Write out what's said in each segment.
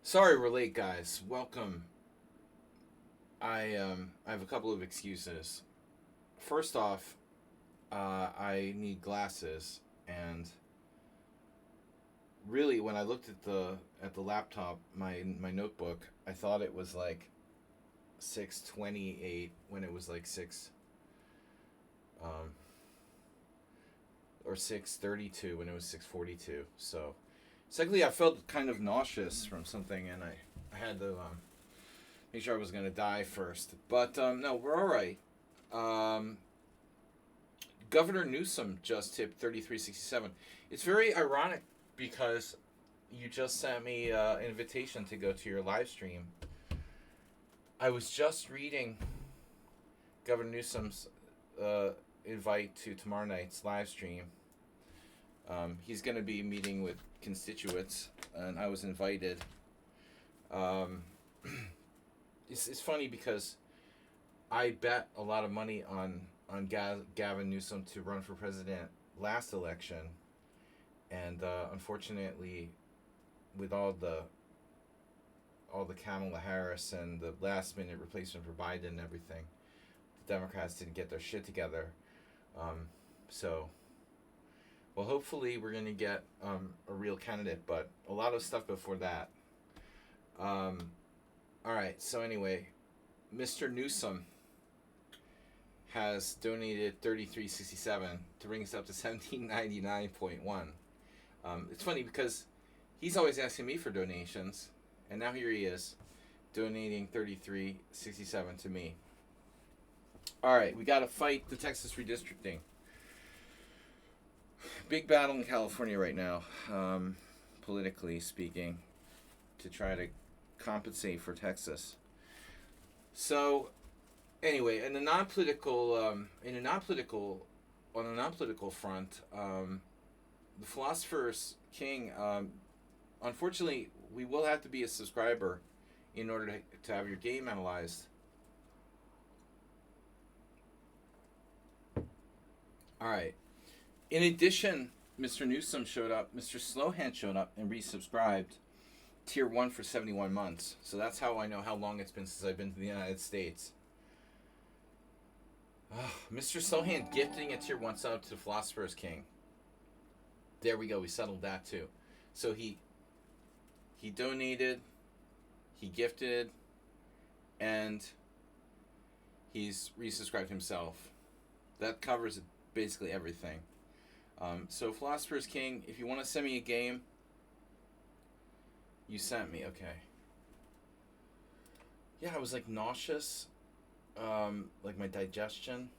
Sorry we're late, guys. Welcome. I have a couple of excuses. First off, I need glasses, and really, when I looked at the laptop, my notebook, I thought it was like 6:28 when it was like um, or 6:32 when it was 6:42. So, secondly, I felt kind of nauseous from something, and I had to make sure I was gonna die first. But no, we're all right. Um, Governor Newsom just tipped 33.67. It's very ironic because you just sent me an invitation to go to your live stream. I was just reading Governor Newsom's uh, invite to tomorrow night's live stream. He's going to be meeting with constituents, and I was invited. Um, it's funny because I bet a lot of money on Gavin Newsom to run for president last election, and unfortunately, with all the Kamala Harris and the last minute replacement for Biden and everything, the Democrats didn't get their shit together. Um, so, well, hopefully we're gonna get a real candidate, but a lot of stuff before that. Um, all right. So anyway, Mr. Newsom has donated 33.67 to bring us up to 1799.1. It's funny because he's always asking me for donations, and now here he is donating 33.67 to me. All right, we got to fight the Texas redistricting. Big battle in California right now, politically speaking, to try to compensate for Texas. So anyway, on a non-political front, the Philosopher's King. Unfortunately, we will have to be a subscriber in order to have your game analyzed. All right. In addition, Mr. Newsom showed up. Mr. Slowhand showed up and resubscribed Tier 1 for 71 months. So that's how I know how long it's been since I've been to the United States. Mr. Sohan gifting a tier 1 sub to the Philosopher's King. There we go. We settled that too. So he donated, he gifted, and he's resubscribed himself. That covers basically everything. So Philosopher's King, if you want to send me a game, you sent me. Okay. Yeah, I was like nauseous. Like my digestion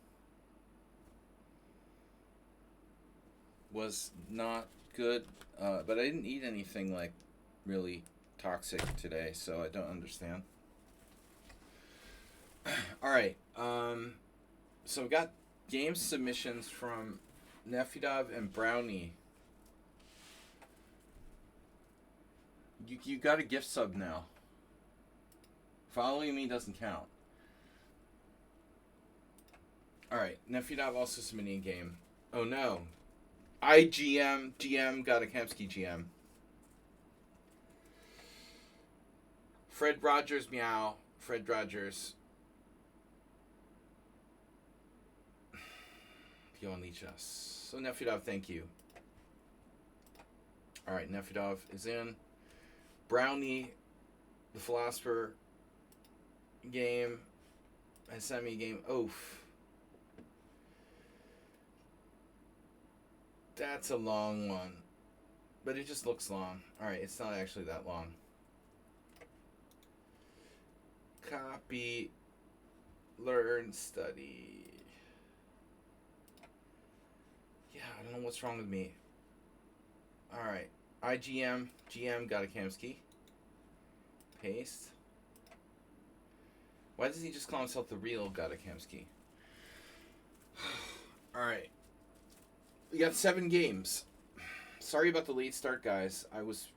was not good, but I didn't eat anything like really toxic today, so I don't understand. All right, so we got game submissions from Nefidov and Brownie. You got a gift sub now. Following me doesn't count. Alright, Nefidov also submitting a game. Oh no. GM got a Kemsky GM. Fred Rogers, meow. Fred Rogers. Pio on lichess. So Nefidov, thank you. Alright, Nefidov is in. Brownie, the Philosopher game. Has sent me a game. Oof. That's a long one. But it just looks long. Alright, it's not actually that long. Copy. Learn. Study. Yeah, I don't know what's wrong with me. Alright. GM got a Kamsky. Paste. Why does he just call himself the real Gadakamsky? Alright. We got 7 games. Sorry about the late start, guys. I was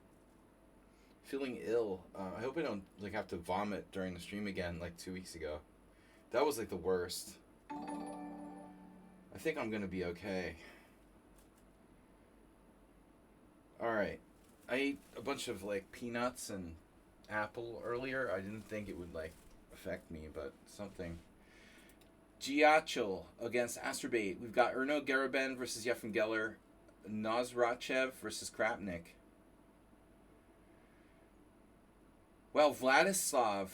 feeling ill. I hope I don't have to vomit during the stream again like 2 weeks ago. That was like the worst. I think I'm gonna be okay. Alright. I ate a bunch of like peanuts and Apple earlier. I didn't think it would like affect me, but something. Giachil against Asterbait. We've got Erno Garabin versus Yefim Geller. Nozrachev versus Krapnik. Well, Vladislav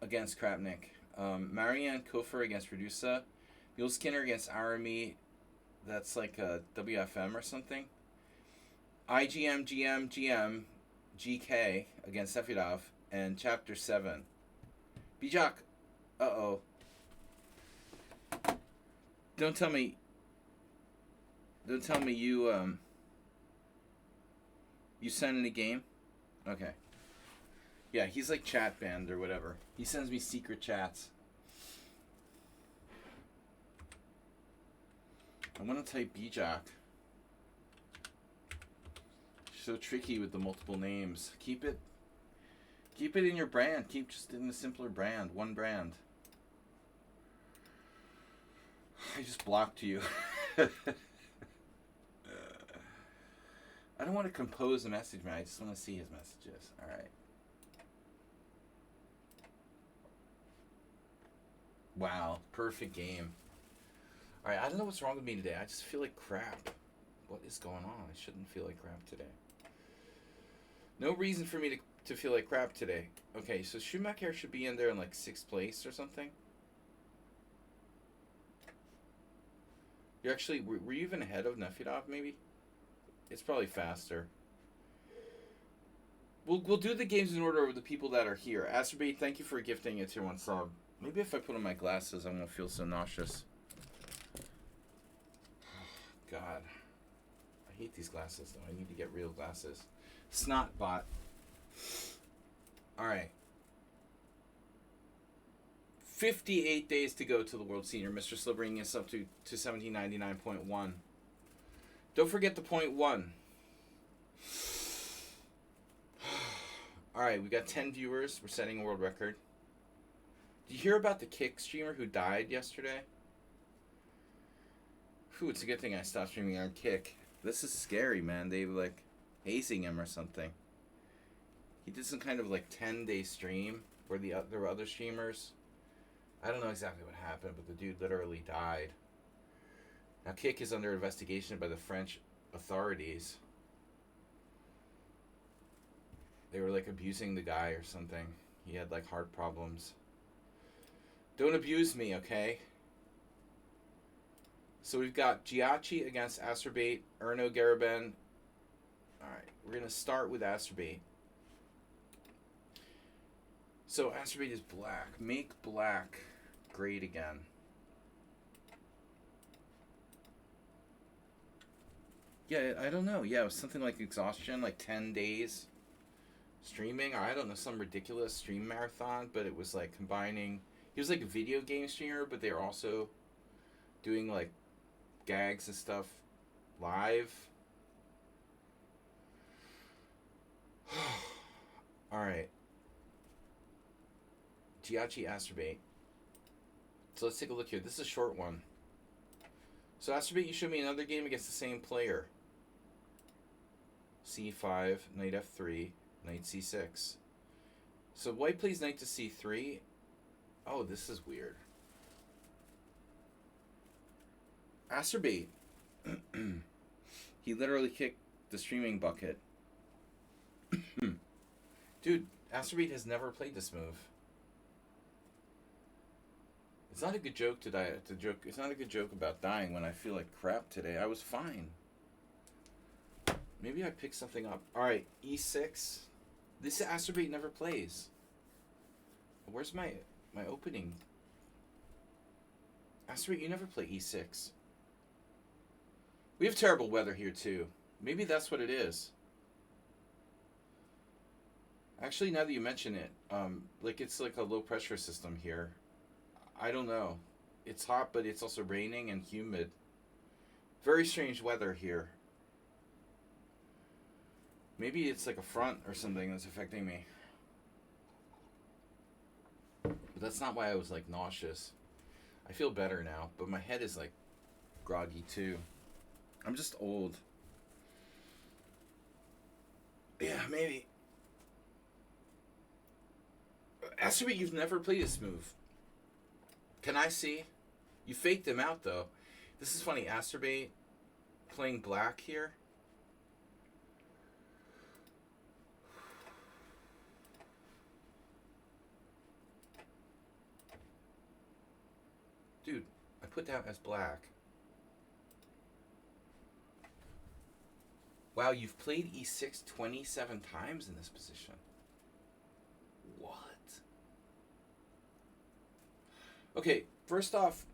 against Krapnik. Marianne Kofer against Redusa. Mule Skinner against Arami. That's like a WFM or something. IGM GK against Sefidov. And Chapter 7. Bijak. Uh-oh. Don't tell me you you sent in a game? Okay. Yeah, he's like chat banned or whatever. He sends me secret chats. I'm gonna type Bijak. So tricky with the multiple names. Keep it in your brand. Keep just in the simpler brand. One brand. I just blocked you. I don't want to compose a message, man. I just want to see his messages. Alright. Wow. Perfect game. Alright, I don't know what's wrong with me today. I just feel like crap. What is going on? I shouldn't feel like crap today. No reason for me to feel like crap today. Okay, so Schumacher should be in there in like 6th place or something. You're actually, were you even ahead of Nefedov maybe? It's probably faster. We'll do the games in order of the people that are here. Asterbate, thank you for gifting a tier 1 sub. Maybe if I put on my glasses, I won't feel so nauseous. God. I hate these glasses, though. I need to get real glasses. Snotbot. Alright. 58 days to go to the World Senior. Mr. Slill bringing us up to 1799.1. Don't forget the .1. Alright, we got 10 viewers. We're setting a world record. Did you hear about the Kick streamer who died yesterday? Whew, it's a good thing I stopped streaming on Kick. This is scary, man. They were like hazing him or something. He did some kind of like 10-day stream where there were other streamers. I don't know exactly what happened, but the dude literally died. Now Kick is under investigation by the French authorities. They were like abusing the guy or something. He had like heart problems. Don't abuse me, okay? So we've got Giachi against Asterbate, Erno Garabin. Alright, we're going to start with Asterbate. So Asterbate is black. Make black great again. Yeah, I don't know. Yeah, it was something like exhaustion, like 10 days streaming. Or I don't know, some ridiculous stream marathon, but it was like combining. He was like a video game streamer, but they were also doing like gags and stuff live. Alright. Giachi Asterbate. So let's take a look here. This is a short one. So Asterbate, you showed me another game against the same player. C5, knight f3, knight c6. So white plays knight to c3. Oh, this is weird. Asterbate. He literally kicked the streaming bucket. Dude, Asterbate has never played this move. It's not a good joke to die. It's not a good joke about dying when I feel like crap today. I was fine. Maybe I picked something up. All right, e6. This Asterbate never plays. Where's my opening? Asterbate, you never play e6. We have terrible weather here too. Maybe that's what it is. Actually, now that you mention it, like it's like a low pressure system here. I don't know. It's hot, but it's also raining and humid. Very strange weather here. Maybe it's like a front or something that's affecting me. But that's not why I was like nauseous. I feel better now, but my head is like groggy too. I'm just old. Yeah, maybe. Astrobate, you've never played this move. Can I see? You faked him out, though. This is funny. Astrobate playing black here. Dude, I put that as black. Wow, you've played e6 27 times in this position. What? Okay, first off,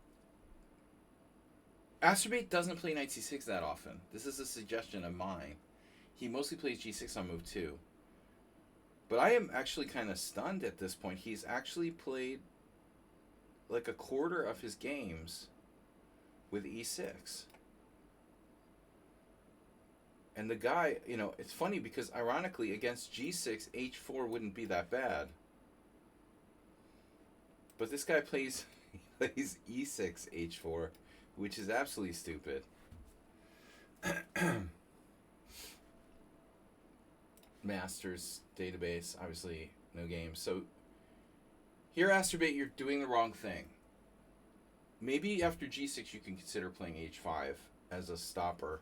Astrobate doesn't play knight c6 that often. This is a suggestion of mine. He mostly plays g6 on move 2. But I am actually kind of stunned at this point. He's actually played like a quarter of his games with e6. And the guy, you know, it's funny because ironically against g6, h4 wouldn't be that bad. But this guy plays e6 h4, which is absolutely stupid. Masters database, obviously no games. So here, Astrobate, you're doing the wrong thing. Maybe after g6 you can consider playing h5 as a stopper.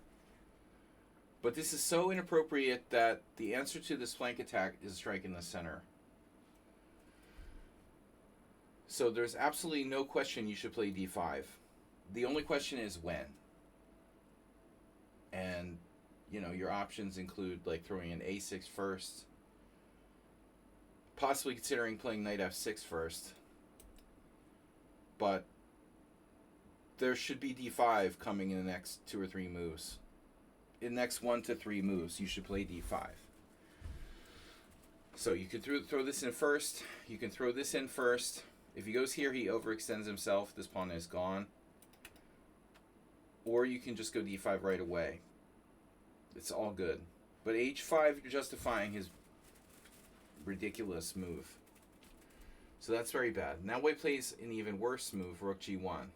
But this is so inappropriate that the answer to this flank attack is strike in the center. So there's absolutely no question you should play d5. The only question is when. And, you know, your options include like throwing in a6 first, possibly considering playing knight f6 first. But there should be d5 coming in the next 2 or 3 moves. In the next 1 to 3 moves, you should play d5. So you can throw this in first. You can throw this in first. If he goes here, he overextends himself. This pawn is gone. Or you can just go d5 right away. It's all good. But h5, you're justifying his ridiculous move. So that's very bad. Now White plays an even worse move, rook g1.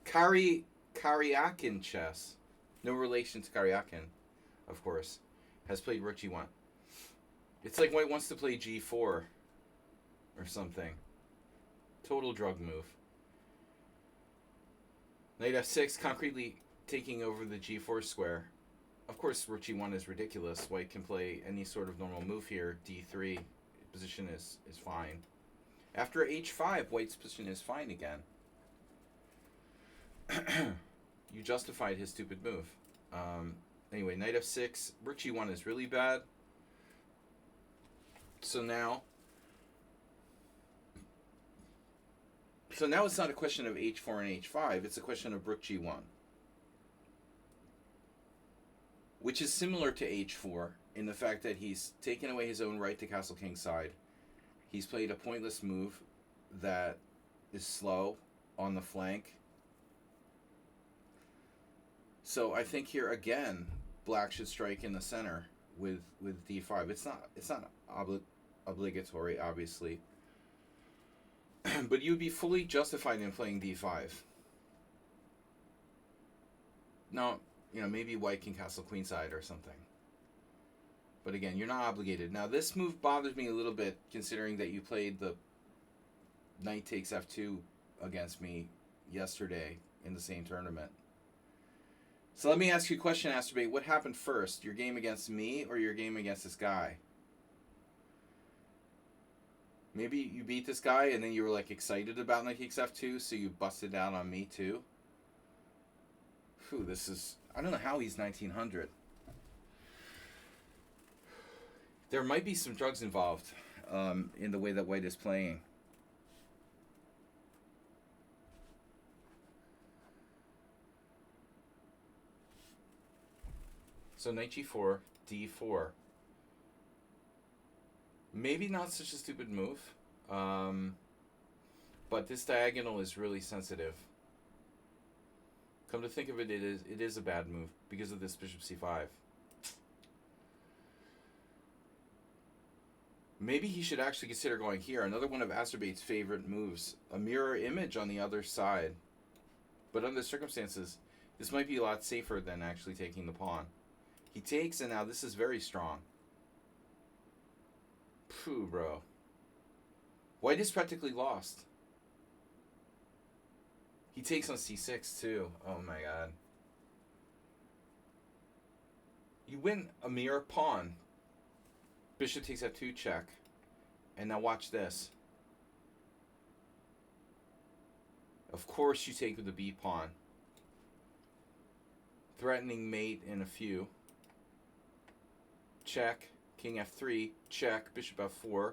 Karyakin chess, no relation to Karyakin, of course, has played rook g1. It's like White wants to play g4 or something. Total drug move. Knight f6, concretely taking over the g4 square. Of course, rook g1 is ridiculous. White can play any sort of normal move here. d3, position is fine. After h5, White's position is fine again. You justified his stupid move. Anyway, knight f6, rook g1 is really bad. So now it's not a question of h4 and h5, it's a question of rook g1. Which is similar to h4 in the fact that he's taken away his own right to castle king side. He's played a pointless move that is slow on the flank. So I think here again, black should strike in the center with d5. It's not obligatory, obviously. But you'd be fully justified in playing d5. Now, you know, maybe White can castle queenside or something. But again, you're not obligated. Now, this move bothers me a little bit, considering that you played the knight takes f2 against me yesterday in the same tournament. So let me ask you a question, Astrobate. What happened first? Your game against me or your game against this guy? Maybe you beat this guy and then you were like excited about knight takes f2, so you busted down on me too? Phew, this is... I don't know how he's 1900. There might be some drugs involved in the way that White is playing. So knight g4, d4. Maybe not such a stupid move, but this diagonal is really sensitive. Come to think of it, it is a bad move because of this bishop c5. Maybe he should actually consider going here. Another one of Astrobate's favorite moves. A mirror image on the other side. But under the circumstances, this might be a lot safer than actually taking the pawn. He takes, and now this is very strong. Phew, bro. White is practically lost. He takes on c6 too. Oh my god. You win a mere pawn. Bishop takes f2 check. And now watch this. Of course you take with the b pawn. Threatening mate in a few. Check. King f3. Check. Bishop f4.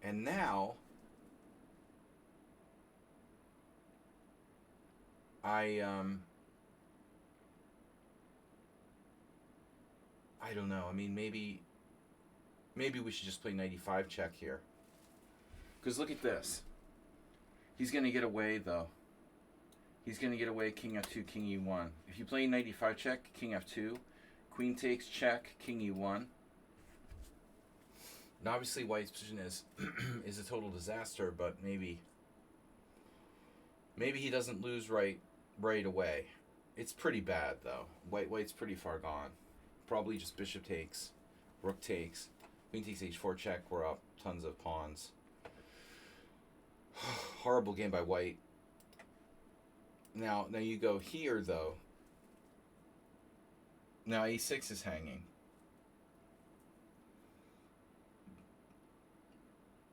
And now I don't know. I mean, maybe we should just play knight e5 check here. Because look at this. He's going to get away, though. He's going to get away king f2, king e1. If you play knight e5 check, king f2, queen takes check, king e1. And obviously White's position is a total disaster, but maybe he doesn't lose right away. It's pretty bad, though. White's pretty far gone. Probably just bishop takes, rook takes, queen takes h4 check. We're up tons of pawns. Horrible game by White. Now you go here, though. Now a6 is hanging.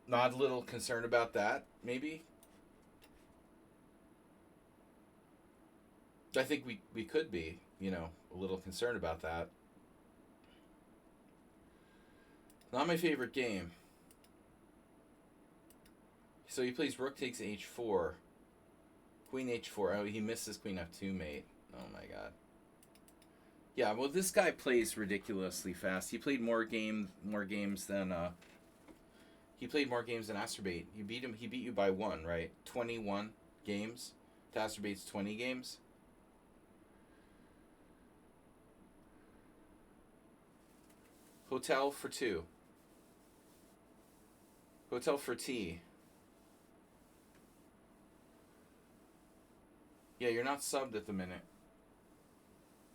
Not a little concerned about that, maybe? I think we could be, a little concerned about that. Not my favorite game. So he plays rook takes h4. Queen h4. Oh, he misses queen f2 mate. Oh my god. Yeah, well, this guy plays ridiculously fast. He played more games than he played more games than Asterbate. You beat him. He beat you by 1, right? 21 games. To Asterbate's 20 games. Hotel for 2. Hotel for tea. Yeah, you're not subbed at the minute.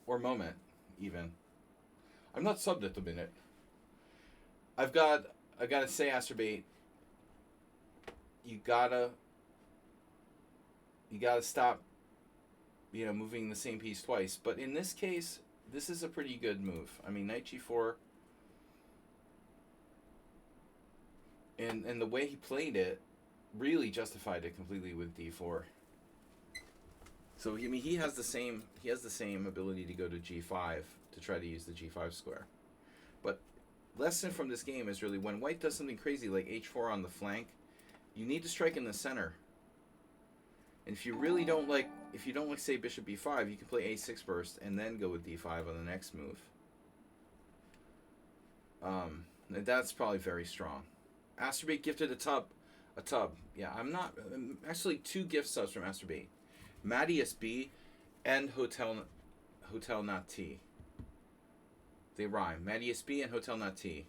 Or moment, even. I'm not subbed at the minute. I gotta say, Asterbate, you gotta stop, moving the same piece twice. But in this case, this is a pretty good move. I mean, knight g4, and the way he played it really justified it completely with d4. So I mean, he has the same ability to go to g5 to try to use the g5 square. But lesson from this game is really when White does something crazy like h4 on the flank, you need to strike in the center. And if you really don't like, say bishop b5, you can play a6 first and then go with d5 on the next move. And that's probably very strong. Asterbate gifted a tub. Yeah, actually 2 gift subs from Asterbate. Matty SB and Hotel Not Tea. They rhyme. Matty SB and Hotel Not Tea.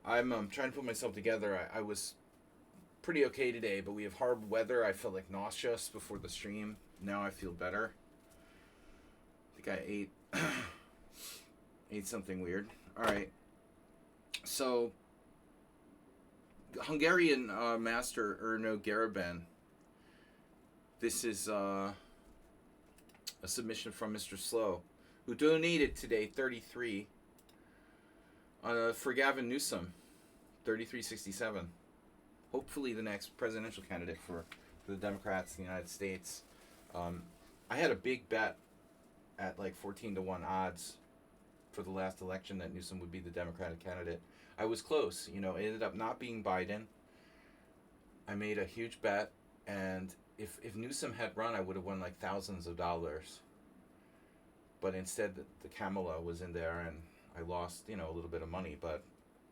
I'm trying to put myself together. I was pretty okay today, but we have horrible weather. I felt like nauseous before the stream. Now I feel better. I think I ate something weird. All right. So Hungarian master Erno Garaben. This is a submission from Mr. Slow, who donated today 33 for Gavin Newsom, 33.67. Hopefully the next presidential candidate for the Democrats in the United States. I had a big bet at like 14-1 odds for the last election that Newsom would be the Democratic candidate. I was close. It ended up not being Biden. I made a huge bet, and if Newsom had run, I would have won like thousands of dollars. But instead, the Kamala was in there, and I lost, a little bit of money. But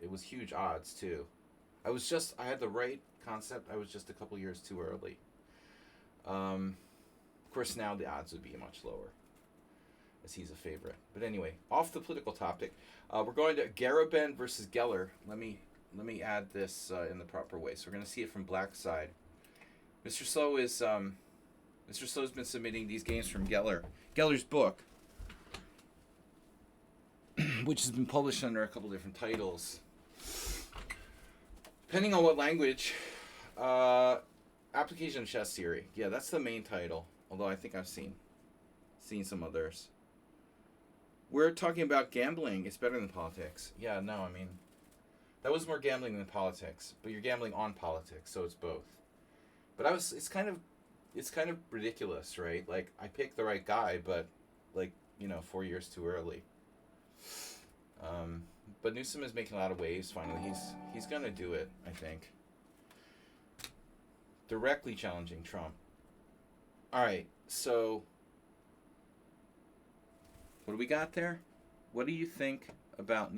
it was huge odds too. I had the right concept. I was just a couple years too early. Of course, now the odds would be much lower, as he's a favorite. But anyway, off the political topic, we're going to Garaben versus Geller. Let me add this in the proper way. So we're going to see it from black side. Mr. Slow's been submitting these games from Geller's book, which has been published under a couple different titles. Depending on what language. Uh, Application Chess Theory. Yeah, that's the main title. Although I think I've seen some others. We're talking about gambling. It's better than politics. Yeah, no, I mean, that was more gambling than politics. But you're gambling on politics, so it's both. But it's kind of ridiculous, right? Like, I picked the right guy, but, like, 4 years too early. Um, but Newsom is making a lot of waves. Finally, he's gonna do it. I think directly challenging Trump. All right, so what do we got there? What do you think about?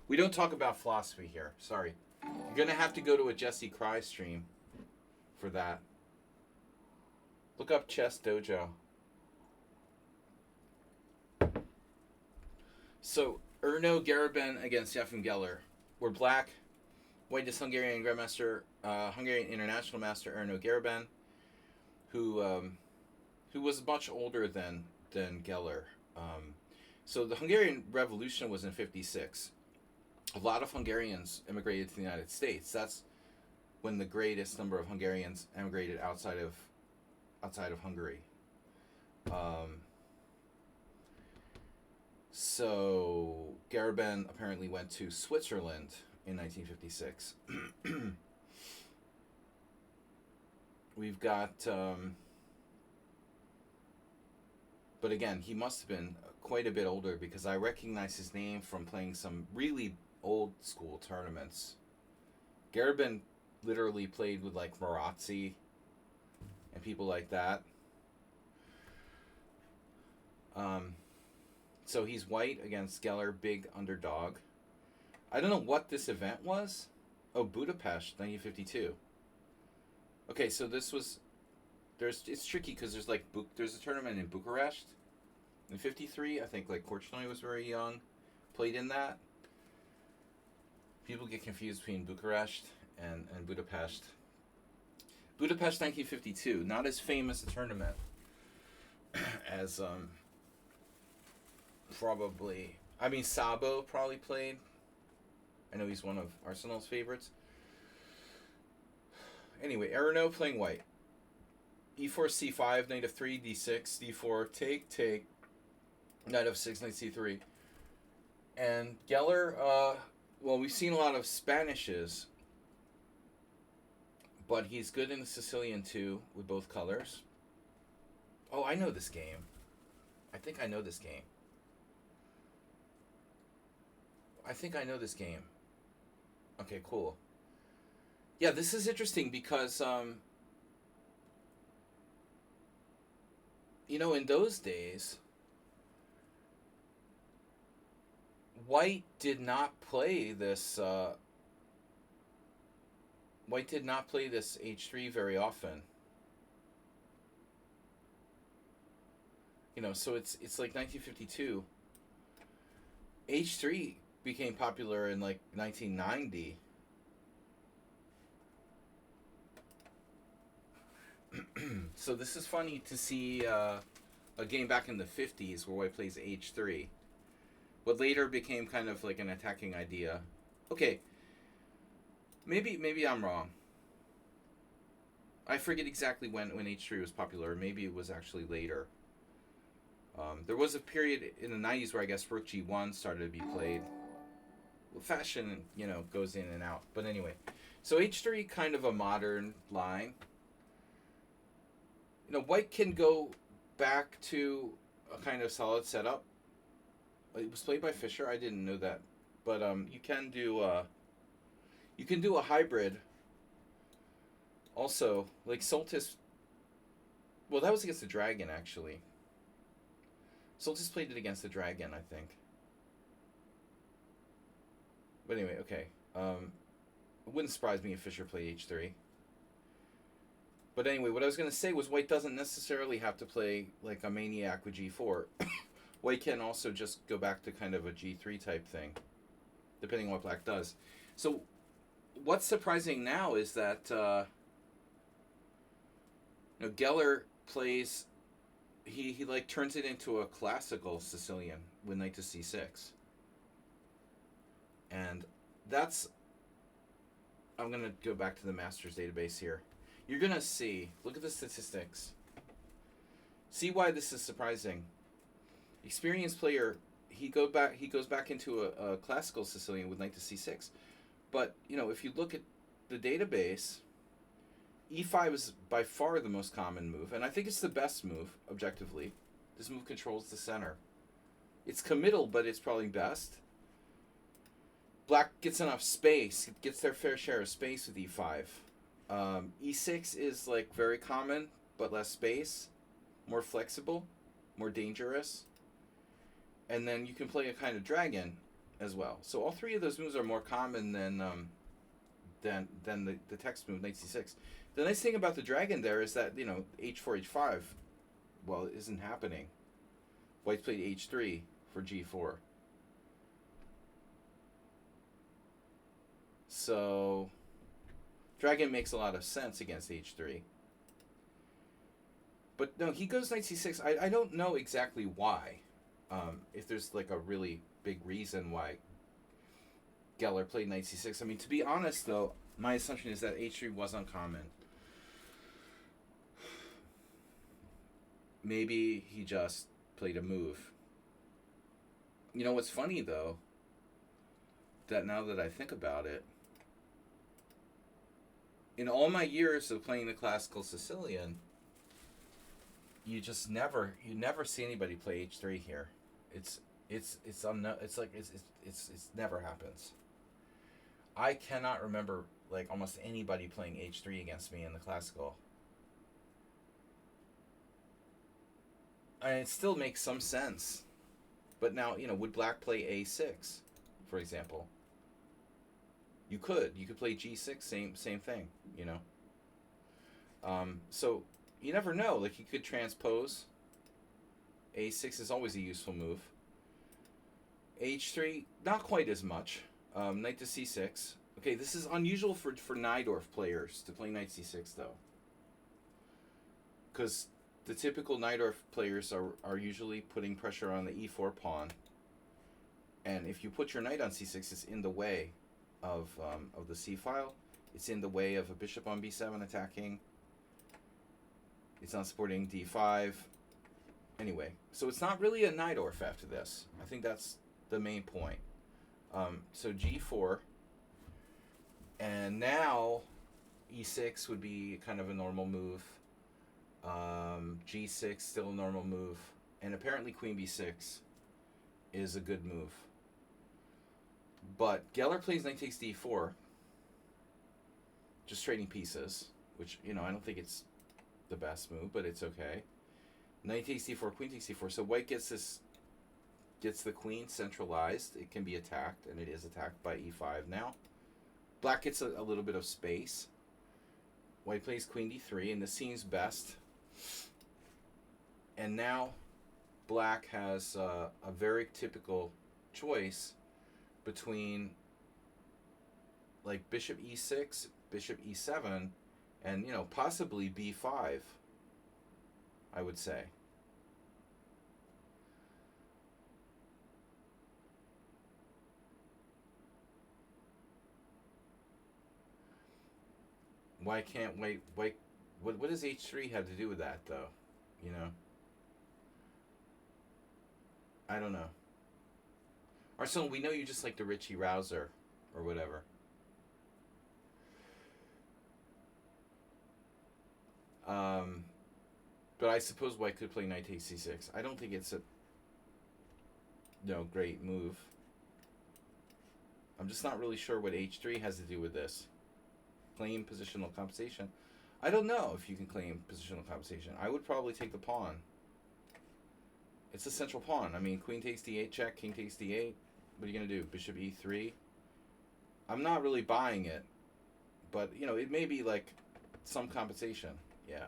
We don't talk about philosophy here. Sorry, you're gonna have to go to a Jesse Cry stream for that. Look up Chess Dojo. So Erno Garibin against Yefim Geller. We're black. White is Hungarian Grandmaster, Hungarian International Master Erno Garibin, who was much older than Geller. So the Hungarian Revolution was in '56. A lot of Hungarians immigrated to the United States. That's when the greatest number of Hungarians emigrated outside of Hungary. So Garibin apparently went to Switzerland in 1956. We've got, but again, he must have been quite a bit older because I recognize his name from playing some really old school tournaments. Garibin literally played with like Marazzi and people like that. So he's white against Geller, big underdog. I don't know what this event was. Oh, Budapest, 1952. Okay, so this was it's tricky because there's a tournament in Bucharest in '53. I think like Korchnoi was very young, played in that. People get confused between Bucharest and Budapest. Budapest 1952, not as famous a tournament as probably. I mean, Sabo probably played. I know he's one of Arsenal's favorites. Anyway, Erno playing white. E4, C5, knight of 3, D6, D4, take, knight of 6, knight C3. And Geller, well, we've seen a lot of Spanishes, but he's good in the Sicilian too, with both colors. Oh, I know this game. I think I know this game. Okay, cool. Yeah, this is interesting because, in those days, White did not play this. White did not play this H3 very often. So it's like 1952. H3 became popular in like 1990. So this is funny to see a game back in the 50s where White plays H3. What later became kind of like an attacking idea. Okay, maybe I'm wrong. I forget exactly when H3 was popular. Maybe it was actually later. There was a period in the 90s where I guess Rook G1 started to be played. Well, fashion, goes in and out. But anyway, so H3 kind of a modern line. White can go back to a kind of solid setup. It was played by Fischer. I didn't know that, but you can do a hybrid. Also, like Soltis. Well, that was against the Dragon actually. Soltis played it against the Dragon, I think. But anyway, okay. It wouldn't surprise me if Fischer played H3. But anyway, what I was going to say was White doesn't necessarily have to play like a maniac with G4. White can also just go back to kind of a G3 type thing, depending on what Black does. So what's surprising now is that Geller plays, he like turns it into a classical Sicilian with knight to C6. And that's I'm going to go back to the Masters database here. You're going to see, look at the statistics. See why this is surprising. Experienced player, he goes back into a classical Sicilian with knight to c6. But, if you look at the database, e5 is by far the most common move, and I think it's the best move, objectively. This move controls the center. It's committal, but it's probably best. Black gets enough space, gets their fair share of space with e5. E6 is like very common, but less space, more flexible, more dangerous. And then you can play a kind of dragon as well. So all three of those moves are more common than the text move, knight c6. The nice thing about the dragon there is that, h4, h5, well, it isn't happening. White played h3 for g4. So dragon makes a lot of sense against h3. But no, he goes knight c6. I don't know exactly why. If there's like a really big reason why Geller played knight c6. I mean, to be honest, though, my assumption is that h3 was uncommon. Maybe he just played a move. You know what's funny, though? That now that I think about it, in all my years of playing the classical Sicilian, you never see anybody play h3 here. It's never happens. I cannot remember like almost anybody playing h3 against me in the classical. And it still makes some sense. But now, would black play a6, for example? You could play g6, same thing, so you never know. Like, you could transpose. a6 is always a useful move. h3, not quite as much. Knight to c6. Okay, this is unusual for Najdorf players to play knight c6, though. Because the typical Najdorf players are usually putting pressure on the e4 pawn. And if you put your knight on c6, it's in the way of the c-file. It's in the way of a bishop on b7 attacking. It's not supporting d5. Anyway, so it's not really a Najdorf after this. I think that's the main point. So g4. And now e6 would be kind of a normal move. G6, still a normal move. And apparently queen b6 is a good move. But Geller plays knight takes d4. Just trading pieces, which, I don't think it's the best move, but it's okay. Knight takes d4, queen takes d4. So white gets the queen centralized. It can be attacked, and it is attacked by e5 now. Black gets a little bit of space. White plays queen d3, and this seems best. And now black has a very typical choice between like bishop e6, bishop e7, and possibly b5, I would say. Why can't white what does h3 have to do with that, though? I don't know. Arsenal, we know you just like the Richie Rouser or whatever. But I suppose white could play knight takes c6. I don't think it's a great move. I'm just not really sure what h3 has to do with this. Claim positional compensation. I don't know if you can claim positional compensation. I would probably take the pawn. It's a central pawn. I mean, queen takes d8 check, king takes d8. What are you going to do? Bishop e3? I'm not really buying it. But, it may be like some compensation. Yeah.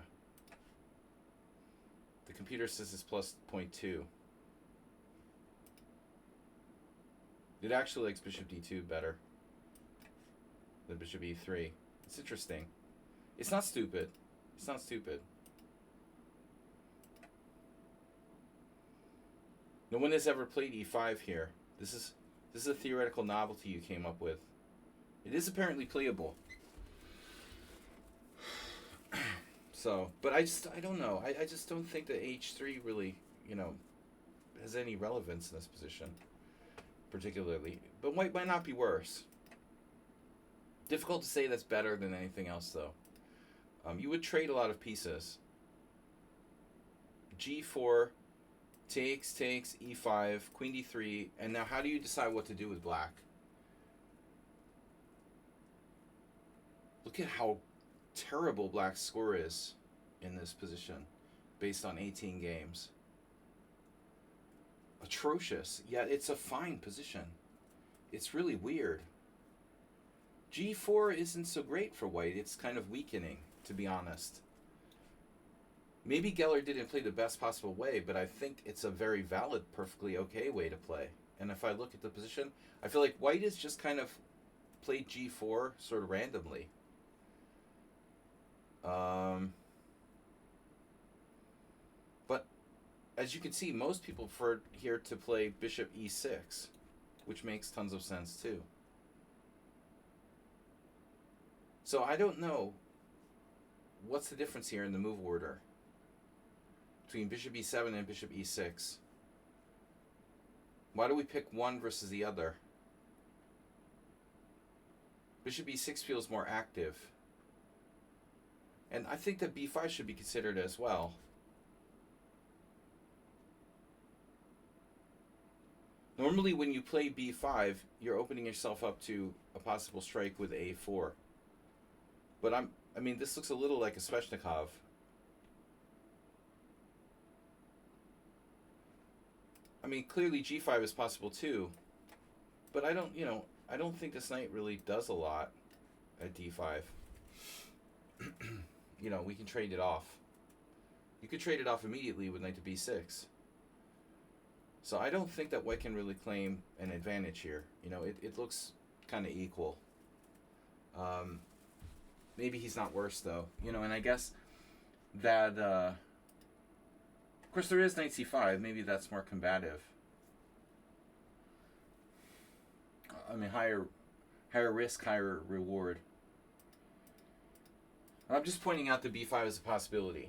The computer says it's plus 0.2. It actually likes bishop d2 better than bishop e3. It's interesting. It's not stupid. It's not stupid. No one has ever played e5 here. This is a theoretical novelty you came up with. It is apparently playable. So, but I don't know. I just don't think that h3 really, you know, has any relevance in this position, particularly. But white might not be worse. Difficult to say that's better than anything else, though. You would trade a lot of pieces. G4, takes, E5, Queen D3, and now how do you decide what to do with black? Look at how terrible black's score is in this position, based on 18 games. Atrocious. Yeah, it's a fine position. It's really weird. G4 isn't so great for white. It's kind of weakening, to be honest. Maybe Geller didn't play the best possible way, but I think it's a very valid, perfectly okay way to play. And if I look at the position, I feel like white has just kind of played G4 sort of randomly. But as you can see, most people prefer here to play bishop E6, which makes tons of sense too. So I don't know what's the difference here in the move order between bishop E7 and bishop E6. Why do we pick one versus the other? Bishop E6 feels more active. And I think that B5 should be considered as well. Normally when you play B5, you're opening yourself up to a possible strike with A4. But I mean, this looks a little like a Sveshnikov. I mean, clearly G5 is possible too. But I don't, I don't think this knight really does a lot at D5. We can trade it off. You could trade it off immediately with knight to B6. So I don't think that white can really claim an advantage here. It looks kind of equal. Maybe he's not worse, though. And I guess that, of course, there is knight c5. Maybe that's more combative. I mean, higher risk, higher reward. I'm just pointing out the b5 as a possibility.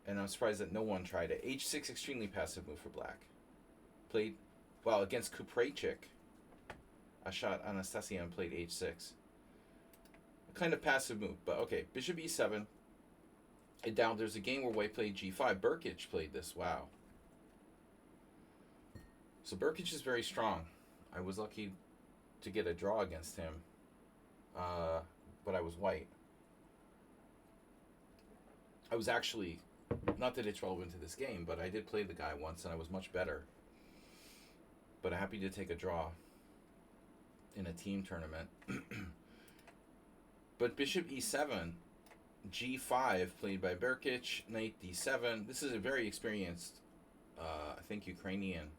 And I'm surprised that no one tried it. h6, extremely passive move for black. Played, well, against Kuprejcik. Ashat Anastasian played h6. A kind of passive move, but okay. Bishop e7. And down, there's a game where white played g5. Berkic played this, wow. So Berkic is very strong. I was lucky to get a draw against him. But I was white. I was actually, not that it's relevant to this game, but I did play the guy once and I was much better. But I'm happy to take a draw in a team tournament. But bishop e7, g5 played by Berkic, knight d7. This is a very experienced, I think, Ukrainian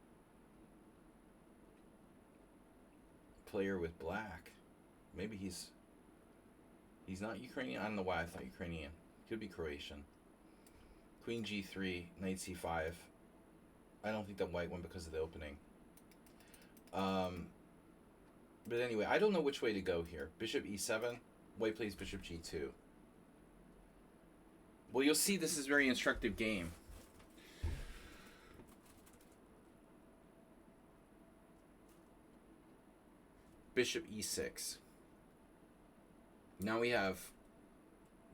player with black. Maybe he's not Ukrainian. I don't know why I thought Ukrainian. Could be Croatian. Queen g3, knight c5. I don't think that white won because of the opening. But anyway, I don't know which way to go here. Bishop e7, white plays bishop g2. Well, you'll see this is a very instructive game. Bishop e6. Now we have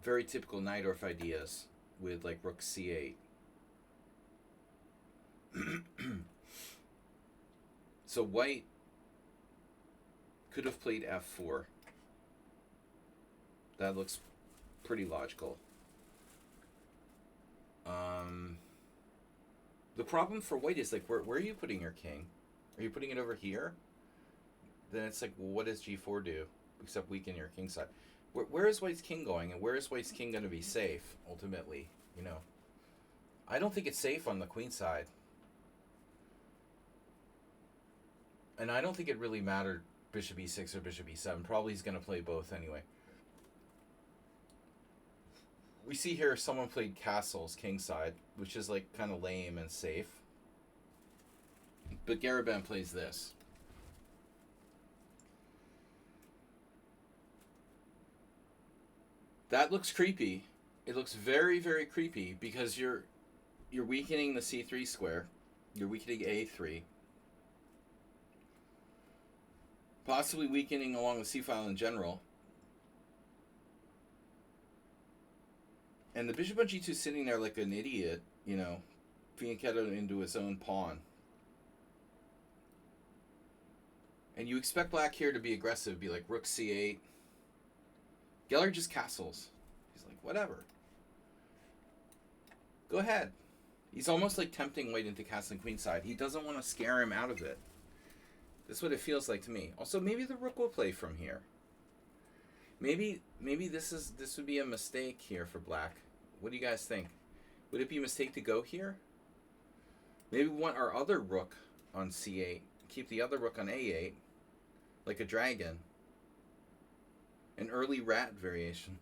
very typical Najdorf ideas with like rook c8. So white could have played f4. That looks pretty logical. The problem for white is like, where are you putting your king? Are you putting it over here? Then it's like, well, what does g4 do except weaken your king side? Where is white's king going, and where is white's king going to be safe ultimately? I don't think it's safe on the queen side, and I don't think it really mattered bishop e6 or bishop e7. Probably he's going to play both anyway. We see here someone played castles king side, which is like kind of lame and safe. But Garabin plays this. That looks creepy, it looks very, very creepy because you're weakening the c3 square. You're weakening a3. Possibly weakening along the c file in general. And the bishop on g2 is sitting there like an idiot, you know, fianchettoed into his own pawn. And you expect black here to be aggressive, be like rook c8. Geller just castles. He's like, whatever. Go ahead. He's almost like tempting white into castling queenside. He doesn't want to scare him out of it. That's what it feels like to me. Also, maybe the rook will play from here. Maybe this would be a mistake here for black. What do you guys think? Would it be a mistake to go here? Maybe we want our other rook on c8. Keep the other rook on a8. Like a dragon. An early rat variation.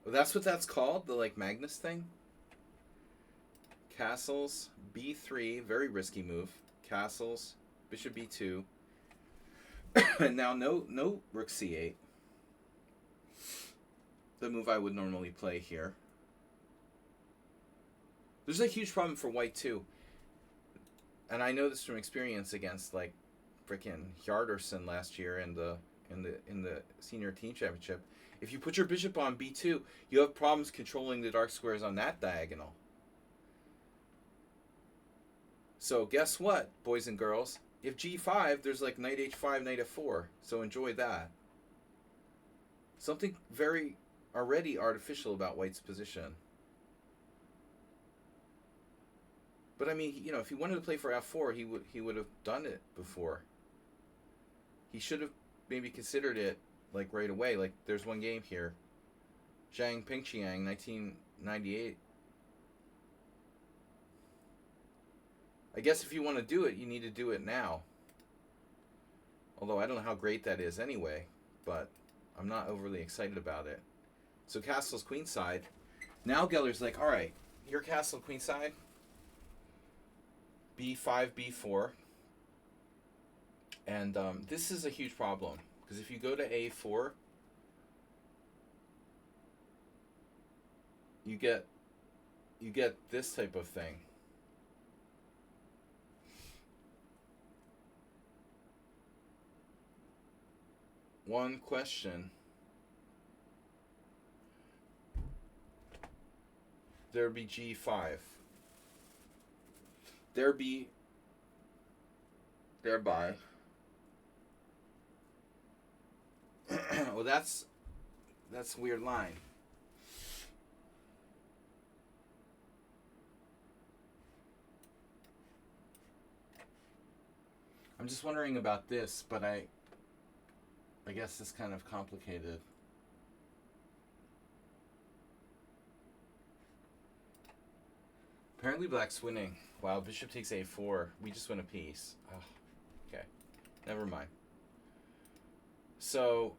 Well, that's what that's called? The like Magnus thing? Castles, b3, very risky move. Castles, bishop b2. And now no rook c8. The move I would normally play here. There's a huge problem for white too. And I know this from experience against like frickin' Hjardarson last year in the senior team championship. If you put your bishop on b2, you have problems controlling the dark squares on that diagonal. So guess what, boys and girls? If g5, there's like knight h5, knight f4. So enjoy that. Something very already artificial about white's position. But I mean, you know, if he wanted to play for f4, he would have done it before. He should have maybe considered it like right away. Like there's one game here, Zhang Pingqiang, 1998. I guess if you want to do it, you need to do it now. Although I don't know how great that is anyway, but I'm not overly excited about it. So castle's queenside. Now Geller's like, all right, your castle queenside. b5, b4. And this is a huge problem. Because if you go to a4, you get this type of thing. One question. There be g5. There be thereby. Well, that's a weird line. I'm just wondering about this, but I guess it's kind of complicated. Apparently black's winning. Wow, bishop takes a4. We just win a piece. Oh, okay. Never mind. So,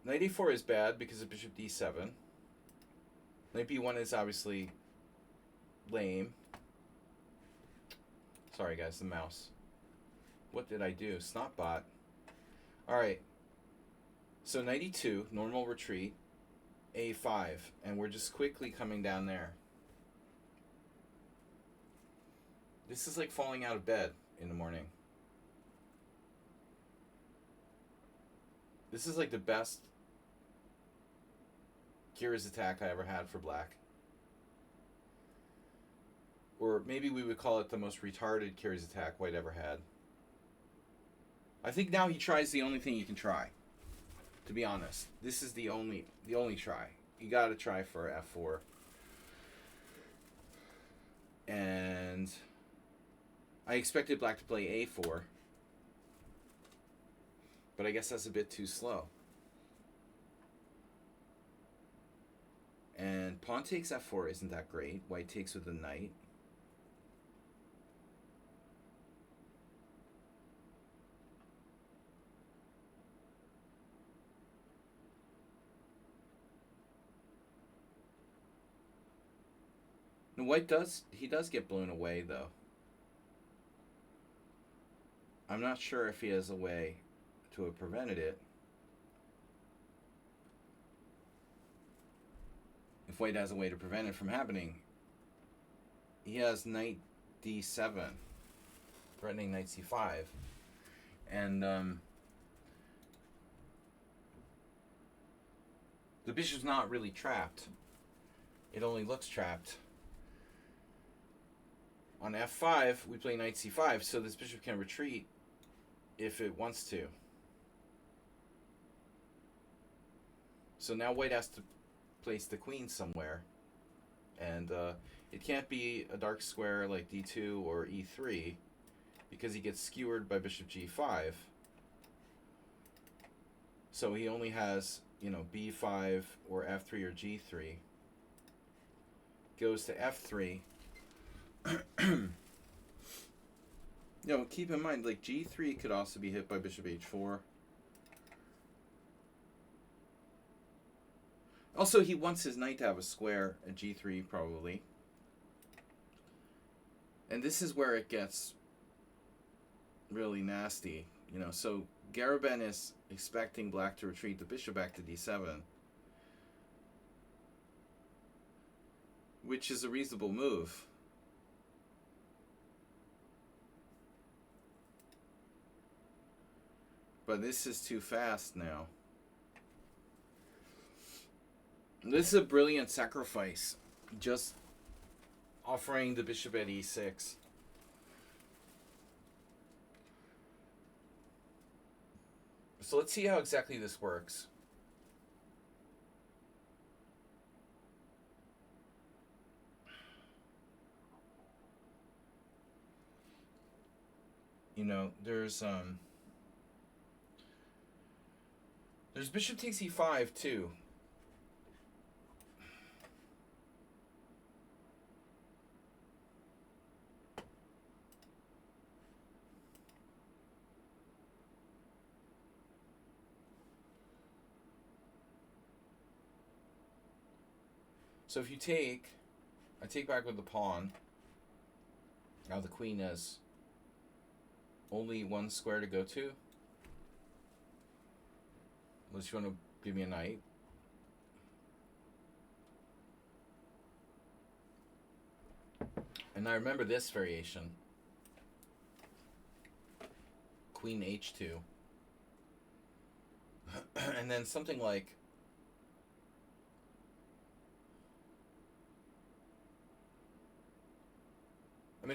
knight a4 is bad because of bishop d7. Knight b1 is obviously lame. Sorry guys, the mouse. What did I do? Snotbot. Alright. So knight e2, normal retreat, a5, and we're just quickly coming down there. This is like falling out of bed in the morning. This is like the best Kira's attack I ever had for black. Or maybe we would call it the most retarded Kira's attack white ever had. I think now he tries the only thing he can try. To be honest, this is the only try. You got to try for f4. And I expected black to play a4. But I guess that's a bit too slow. And pawn takes f4 isn't that great. White takes with the knight. And white does get blown away though. I'm not sure if he has a way to have prevented it. if white has a way to prevent it from happening, he has knight d7, threatening knight c5. And the bishop's not really trapped. It only looks trapped. On f5, we play knight c5, so this bishop can retreat if it wants to. So now white has to place the queen somewhere. And it can't be a dark square like d2 or e3 because he gets skewered by bishop g5. So he only has, b5 or f3 or g3. Goes to f3. Keep in mind, like g3 could also be hit by bishop h4. Also, he wants his knight to have a square at g3, probably. And this is where it gets really nasty. So Garabin is expecting black to retreat the bishop back to d7. Which is a reasonable move. But this is too fast now. This is a brilliant sacrifice. Just offering the bishop at e6. So let's see how exactly this works. There's bishop takes e5 too. So if you take, I take back with the pawn. Now the queen has only one square to go to. Unless you want to give me a knight. And I remember this variation. Queen h2. And then something like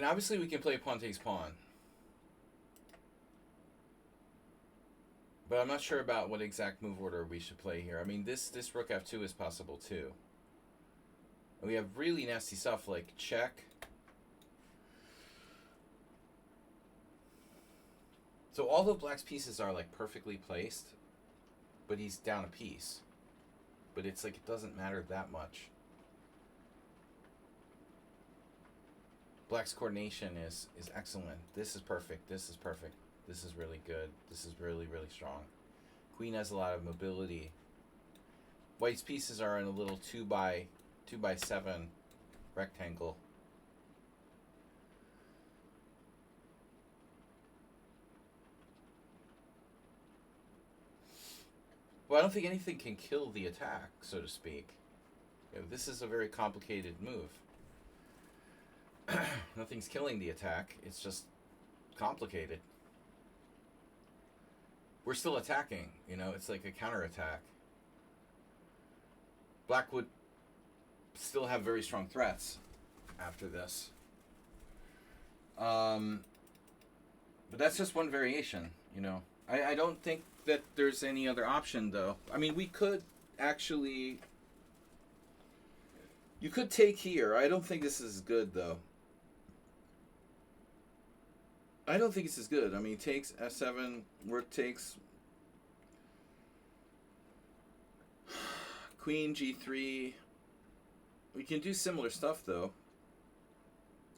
obviously we can play pawn takes pawn. But I'm not sure about what exact move order we should play here. This rook f2 is possible too. And we have really nasty stuff like check. So all of black's pieces are like perfectly placed, but he's down a piece. But it's like it doesn't matter that much. Black's coordination is excellent. This is perfect. This is perfect. This is really good. This is really, really strong. Queen has a lot of mobility. White's pieces are in a little 2x7 rectangle. Well, I don't think anything can kill the attack, so to speak. This is a very complicated move. Nothing's killing the attack. It's just complicated. We're still attacking, it's like a counterattack. Black would still have very strong threats after this. But that's just one variation, I don't think that there's any other option, though. We could actually... You could take here. I don't think this is good, though. I don't think this is good. Takes f7, rook takes, queen g3. We can do similar stuff, though.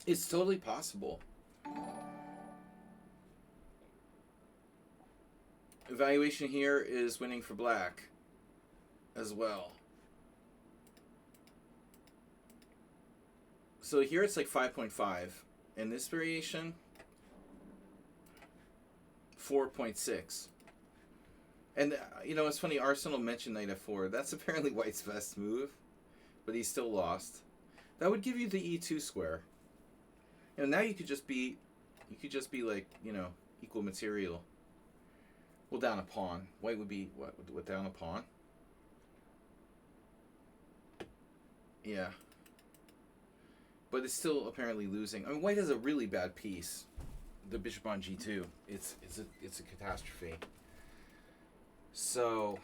It's totally possible. Evaluation here is winning for black as well. So here it's like 5.5. In this variation, 4.6. And, it's funny, Arsenal mentioned knight f4. That's apparently white's best move. but he's still lost. That would give you the e2 square. You know, now you could just be like, you know, equal material. Well, down a pawn. White would be what down a pawn? Yeah. But it's still apparently losing. I mean, white has a really bad piece. The bishop on g2. It's a catastrophe. So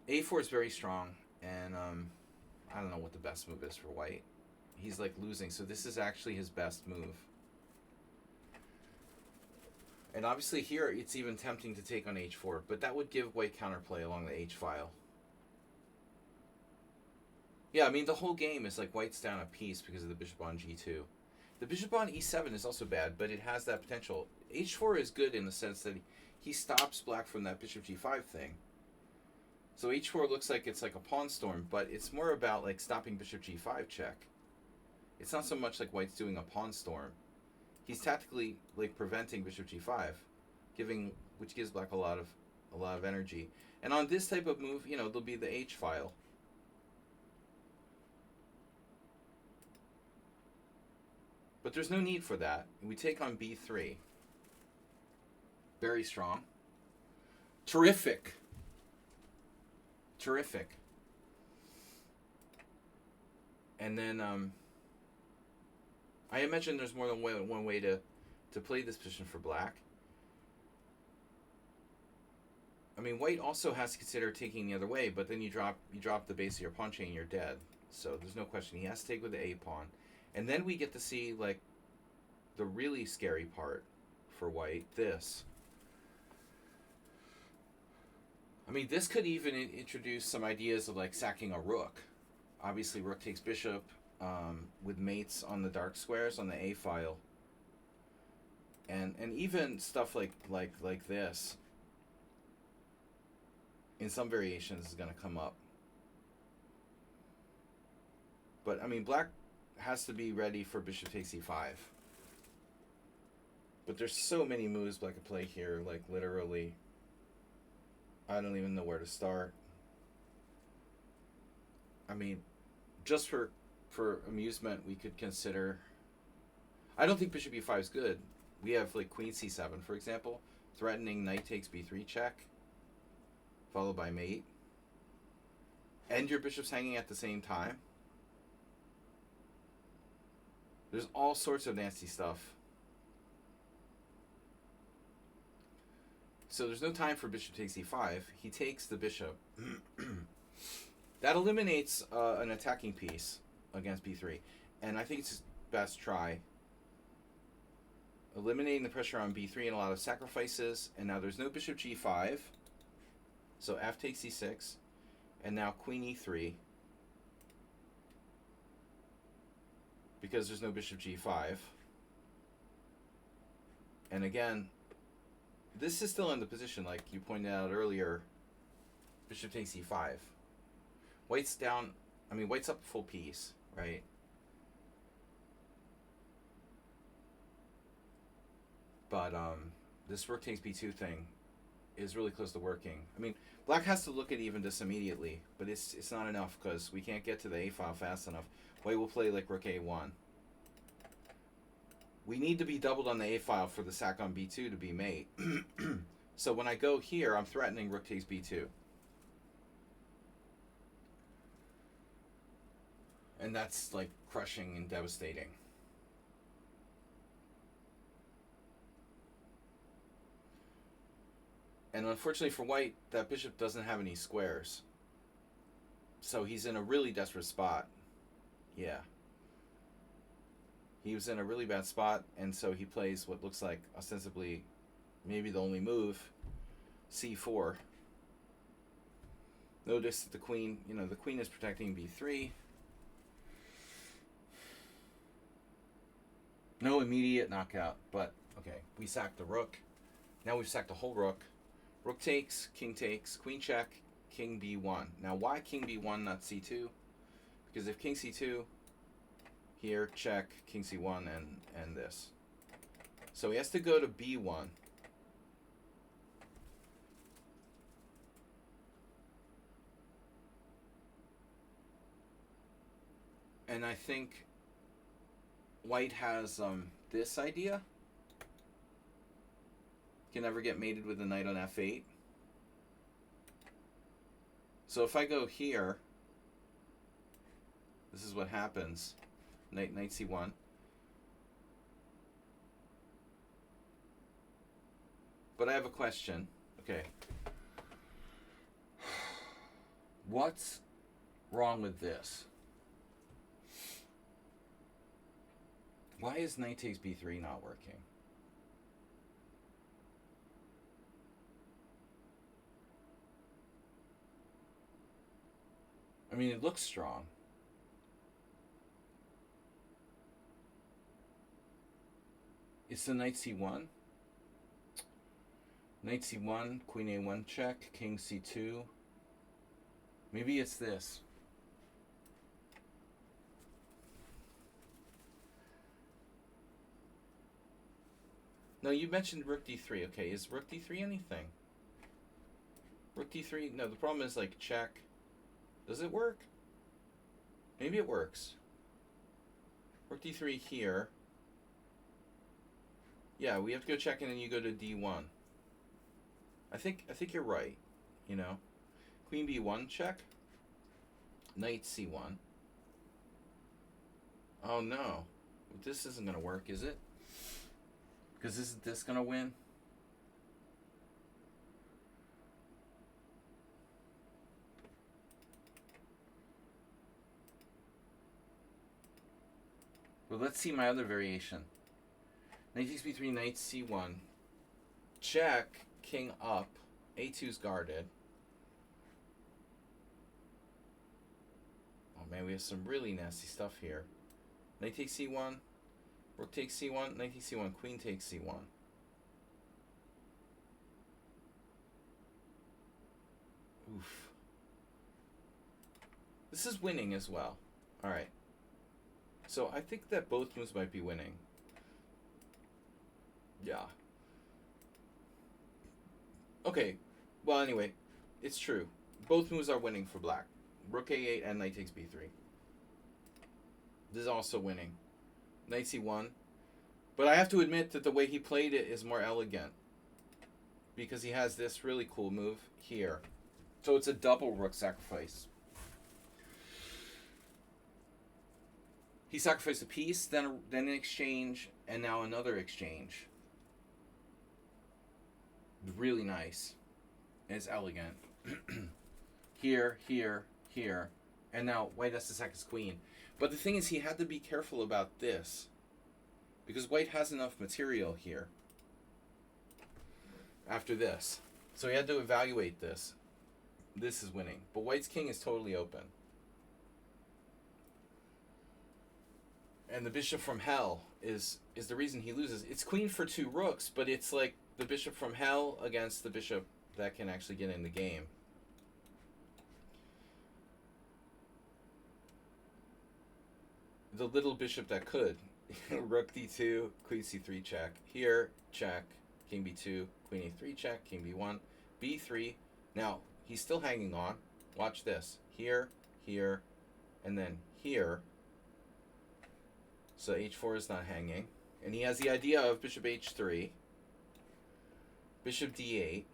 a4 is very strong, and I don't know what the best move is for white. He's like losing, so this is actually his best move. And obviously here it's even tempting to take on h4, but that would give white counterplay along the h file. Yeah, I mean the whole game is like white's down a piece because of the bishop on g2. The bishop on e7 is also bad, but it has that potential. h4 is good in the sense that he stops black from that bishop g5 thing. So h4 looks like it's like a pawn storm, but it's more about like stopping bishop g5 check. It's not so much like white's doing a pawn storm. He's tactically like preventing bishop g5, which gives black a lot of energy. And on this type of move, you know, there'll be the h file. But there's no need for that. We take on b3. Very strong. Terrific. Terrific. And then I imagine there's more than one way to play this position for black. I mean, white also has to consider taking the other way, but then you drop the base of your pawn chain and you're dead. So there's no question. He has to take with the a pawn. And then we get to see like the really scary part for white, this. I mean, this could even introduce some ideas of like sacking a rook. Obviously, rook takes bishop with mates on the dark squares on the a file, and even stuff like this. In some variations, is going to come up. But I mean, black has to be ready for bishop takes e5. But there's so many moves black can play here, like literally. I don't even know where to start. I mean, just for amusement, we could consider... I don't think bishop e5 is good. We have like queen c7, for example, threatening knight takes b3 check, followed by mate. And your bishop's hanging at the same time. There's all sorts of nasty stuff. So there's no time for bishop takes e5. He takes the bishop. That eliminates an attacking piece against b3. And I think it's his best try. Eliminating the pressure on b3 and a lot of sacrifices. And now there's no bishop g5. So f takes e6. And now queen e3. Because there's no bishop g5. And again, this is still in the position, like you pointed out earlier. Bishop takes e5. White's down. I mean, white's up full piece, right? But this rook takes b2 thing is really close to working. I mean, black has to look at even this immediately, but it's not enough because we can't get to the a file fast enough. White will play like rook a1. We need to be doubled on the a file for the sack on b2 to be mate. So when I go here, I'm threatening rook takes b2. And that's like crushing and devastating. And unfortunately for white, that bishop doesn't have any squares. So he's in a really desperate spot. Yeah. He was in a really bad spot, and so he plays what looks like ostensibly maybe the only move, c4. Notice that the queen, you know, the queen is protecting b3. No immediate knockout, but okay, we sacked the rook. Now we've sacked the whole rook. Rook takes, queen check, king b1. Now why king b1, not c2? Because if king c2, here, check, king c1, and this. So he has to go to b1. And I think white has this idea. Can never get mated with a knight on f8. So if I go here, this is what happens. Knight c1. But I have a question. Okay. What's wrong with this? Why is knight takes b3 not working? I mean, it looks strong. It's the knight c1. Knight c1, queen a1 check, king c2. Maybe it's this. No, you mentioned rook d3. Okay, is rook d3 anything? Rook d3, no, the problem is like check. Does it work? Maybe it works. Rook d3 here. Yeah, we have to go check and then you go to d1. I think you're right, you know. Queen b1 check. Knight c1. Oh no. This isn't going to work, is it? Because isn't this going to win? Well, let's see my other variation. Knight takes b3, knight c1. Check, king up. a2's guarded. Oh man, we have some really nasty stuff here. Knight takes c1. Rook takes c1. Knight takes c1. Queen takes c1. Oof. This is winning as well. Alright. So I think that both moves might be winning. Yeah. Okay. Well, anyway, it's true. Both moves are winning for black. Rook a8 and knight takes b3. This is also winning. Knight c1. But I have to admit that the way he played it is more elegant. Because he has this really cool move here. So it's a double rook sacrifice. He sacrificed a piece, then an exchange, and now another exchange. Really nice. And it's elegant. Here, here, here. And now white has to sack his queen. But the thing is, he had to be careful about this. Because white has enough material here. After this. So he had to evaluate this. This is winning. But white's king is totally open. And the bishop from hell is the reason he loses. It's queen for two rooks, but it's like the bishop from hell against the bishop that can actually get in the game. The little bishop that could. Rook d2, queen c3 check. Here, check. King b2, queen a3 check. King b1, b3. Now, he's still hanging on. Watch this. Here, here, and then here. So h4 is not hanging. And he has the idea of bishop h3. Bishop d8.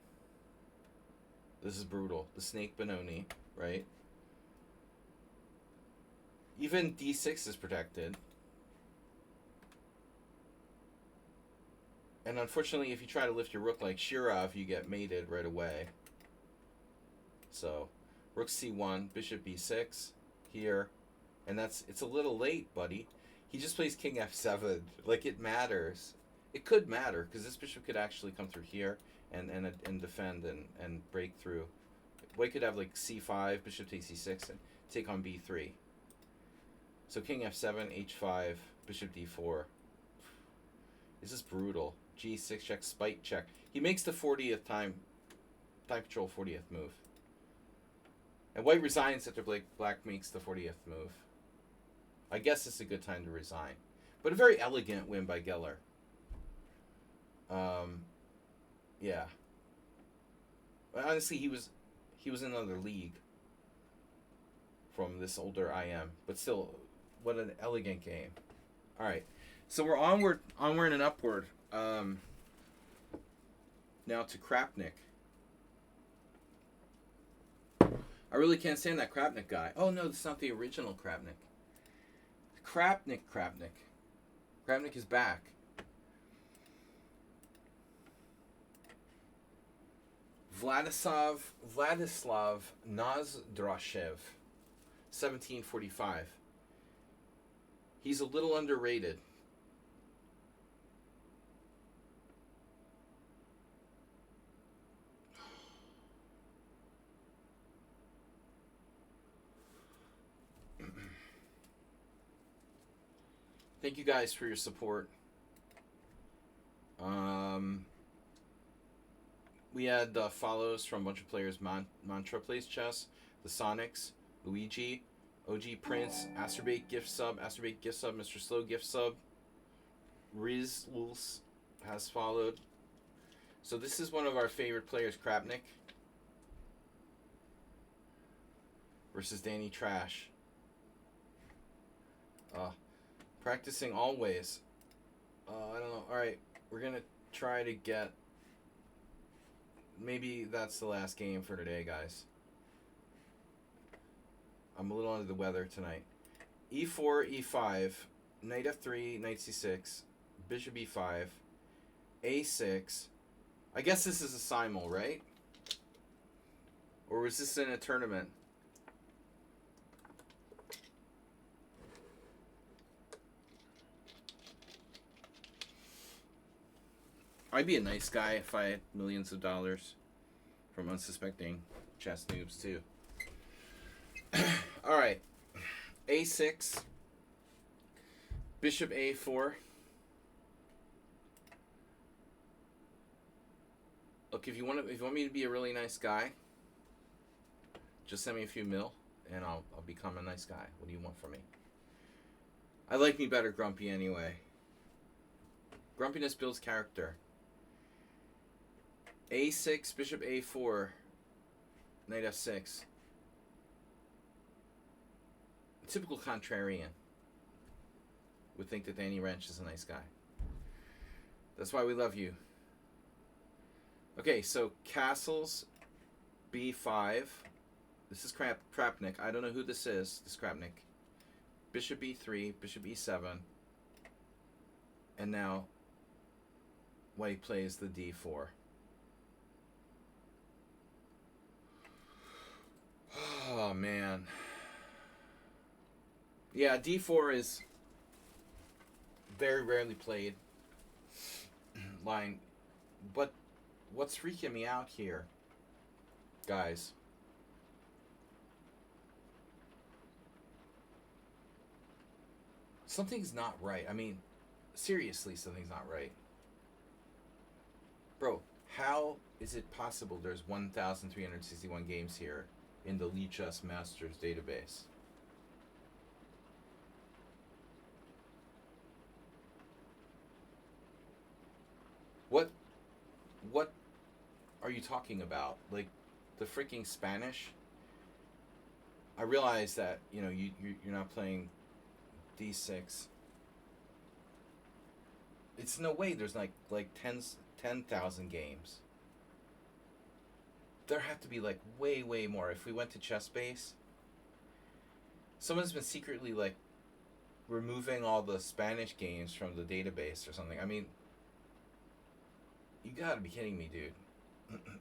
This is brutal. The snake Benoni, right? Even d6 is protected. And unfortunately, if you try to lift your rook like Shirov, you get mated right away. So, rook c1, bishop b6, here. And it's a little late, buddy. He just plays king f7. Like, it matters. It could matter, because this bishop could actually come through here and defend and break through. White could have, like, c5, bishop takes c6, and take on b3. So king f7, h5, bishop d4. This is brutal. g6 check, spite check. He makes the 40th time control 40th move. And white resigns after black makes the 40th move. I guess it's a good time to resign. But a very elegant win by Geller. Yeah. But honestly, he was in another league from this older IM. But still, What an elegant game. All right. So we're onward and upward. Now to Krapnik. I really can't stand that Krapnik guy. Oh no, that's not the original Krapnik. Krapnik. Krapnik is back. Vladislav Nazdrashev, 1745. He's a little underrated. Thank you guys for your support. We had follows from a bunch of players. Mantra plays chess. The Sonics. Luigi. OG Prince. Asterbait gift sub. Mr. Slow gift sub. Riz Wolves has followed. So this is one of our favorite players, Krapnik. Versus Danny Trash. Practicing always. I don't know. Alright, we're going to try to get... Maybe that's the last game for today, guys. I'm a little under the weather tonight. E4, E5, Knight F3, Knight C6, Bishop E5, A6. I guess this is a simul, right? Or was this in a tournament? I'd be a nice guy if I had millions of dollars from unsuspecting chess noobs, too. Alright. A6. Bishop A4. Look, if you want me to be a really nice guy, just send me a few mil, and I'll become a nice guy. What do you want from me? I like me better grumpy anyway. Grumpiness builds character. A6, Bishop A4, Knight F6. A typical contrarian would think that Danny Wrench is a nice guy. That's why we love you. Okay, so castles, B5. This is Krapnik. I don't know who this is. This Krapnik. Bishop E3, Bishop E7. And now White plays the D4. Oh, man. Yeah, D4 is very rarely played line. But what's freaking me out here, guys? Something's not right. I mean, seriously, something's not right. Bro, how is it possible there's 1,361 games here in the lichess Masters database? What are you talking about? Like, the freaking Spanish? I realize that, you know, you're not playing D6. It's no way there's like 10,000 games. There have to be like way more. If we went to ChessBase, someone's been secretly like removing all the Spanish games from the database or something. I mean, you gotta be kidding me, dude.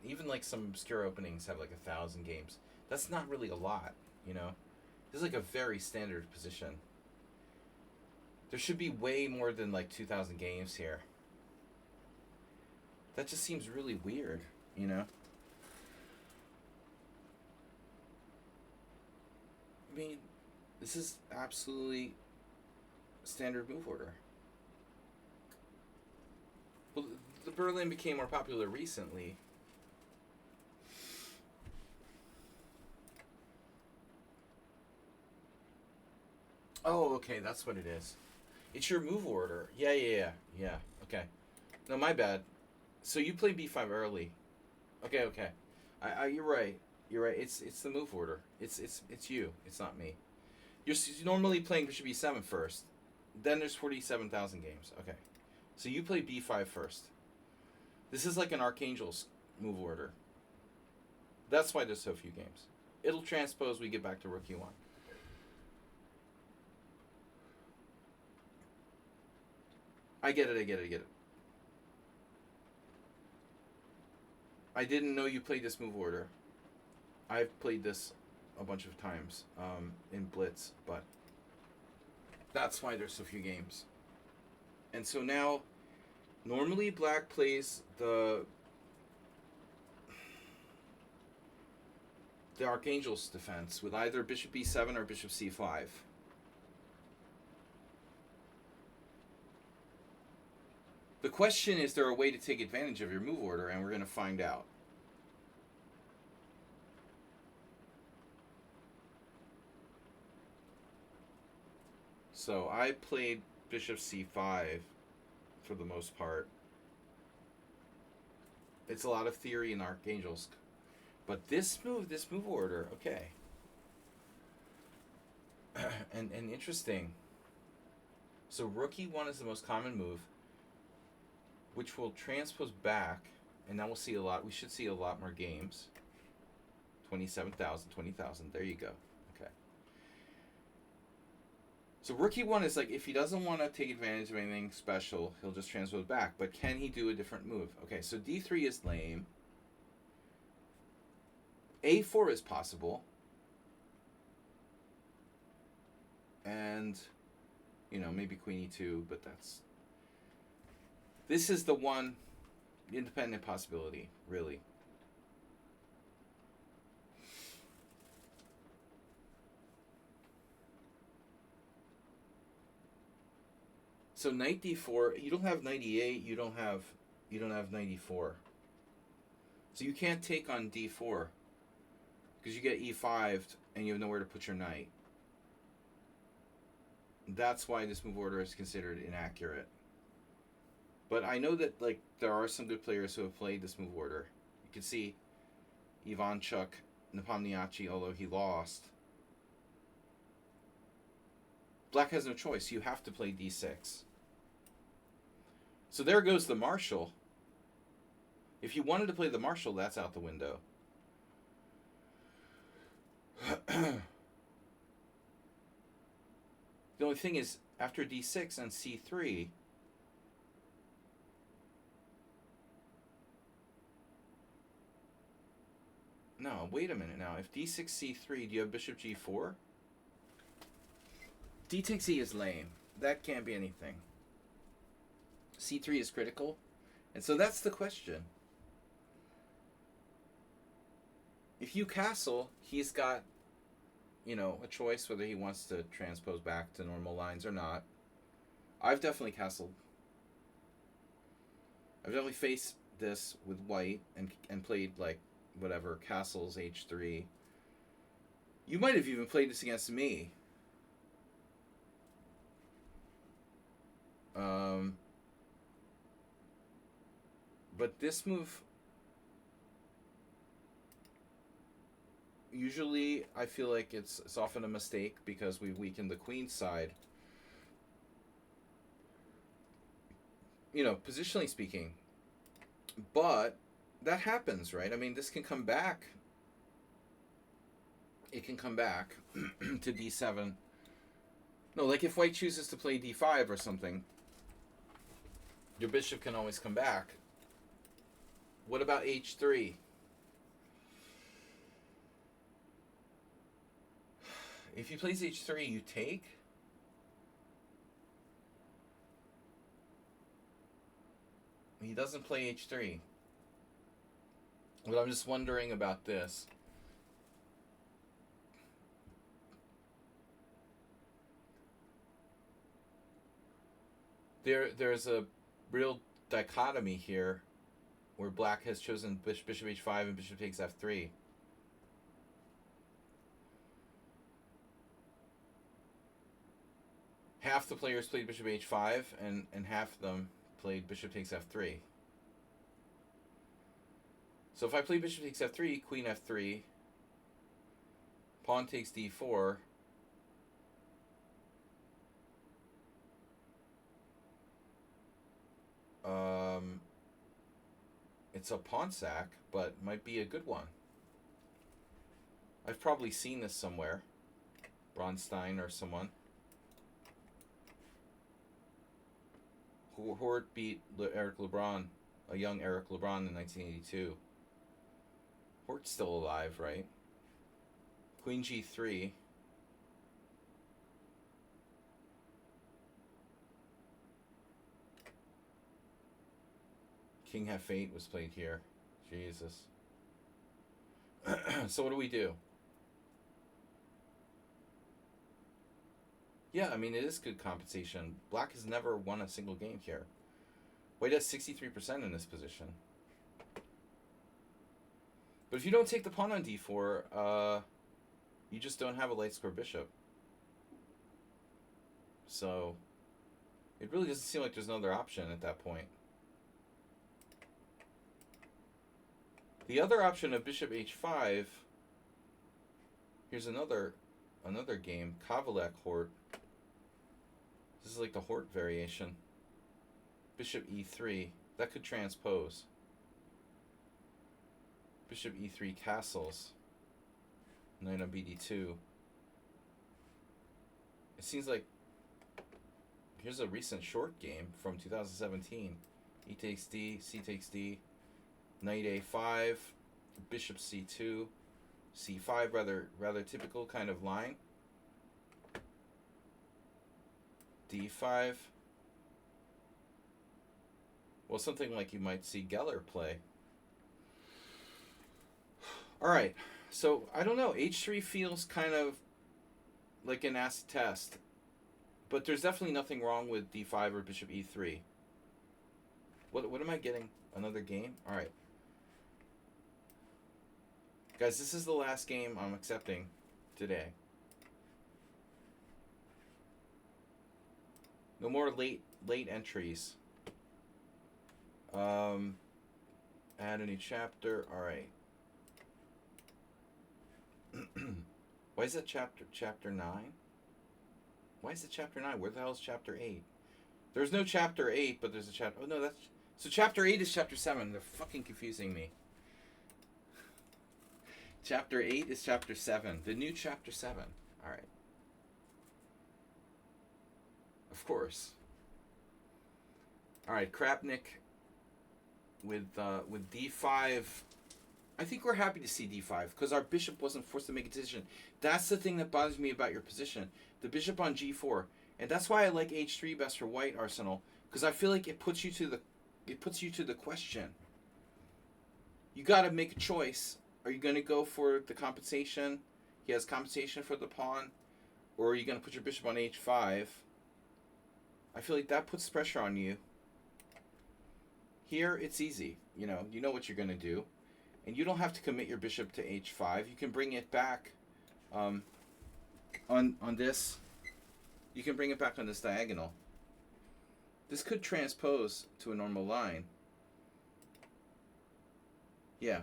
Even like some obscure openings have like 1,000 games. That's not really a lot, you know? This is like a very standard position. There should be way more than like 2,000 games here. That just seems really weird, you know? I mean, this is absolutely standard move order. Well, the Berlin became more popular recently. Oh, okay, that's what it is. It's your move order. Yeah. Okay. No, my bad. So you play B5 early. Okay. You're right. You're right. It's the move order. It's you. It's not me. You're normally playing bishop e7 first. Then there's 47,000 games. Okay. So you play b5 first. This is like an Archangel's move order. That's why there's so few games. It'll transpose, we get back to rook e1. I get it. I didn't know you played this move order. I've played this a bunch of times in Blitz, but that's why there's so few games. And so now, normally black plays the Archangel's defense with either bishop e7 or bishop c5. The question is there a way to take advantage of your move order, and we're going to find out. So I played bishop c5 for the most part. It's a lot of theory in Archangel's. But this move order, okay. and interesting. So rook e1 is the most common move, which will transpose back, and now we'll see a lot. We should see a lot more games. 27,000, 20,000. There you go. Okay. So rook e1 is like, if he doesn't want to take advantage of anything special, he'll just transpose back. But can he do a different move? Okay, so d3 is lame. a4 is possible. And, you know, maybe queen e2, but that's... This is the one independent possibility, really. So knight d4, you don't have knight e8, you don't have knight e4. So you can't take on d4 because you get e5 and you have nowhere to put your knight. That's why this move order is considered inaccurate. But I know that like there are some good players who have played this move order. You can see Ivanchuk Nepomniachtchi, although he lost. Black has no choice. You have to play d6. So there goes the Marshall. If you wanted to play the Marshall, that's out the window. The only thing is, after d6 and c3, no, wait a minute now. If d6, c3, do you have bishop g4? D takes e is lame. That can't be anything. c3 is critical. And so that's the question. If you castle, he's got, you know, a choice whether he wants to transpose back to normal lines or not. I've definitely castled. I've definitely faced this with white and played, like, whatever, castles, h3. You might have even played this against me. But this move, usually I feel like it's often a mistake because we weaken the queen side. You know, positionally speaking. But that happens, right? I mean, this can come back. It can come back to d7. No, like if white chooses to play d5 or something, your bishop can always come back. What about h3? If he plays h3, you take. He doesn't play h3. But I'm just wondering about this. There's a real dichotomy here where black has chosen bishop h5 and bishop takes f3. Half the players played bishop h5 and half of them played bishop takes f3. So if I play bishop takes f3, queen f3, pawn takes d4, It's a pawn sack, but might be a good one. I've probably seen this somewhere. Bronstein or someone. Hort beat Eric LeBron, a young Eric LeBron in 1982. Hort's still alive, right? Queen G3. King F8 was played here. Jesus. So what do we do? Yeah, I mean, it is good compensation. Black has never won a single game here. White has 63% in this position. But if you don't take the pawn on d4, you just don't have a light square bishop. So it really doesn't seem like there's another option at that point. The other option of bishop h5, here's another game, Kavalek Hort. This is like the Hort variation. Bishop e3, that could transpose. Bishop e3 castles. Knight on bd2. It seems like here's a recent short game from 2017. E takes d, c takes d, knight a5, bishop c2, c5, rather typical kind of line. d5. Well, something like you might see Geller play. All right, so I don't know. H3 feels kind of like an acid test, but there's definitely nothing wrong with d5 or bishop e3. What am I getting? Another game? All right. Guys, this is the last game I'm accepting today. No more late entries. Add a new chapter. All right. Why is that chapter 9? Why is it chapter 9? Where the hell is chapter 8? There's no chapter 8, but there's a chapter. Oh no, that's so chapter 8 is chapter 7. They're fucking confusing me. Chapter 8 is chapter 7. The new chapter 7. All right. Of course. All right, Krapnik with d5. I think we're happy to see d5 because our bishop wasn't forced to make a decision. That's the thing that bothers me about your position. The bishop on g4, and that's why I like h3 best for white, Arsenal, because I feel like it puts you to the question. You got to make a choice. Are you going to go for the compensation? He has compensation for the pawn, or are you going to put your bishop on h5? I feel like that puts pressure on you. Here, it's easy. You know what you're going to do. And you don't have to commit your bishop to h5. You can bring it back on this. You can bring it back on this diagonal. This could transpose to a normal line. Yeah.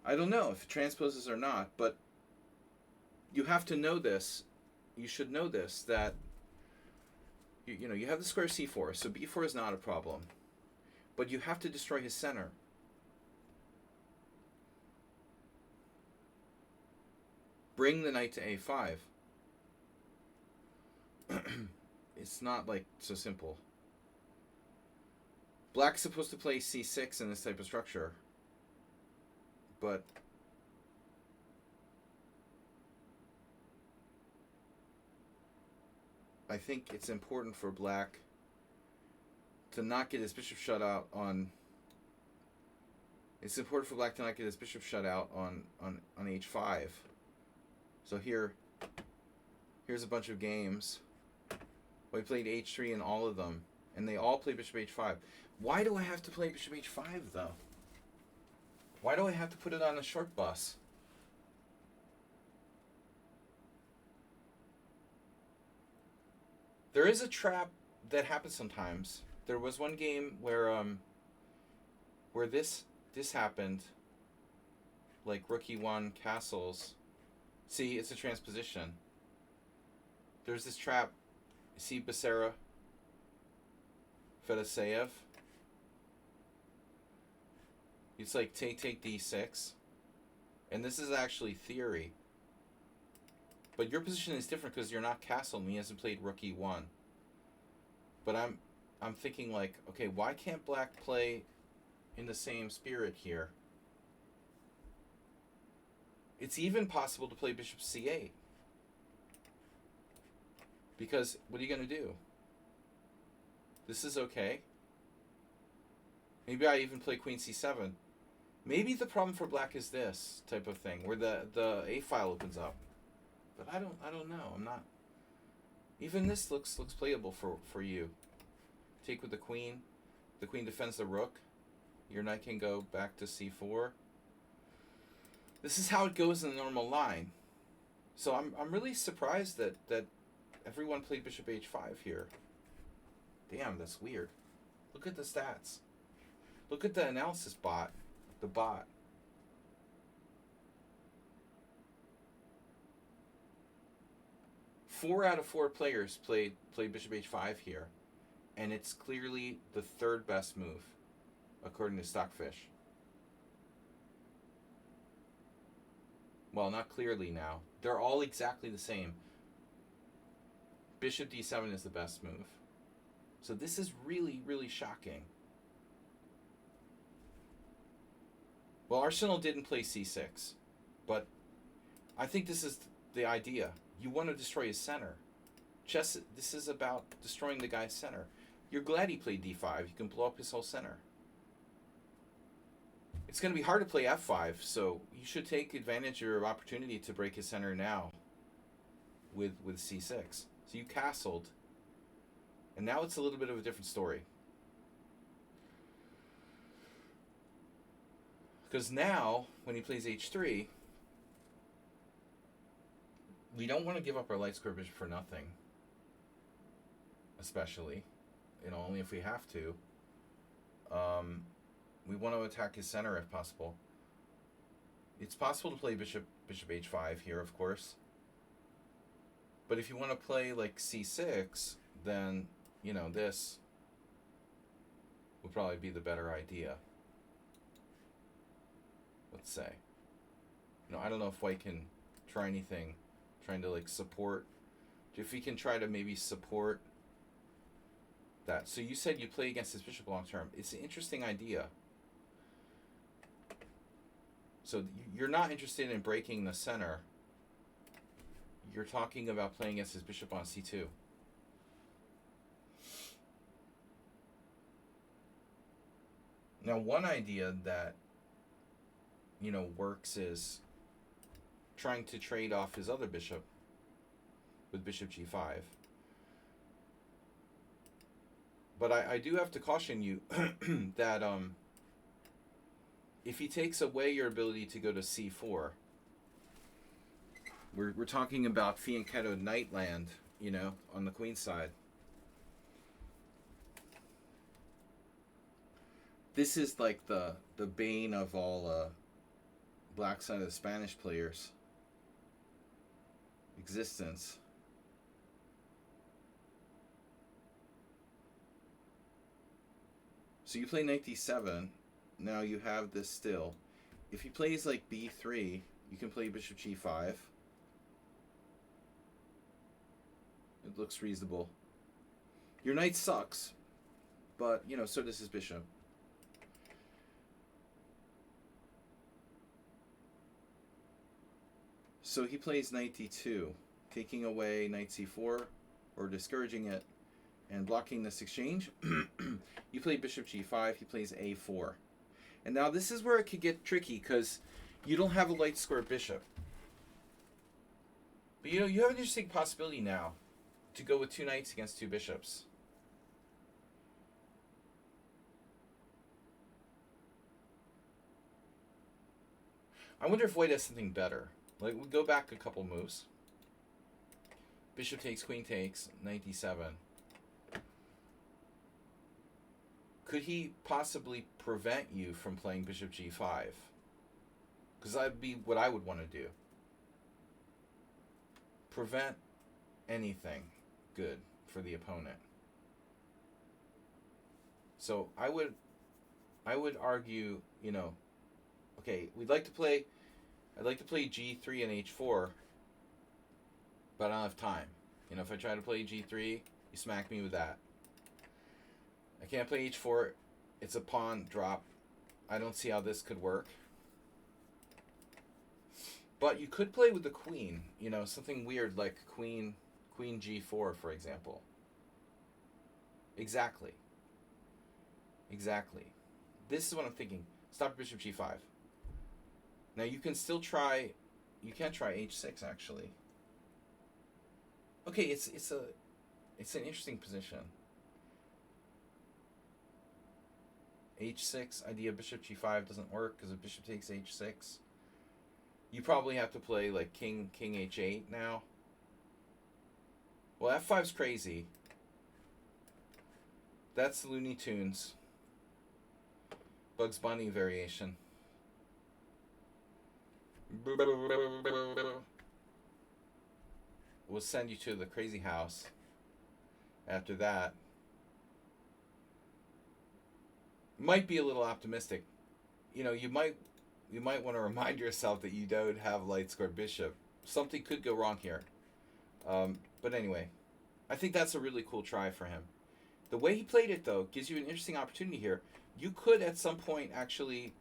I don't know if it transposes or not, but you have to know this. You should know this, that you have the square c4, so b4 is not a problem. But you have to destroy his center. Bring the knight to a5. It's not like so simple. Black's supposed to play c6 in this type of structure. But I think it's important for black to not get his bishop shut out on. It's important for black to not get his bishop shut out on h5. So here's a bunch of games. We played h3 in all of them, and they all play bishop h5. Why do I have to play bishop h5 though? Why do I have to put it on a short bus? There is a trap that happens sometimes. There was one game where this happened, like rook e1 castles. See, it's a transposition. There's this trap. See Becerra, Fedoseev. It's like take d6, and this is actually theory. But your position is different because you're not castled and he hasn't played rook e1. But I'm thinking like, okay, why can't black play in the same spirit here? It's even possible to play bishop c8. Because what are you going to do? This is okay. Maybe I even play queen c7. Maybe the problem for black is this type of thing, where the a file opens up. But I don't know. I'm not. Even this looks playable for you. Take with the queen. The queen defends the rook. Your knight can go back to c4. This is how it goes in the normal line. So I'm really surprised that everyone played bishop h5 here. Damn, that's weird. Look at the stats. Look at the analysis bot. The bot. Four out of four players played bishop h5 here, and it's clearly the third best move, according to Stockfish. Well, not clearly now. They're all exactly the same. Bishop d7 is the best move. So this is really, really shocking. Well, Arsenal didn't play c6, but I think this is the idea. You want to destroy his center. Chess, this is about destroying the guy's center. You're glad he played d5. You can blow up his whole center. It's going to be hard to play f5, so you should take advantage of your opportunity to break his center now with c6. So you castled, and now it's a little bit of a different story. Because now, when he plays h3, we don't want to give up our light square bishop for nothing. Especially. Only if we have to. We want to attack his center if possible. It's possible to play bishop h5 here, of course. But if you want to play like c6, then, this would probably be the better idea. Let's say. I don't know if white can try anything, trying to support. If he can try to maybe support that. So you said you play against his bishop long term. It's an interesting idea. So you're not interested in breaking the center. You're talking about playing against his bishop on c2. Now, one idea that works is trying to trade off his other bishop with bishop g5. But I do have to caution you that if he takes away your ability to go to c4, we're talking about fianchetto knight land, on the queen side. This is like the bane of all black side of the Spanish players' existence. So you play knight d7. Now you have this still. If he plays like b3, you can play bishop g5. It looks reasonable. Your knight sucks, but so does his bishop. So he plays knight d2, taking away knight c4 or discouraging it and blocking this exchange. You play bishop g5, he plays a4. And now this is where it could get tricky because you don't have a light square bishop. But you have an interesting possibility now to go with two knights against two bishops. I wonder if white has something better. We go back a couple moves. Bishop takes, queen takes, knight d7. Could he possibly prevent you from playing bishop g5? Because that'd be what I would want to do. Prevent anything good for the opponent. So I would argue, Okay, we'd like to play. I'd like to play G3 and H4, but I don't have time. You know, if I try to play G3, you smack me with that. I can't play H4. It's a pawn drop. I don't see how this could work. But you could play with the queen. You know, something weird like queen G4, for example. Exactly. Exactly. This is what I'm thinking. Stop bishop G5. Now you can still try. You can't try H6 actually. Okay, it's an interesting position. H6 idea bishop G5 doesn't work because if bishop takes H6, you probably have to play like king H8 now. Well, F5's crazy. That's Looney Tunes. Bugs Bunny variation. We'll send you to the crazy house. After that, might be a little optimistic. You know, you might want to remind yourself that you don't have light squared bishop. Something could go wrong here. But anyway, I think that's a really cool try for him. The way he played it, though, gives you an interesting opportunity here. You could, at some point, actually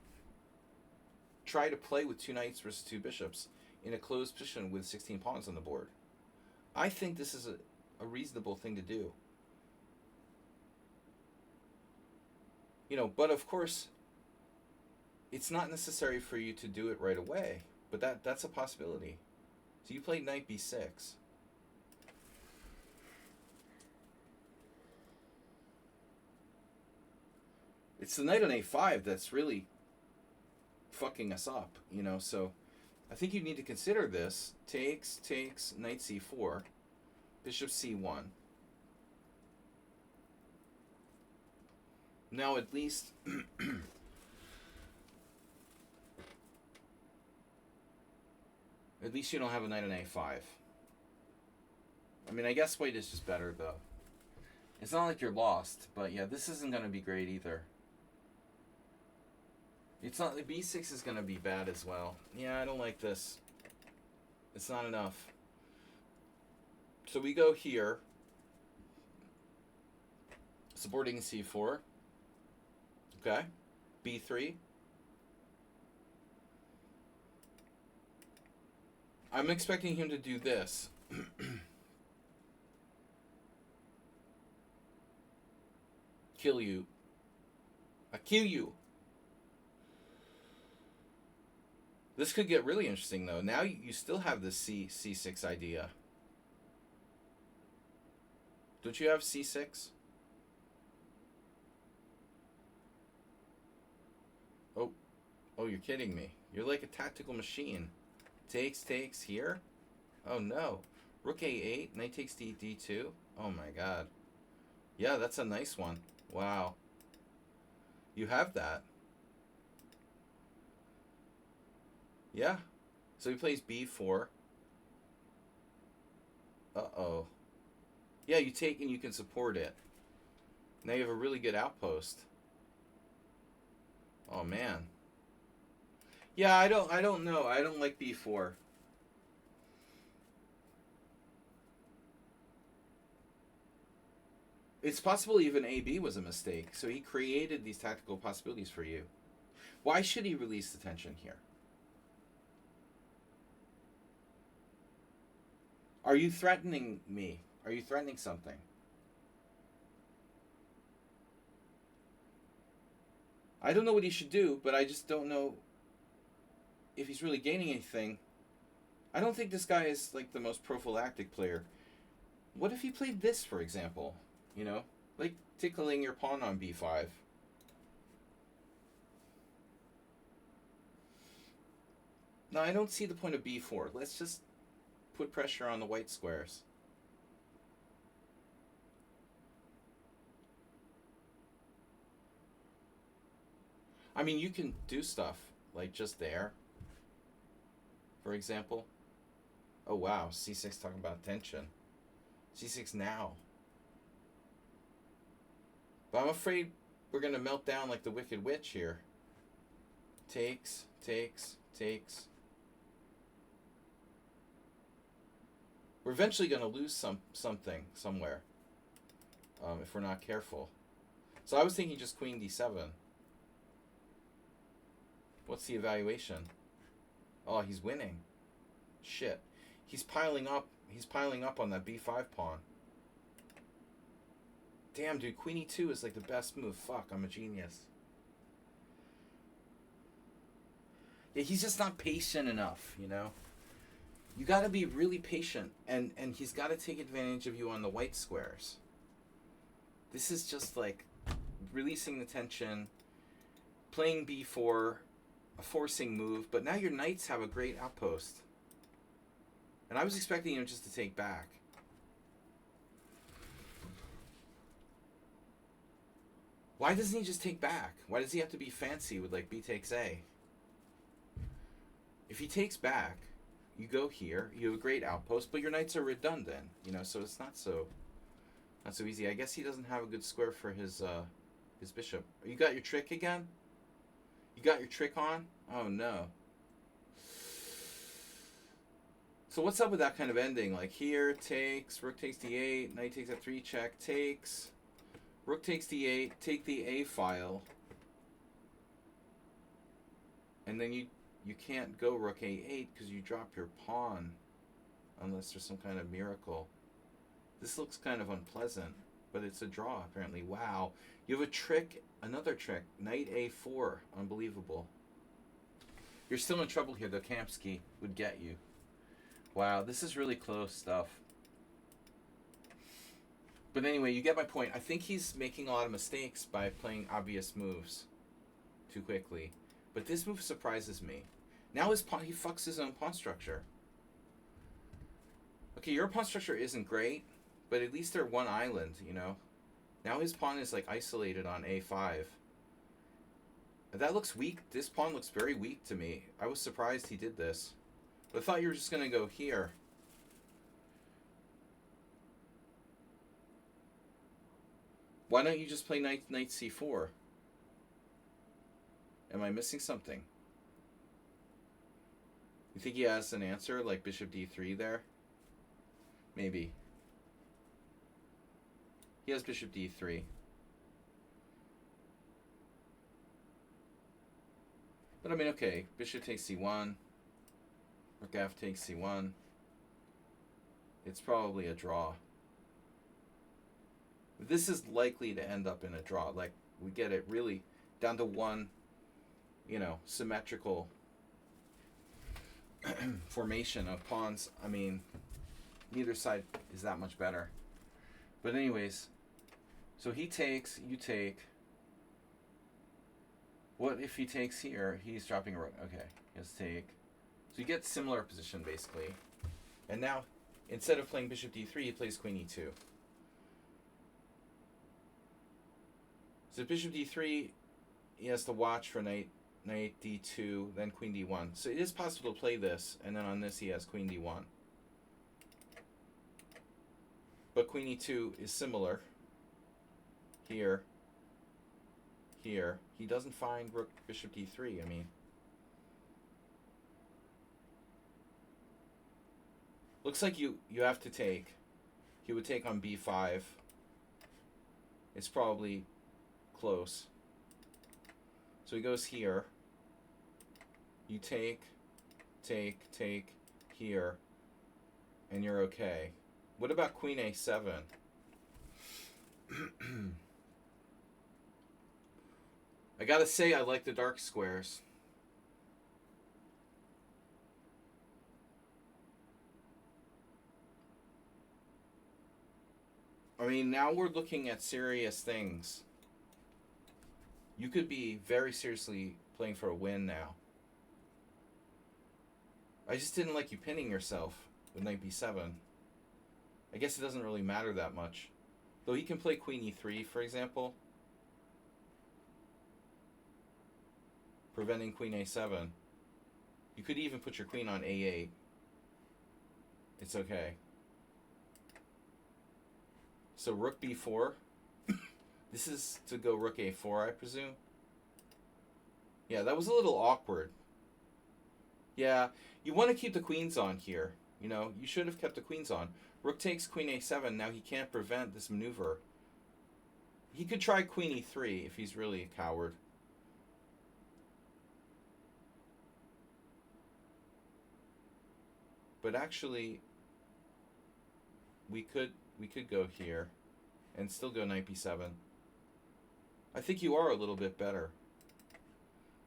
try to play with 2 knights versus 2 bishops in a closed position with 16 pawns on the board. I think this is a reasonable thing to do. You know, but of course, it's not necessary for you to do it right away. But that's a possibility. So you played knight b6. It's the knight on a5 that's really fucking us up, you know, so I think you need to consider this. Takes, knight c4, bishop c1. Now at least at least you don't have a knight on a5. I mean, I guess white is just better, though. It's not like you're lost, but yeah, this isn't going to be great either. It's not, the b6 is going to be bad as well. Yeah, I don't like this. It's not enough. So we go here. Supporting c4. Okay. b3. I'm expecting him to do this. Kill you. I kill you. This could get really interesting, though. Now you still have this c6 idea. Don't you have c6? Oh, you're kidding me. You're like a tactical machine. Takes here. Oh no. Rook a8, knight takes d2. Oh my god. Yeah, that's a nice one. Wow. You have that. Yeah. So he plays b4. Uh-oh. Yeah, you take and you can support it. Now you have a really good outpost. Oh man. Yeah, I don't know. I don't like b4. It's possible even AB was a mistake. So he created these tactical possibilities for you. Why should he release the tension here? Are you threatening me? Are you threatening something? I don't know what he should do, but I just don't know if he's really gaining anything. I don't think this guy is like the most prophylactic player. What if he played this, for example? You know, like tickling your pawn on b5. No, I don't see the point of b4. Let's just put pressure on the white squares. I mean, you can do stuff like just there, for example. Oh wow, c6 talking about tension. c6 now. But I'm afraid we're going to melt down like the Wicked Witch here. Takes. takes, takes. We're eventually going to lose something somewhere if we're not careful. So I was thinking just queen d7. What's the evaluation? Oh, he's winning. Shit. He's piling up. He's piling up on that b5 pawn. Damn, dude. Queen e2 is like the best move. Fuck, I'm a genius. Yeah, he's just not patient enough, you know? You got to be really patient, and he's got to take advantage of you on the white squares. This is just like releasing the tension, playing b4, a forcing move, but now your knights have a great outpost. And I was expecting him just to take back. Why doesn't he just take back? Why does he have to be fancy with like b takes a? If he takes back, you go here, you have a great outpost, but your knights are redundant, you know, so it's not so easy. I guess he doesn't have a good square for his bishop. You got your trick again? You got your trick on? Oh no. So what's up with that kind of ending? Like here, takes, rook takes d8, knight takes f3, check, takes, rook takes d8, take the a file, and then you can't go rook a8 because you drop your pawn unless there's some kind of miracle. This looks kind of unpleasant, but it's a draw apparently. Wow. You have a trick, another trick, knight a4. Unbelievable. You're still in trouble here, though. Kamsky would get you. Wow, this is really close stuff. But anyway, you get my point. I think he's making a lot of mistakes by playing obvious moves too quickly. But this move surprises me. Now his pawn, he fucks his own pawn structure. Okay, your pawn structure isn't great, but at least they're one island, you know? Now his pawn is like isolated on a5. That looks weak. This pawn looks very weak to me. I was surprised he did this. But I thought you were just going to go here. Why don't you just play knight c4? Am I missing something? You think he has an answer, like bishop d3 there? Maybe. He has bishop d3. But I mean, okay, bishop takes c1. Rook f takes c1. It's probably a draw. This is likely to end up in a draw. Like, we get it really down to one, you know, symmetrical formation of pawns. I mean, neither side is that much better. But anyways, so he takes, you take. What if he takes here? He's dropping a rook. Okay, he has to take. So you get similar position, basically. And now, instead of playing bishop d3, he plays queen e2. So bishop d3, he has to watch for knight d2, then queen d1. So it is possible to play this, and then on this he has queen d1. But queen e2 is similar. Here. Here. He doesn't find rook bishop d3, I mean. Looks like you have to take. He would take on b5. It's probably close. So he goes here. You take, here, and you're okay. What about queen a7? I gotta say, I like the dark squares. I mean, now we're looking at serious things. You could be very seriously playing for a win now. I just didn't like you pinning yourself with knight b7. I guess it doesn't really matter that much. Though he can play queen e3, for example. Preventing queen a7. You could even put your queen on a8. It's okay. So rook b4. This is to go rook a4, I presume. Yeah, that was a little awkward. Yeah, you want to keep the queens on here. You know, you should have kept the queens on. Rook takes queen a7. Now he can't prevent this maneuver. He could try queen e3 if he's really a coward. But actually, we could go here and still go knight b7. I think you are a little bit better.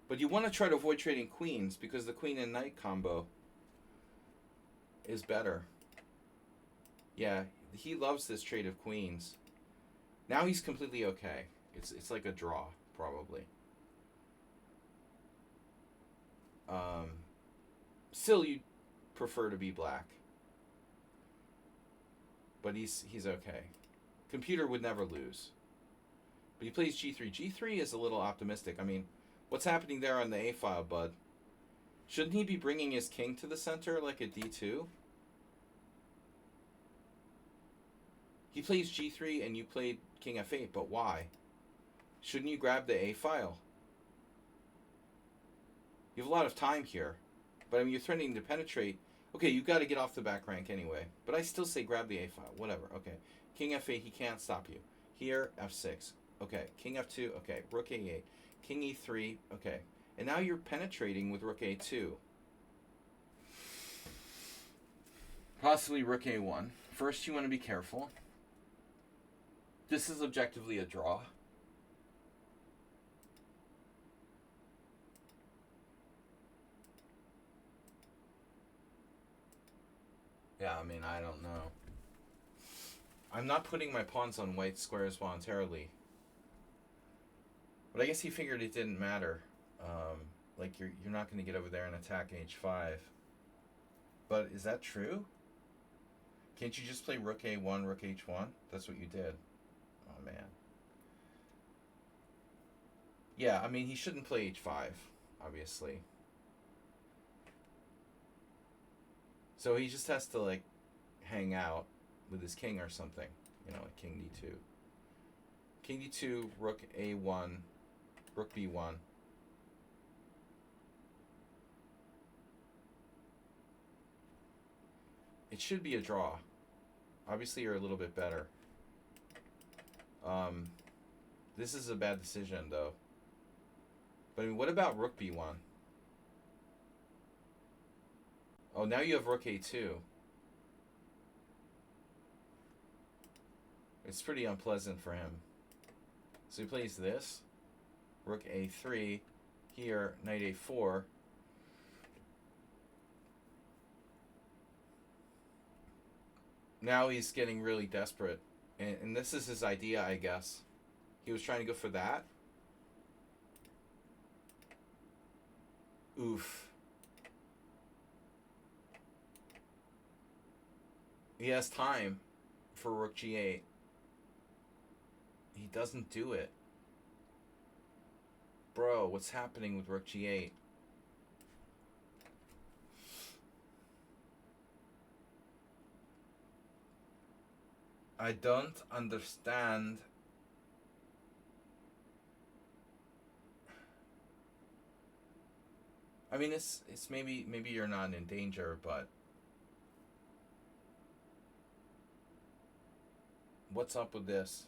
But you want to try to avoid trading queens because the queen and knight combo is better. Yeah, he loves this trade of queens. Now he's completely okay. It's like a draw, probably. Still, you prefer to be black. But he's okay. Computer would never lose. But he plays g3. G3 is a little optimistic. I mean, what's happening there on the a file, bud? Shouldn't he be bringing his king to the center like a d2? He plays g3 and you played king f8, but why? Shouldn't you grab the a file? You have a lot of time here. But I mean, you're threatening to penetrate. Okay, you've got to get off the back rank anyway. But I still say grab the a file. Whatever. Okay. King f8, he can't stop you. Here, f6. Okay. King f2. Okay. Rook a8. King e3. Okay. And now you're penetrating with rook a2. Possibly rook a1. First, you want to be careful. This is objectively a draw. Yeah, I mean, I don't know. I'm not putting my pawns on white squares voluntarily. But I guess he figured it didn't matter. Like, you're not going to get over there and attack h5. But is that true? Can't you just play rook a1, rook h1? That's what you did. Oh, man. Yeah, I mean, he shouldn't play h5, obviously. So he just has to, like, hang out with his king or something. You know, like king d2. King d2, rook a1, rook b1. It should be a draw. Obviously, you're a little bit better. This is a bad decision, though. But I mean, what about rook b1? Oh, now you have rook a2. It's pretty unpleasant for him. So he plays this. Rook a3. Here, knight a4. Now he's getting really desperate. And this is his idea, I guess. He was trying to go for that. Oof. He has time for rook g8. He doesn't do it. Bro, what's happening with rook g8? I don't understand. I mean, it's maybe you're not in danger, but what's up with this?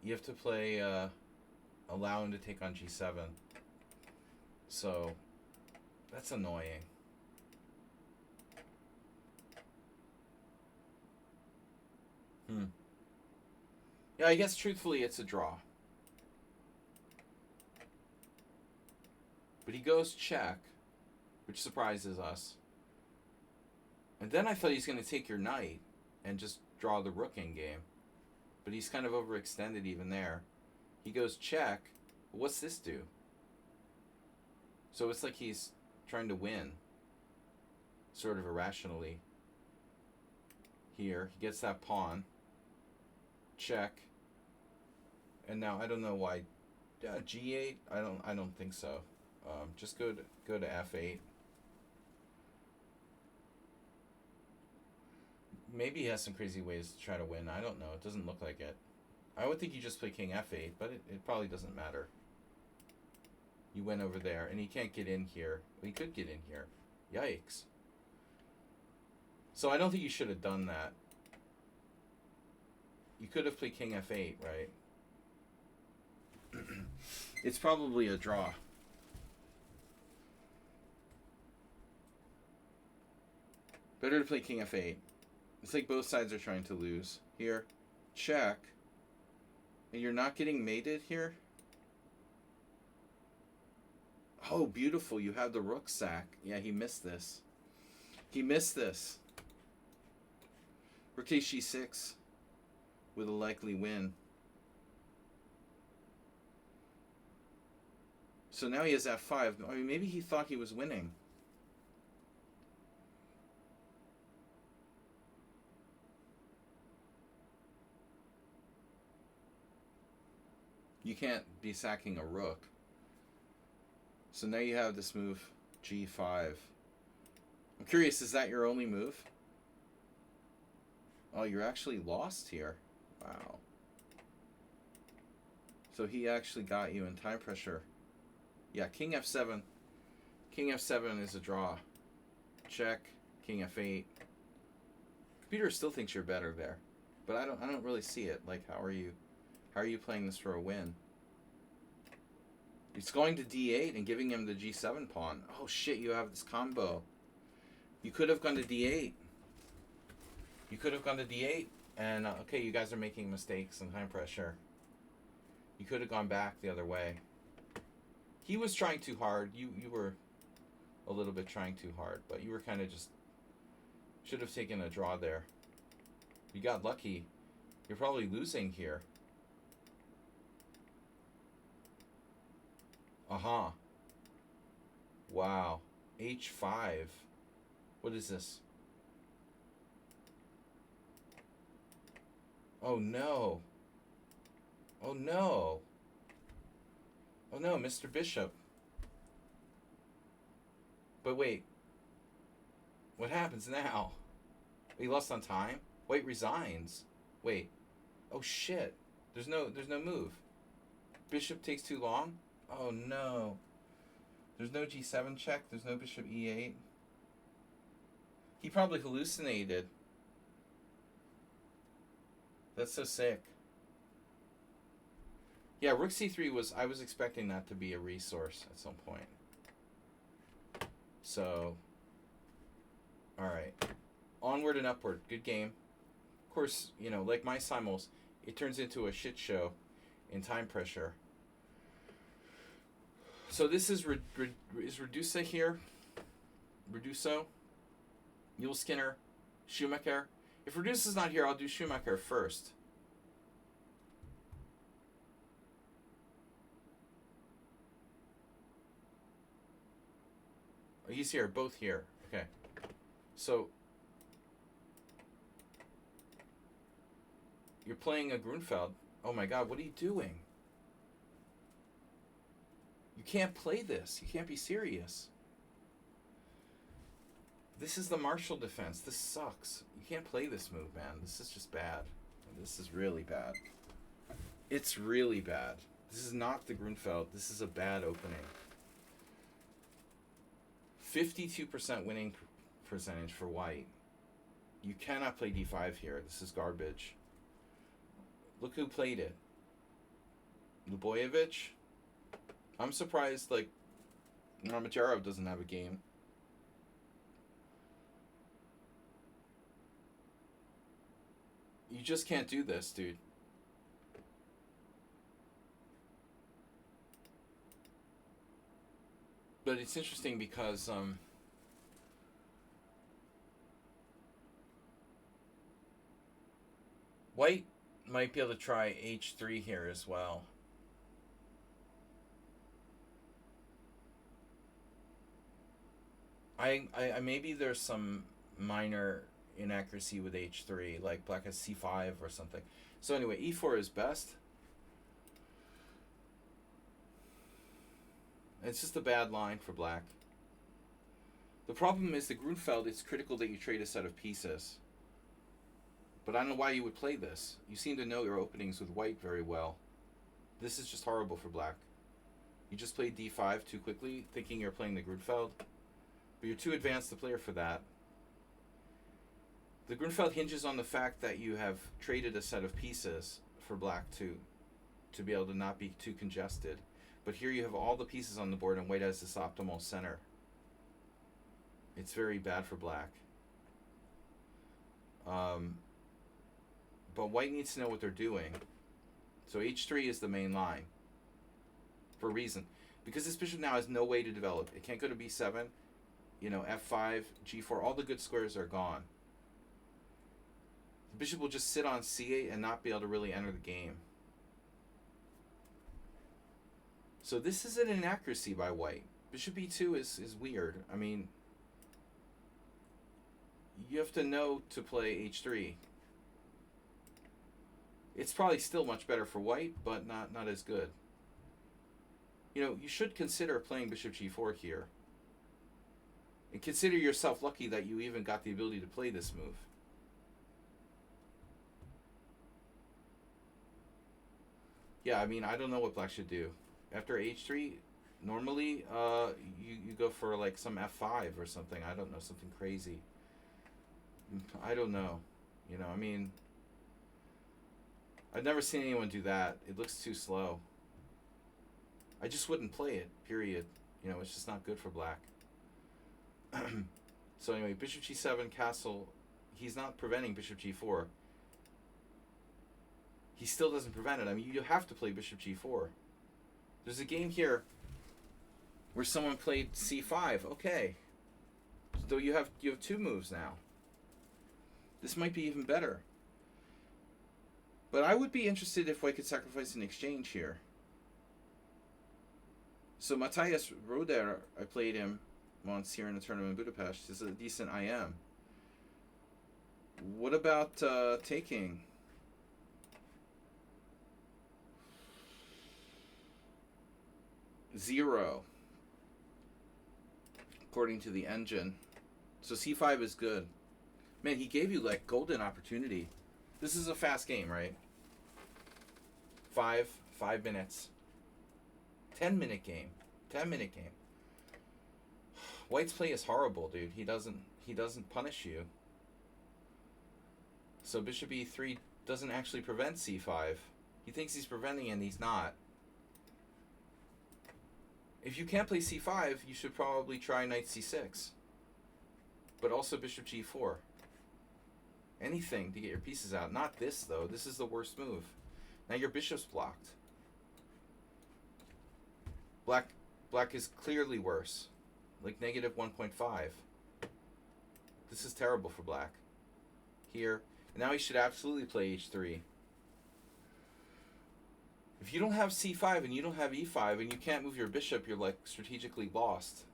You have to play allow him to take on g7. So that's annoying. Yeah, I guess truthfully it's a draw. But he goes check, which surprises us. And then I thought he's going to take your knight and just draw the rook in game. But he's kind of overextended even there. He goes check. What's this do? So it's like he's trying to win. Sort of irrationally. Here. He gets that pawn. Check. And now I don't know why. G8? I don't think so. Just go to f8. Maybe he has some crazy ways to try to win. I don't know. It doesn't look like it. I would think you just play king f8, but it probably doesn't matter. You went over there, and he can't get in here. Well, he could get in here. Yikes. So I don't think you should have done that. You could have played king f8, right? It's probably a draw. Better to play king f8. It's like both sides are trying to lose. Here, check. And you're not getting mated here? Oh, beautiful. You have the rook sack. Yeah, he missed this. He missed this. Rook takes g6 with a likely win. So now he has f5. I mean, maybe he thought he was winning. You can't be sacking a rook. So now you have this move, g5. I'm curious, is that your only move? Oh, you're actually lost here. Wow. So he actually got you in time pressure. Yeah, king f7. King f7 is a draw. Check. King f8. Computer still thinks you're better there, but I don't really see it. Like, how are you playing this for a win? It's going to d8 and giving him the g7 pawn. Oh shit, you have this combo. You could have gone to d8. You could have gone to d8 and okay, you guys are making mistakes and time pressure. You could have gone back the other way. He was trying too hard. You were a little bit trying too hard, but you were kind of just should have taken a draw there. You got lucky. You're probably losing here. Uh-huh. Wow. h5. What is this? Oh no. Oh no. Oh no, Mr. Bishop. But wait. What happens now? He lost on time? White resigns. Wait. Oh shit. There's no move. Bishop takes too long? Oh no. There's no g7 check. There's no bishop e8. He probably hallucinated. That's so sick. Yeah, rook c3 was... I was expecting that to be a resource at some point. So... Alright. Onward and upward. Good game. Of course, you know, like my simuls, it turns into a shit show in time pressure. So this is Redusa here. Reduso. Yule Skinner. Schumacher. If Redusa's not here, I'll do Schumacher first. Oh, he's here. Both here. Okay. So... You're playing a Grunfeld. Oh my god, what are you doing? You can't play this. You can't be serious. This is the Marshall defense. This sucks. You can't play this move, man. This is just bad. This is really bad. It's really bad. This is not the Grunfeld. This is a bad opening. 52% winning percentage for white. You cannot play d5 here. This is garbage. Look who played it. Luboyevich? I'm surprised, like, Ramajarov doesn't have a game. You just can't do this, dude. But it's interesting because, white might be able to try h3 here as well. I maybe there's some minor inaccuracy with h3, like black has c5 or something. So anyway, e4 is best. It's just a bad line for black. The problem is the Grunfeld, it's critical that you trade a set of pieces. But I don't know why you would play this. You seem to know your openings with white very well. This is just horrible for black. You just played d5 too quickly, thinking you're playing the Grunfeld. But you're too advanced a player for that. The Grunfeld hinges on the fact that you have traded a set of pieces for black to be able to not be too congested. But here you have all the pieces on the board and white has this optimal center. It's very bad for black. But white needs to know what they're doing. So h3 is the main line. For a reason. Because this bishop now has no way to develop. It can't go to b7. You know, f5, g4. All the good squares are gone. The bishop will just sit on c8 and not be able to really enter the game. So this is an inaccuracy by white. Bishop e2 is weird. I mean, you have to know to play h3. It's probably still much better for white, but not as good. You know, you should consider playing bishop g4 here. And consider yourself lucky that you even got the ability to play this move. Yeah, I mean, I don't know what black should do. After h3, normally you go for like some f5 or something. I don't know, something crazy. I don't know. You know, I mean, I've never seen anyone do that. It looks too slow. I just wouldn't play it, period. You know, it's just not good for black. So anyway, bishop g7, castle. He's not preventing bishop g4. He still doesn't prevent it. I mean, you have to play bishop g4. There's a game here where someone played c5. Okay. So you have two moves now. This might be even better. But I would be interested if white could sacrifice an exchange here. So Matthias Roder, I played him once here in a tournament in Budapest. He's a decent IM. What about taking? Zero, according to the engine. So c5 is good. Man, he gave you like golden opportunity. This is a fast game, right? 5 minutes. 10-minute game. 10-minute game. White's play is horrible, dude. He doesn't punish you. So bishop e3 doesn't actually prevent c5. He thinks he's preventing it and he's not. If you can't play c5, you should probably try knight c6. But also bishop g4. Anything to get your pieces out. Not this, though. This is the worst move. Now your bishop's blocked. Black is clearly worse. Like negative 1.5. This is terrible for black. Here. And now he should absolutely play h3. If you don't have c5 and you don't have e5 and you can't move your bishop, you're like strategically lost.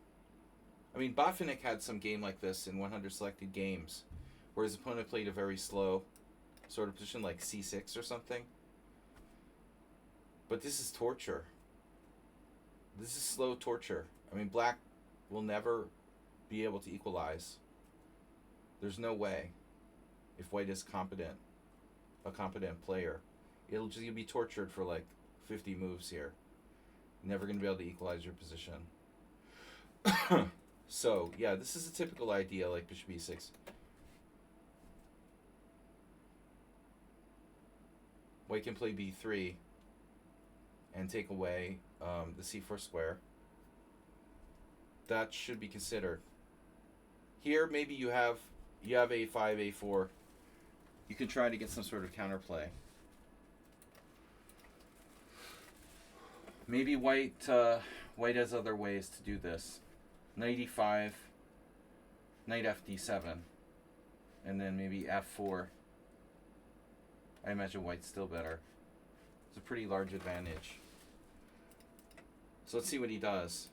I mean, Botvinnik had some game like this in 100 selected games, where his opponent played a very slow sort of position like c6 or something. But this is torture. This is slow torture. I mean, black will never be able to equalize. There's no way. If white is a competent player, you'll be tortured for like 50 moves here. Never going to be able to equalize your position. So, yeah, this is a typical idea like bishop e6. White can play b3 and take away the c4 square. That should be considered. Here, maybe you have a5, a4. You can try to get some sort of counterplay. Maybe white has other ways to do this. Knight e5, knight fd7, and then maybe f4. I imagine white's still better. It's a pretty large advantage. So let's see what he does.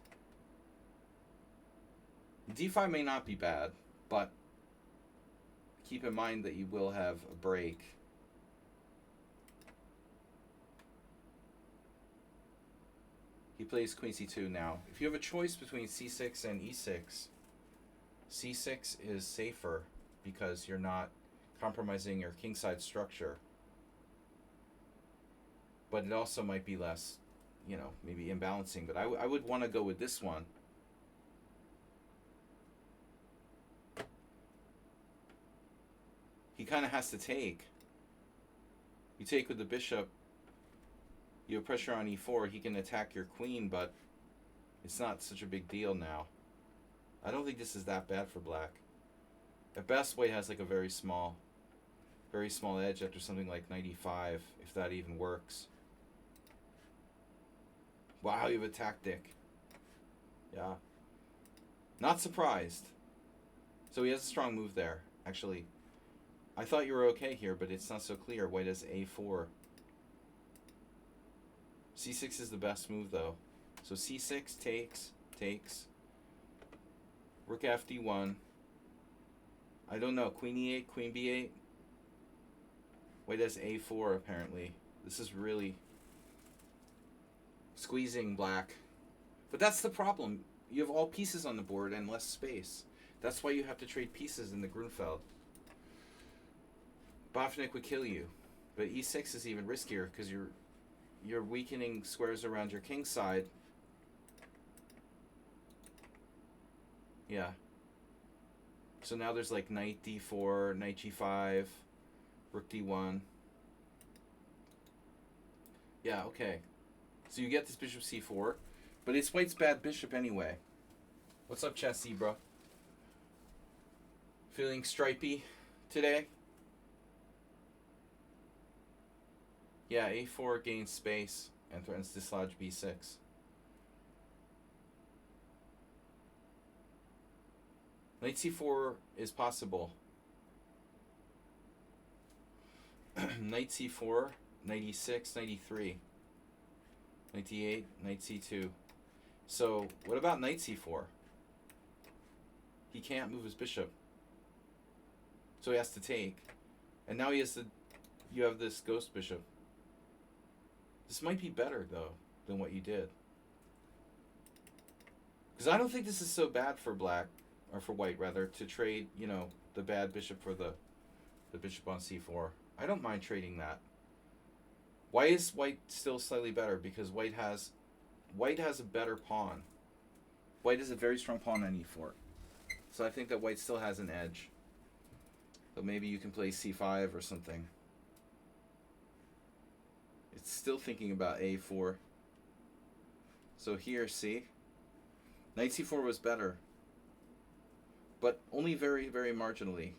d5 may not be bad, but keep in mind that you will have a break. He plays queen c2 now. If you have a choice between c6 and e6, c6 is safer because you're not compromising your kingside structure. But it also might be less, maybe imbalancing. But I would want to go with this one. He kind of has to take. You take with the bishop. You have pressure on e4. He can attack your queen, but it's not such a big deal now. I don't think this is that bad for black. At best, white has like a very small edge after something like 95, if that even works. Wow, you have a tactic. Yeah. Not surprised. So he has a strong move there, actually. I thought you were okay here, but it's not so clear. White has a4. c6 is the best move, though. So c6 takes. Rook fd1. I don't know. Queen e8, queen b8. White has a4, apparently. This is really squeezing black. But that's the problem. You have all pieces on the board and less space. That's why you have to trade pieces in the Grunfeld. Botvinnik would kill you. But e6 is even riskier because you're weakening squares around your king side. Yeah. So now there's like knight d4, knight g5, rook d1. Yeah, okay. So you get this bishop c4, but it's white's bad bishop anyway. What's up, Chess Zebra? Feeling stripey today? Yeah, a4 gains space and threatens to dislodge b6. Knight c4 is possible. Knight c4, knight e6, knight e3. Knight d8, knight c2. So, what about knight c4? He can't move his bishop. So he has to take. And now you have this ghost bishop. This might be better, though, than what you did. Because I don't think this is so bad for black, or for white, rather, to trade, the bad bishop for the bishop on c4. I don't mind trading that. Why is white still slightly better? Because white has a better pawn. White has a very strong pawn on e4. So I think that white still has an edge. So maybe you can play c5 or something. It's still thinking about a4. So here, see? Knight c4 was better. But only very, very marginally.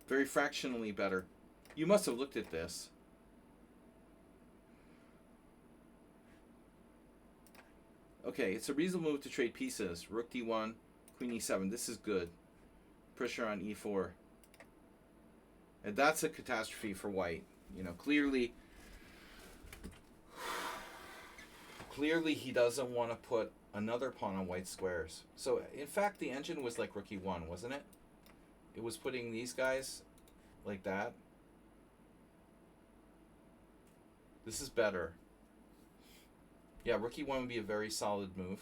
Very fractionally better. You must have looked at this. Okay, it's a reasonable move to trade pieces. Rook d1, queen e7. This is good. Pressure on e4. And that's a catastrophe for white. Clearly he doesn't want to put another pawn on white squares. So, in fact, the engine was like rook e1, wasn't it? It was putting these guys like that. This is better. Yeah, rook e1 would be a very solid move.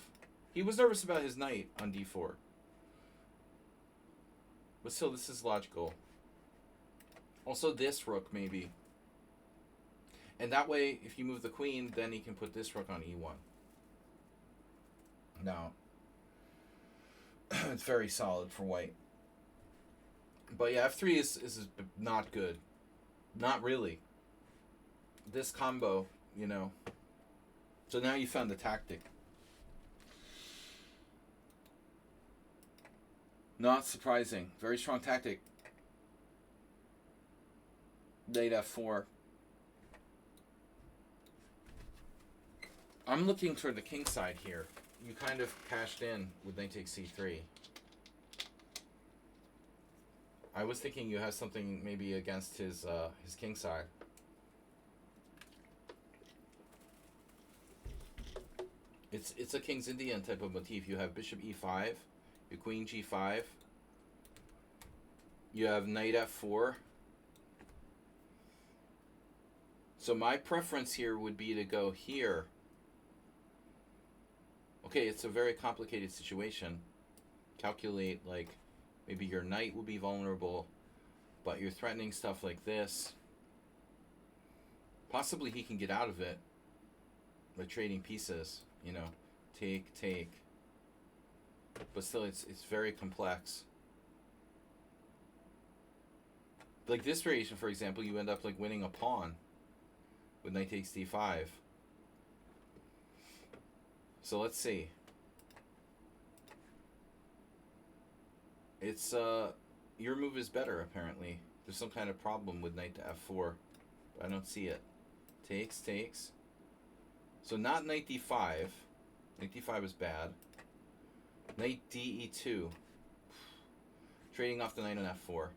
He was nervous about his knight on d4. But still, this is logical. Also, this rook, maybe. And that way, if you move the queen, then he can put this rook on e1. Now, it's very solid for white. But yeah, f3 is not good. Not really. This combo, So now you found the tactic. Not surprising. Very strong tactic. Knight f4. I'm looking toward the king side here. You kind of cashed in with knight takes c3. I was thinking you have something maybe against his king side. It's a King's Indian type of motif. You have bishop e5, your queen g5. You have knight f4. So my preference here would be to go here. Okay, it's a very complicated situation. Calculate, like, maybe your knight will be vulnerable. But you're threatening stuff like this. Possibly he can get out of it by trading pieces, you know, take. But still, it's very complex. Like this variation, for example, you end up like winning a pawn with knight takes d5. So let's see. It's your move is better apparently. There's some kind of problem with knight to f4, but I don't see it. Takes. So not knight d5. Knight d5 is bad. Knight de2. Trading off the knight on f4.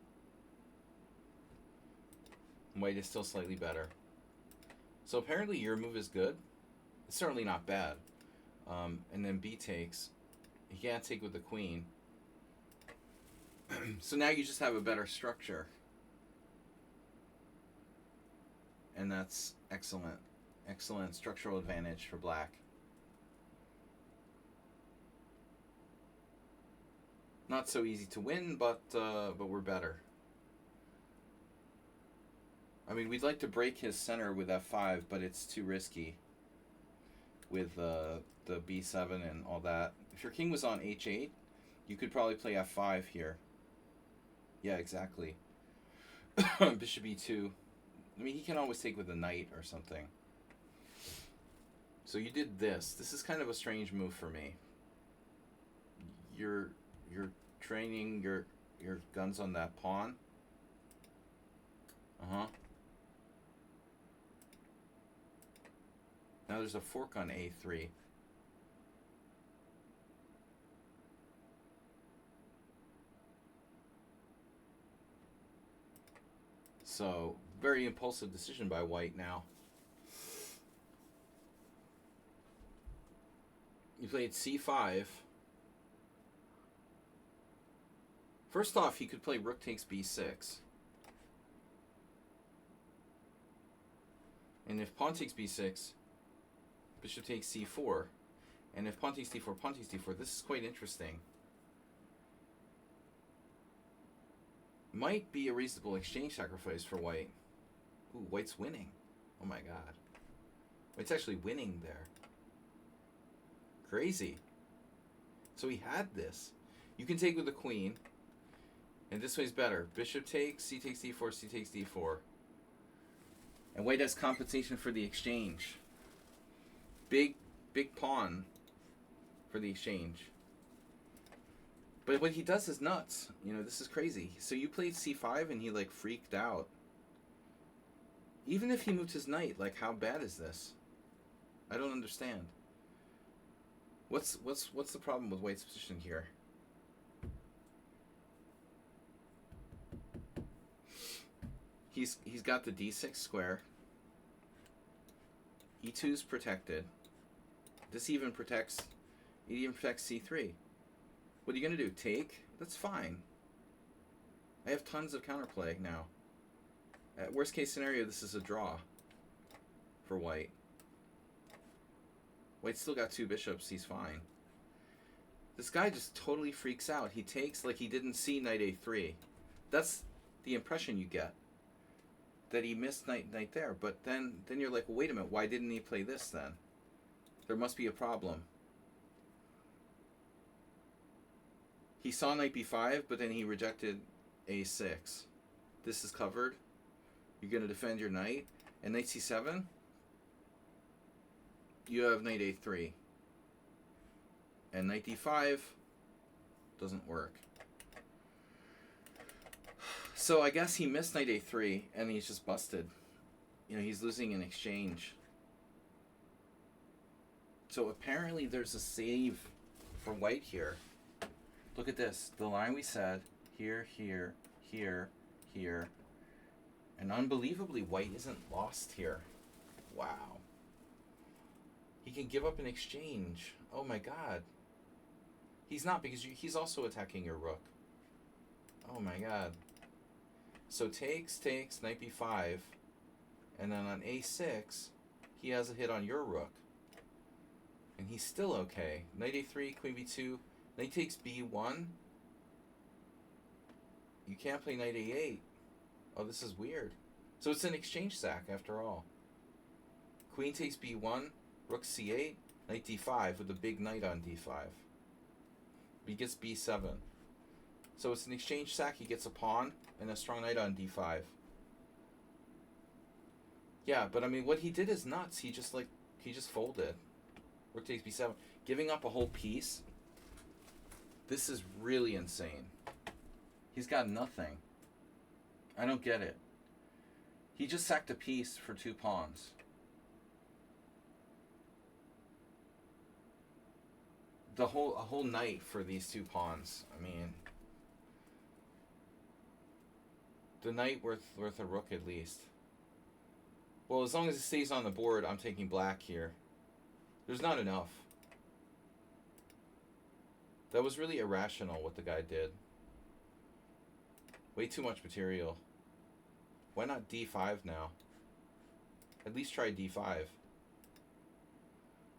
White is still slightly better. So apparently your move is good. It's certainly not bad. And then b takes. He can't take with the queen. So now you just have a better structure. And that's excellent. Excellent structural advantage for black. Not so easy to win, but we're better. I mean, we'd like to break his center with f5, but it's too risky with the b7 and all that. If your king was on h8, you could probably play f5 here. Yeah, exactly. Bishop e2. I mean, he can always take with a knight or something. So you did this. This is kind of a strange move for me. You're training your guns on that pawn. Now there's a fork on a3. So, very impulsive decision by white now. You played c5. First off, he could play rook takes b6. And if pawn takes b6, bishop takes c4. And if pawn takes d4, pawn takes d4, this is quite interesting. Might be a reasonable exchange sacrifice for white. Ooh, white's winning. Oh my god. White's actually winning there. Crazy. So he had this. You can take with the queen. And this way's better. Bishop takes, c takes d4, c takes d4. And white has compensation for the exchange. Big pawn for the exchange. But what he does is nuts. You know, this is crazy. So you played c5 and he like freaked out. Even if he moved his knight, like how bad is this? I don't understand. What's the problem with white's position here? He's got the d6 square. e2's protected. This even protects c3. What are you going to do? Take? That's fine. I have tons of counterplay now. At worst case scenario, this is a draw for white. White's still got two bishops. He's fine. This guy just totally freaks out. He takes like he didn't see knight a3. That's the impression you get. That he missed knight there. But then you're like, well, wait a minute. Why didn't he play this then? There must be a problem. He saw knight b5, but then he rejected a6. This is covered. You're going to defend your knight. And knight c7, you have knight a3. And knight d5 doesn't work. So I guess he missed knight a3, and he's just busted. You know, he's losing an exchange. So apparently there's a save for white here. Look at this. The line we said, here, here, here, here. And unbelievably, white isn't lost here. Wow. He can give up an exchange. Oh my god. He's not, because he's also attacking your rook. Oh my god. So takes, knight b5. And then on a6, he has a hit on your rook. And he's still okay. Knight a3, queen b2. Knight takes b1. You can't play knight a8. Oh, this is weird. So it's an exchange sack after all. Queen takes b1, rook c8, knight d5 with a big knight on d5. He gets b7. So it's an exchange sack. He gets a pawn and a strong knight on d5. Yeah, but I mean, what he did is nuts. He just folded. Rook takes b7, giving up a whole piece. This is really insane. He's got nothing. I don't get it. He just sacked a piece for 2 pawns. A whole knight for these 2 pawns. I mean, the knight worth a rook at least. Well, as long as it stays on the board, I'm taking black here. There's not enough. That was really irrational what the guy did. Way too much material. Why not d5 now? At least try d5.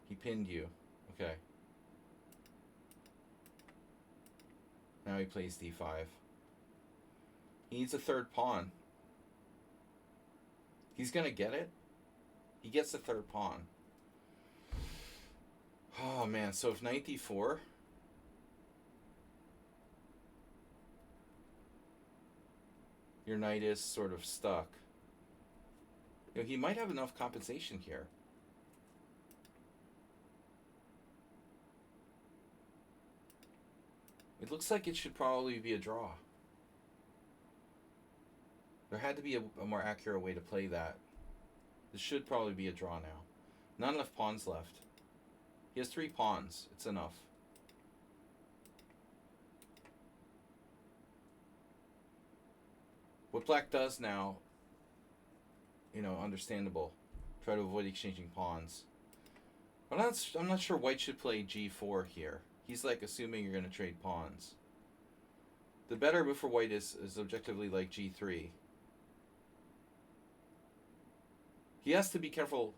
He pinned you. Okay. Now he plays d5. He needs a 3rd pawn. He's going to get it. He gets the 3rd pawn. Oh, man. So if knight d4... your knight is sort of stuck. You know, he might have enough compensation here. It looks like it should probably be a draw. There had to be a more accurate way to play that. This should probably be a draw now. Not enough pawns left. He has 3 pawns. It's enough. What black does now, you know, understandable. Try to avoid exchanging pawns. But I'm not sure white should play g4 here. He's like assuming you're going to trade pawns. The better move for white is objectively like g3. He has to be careful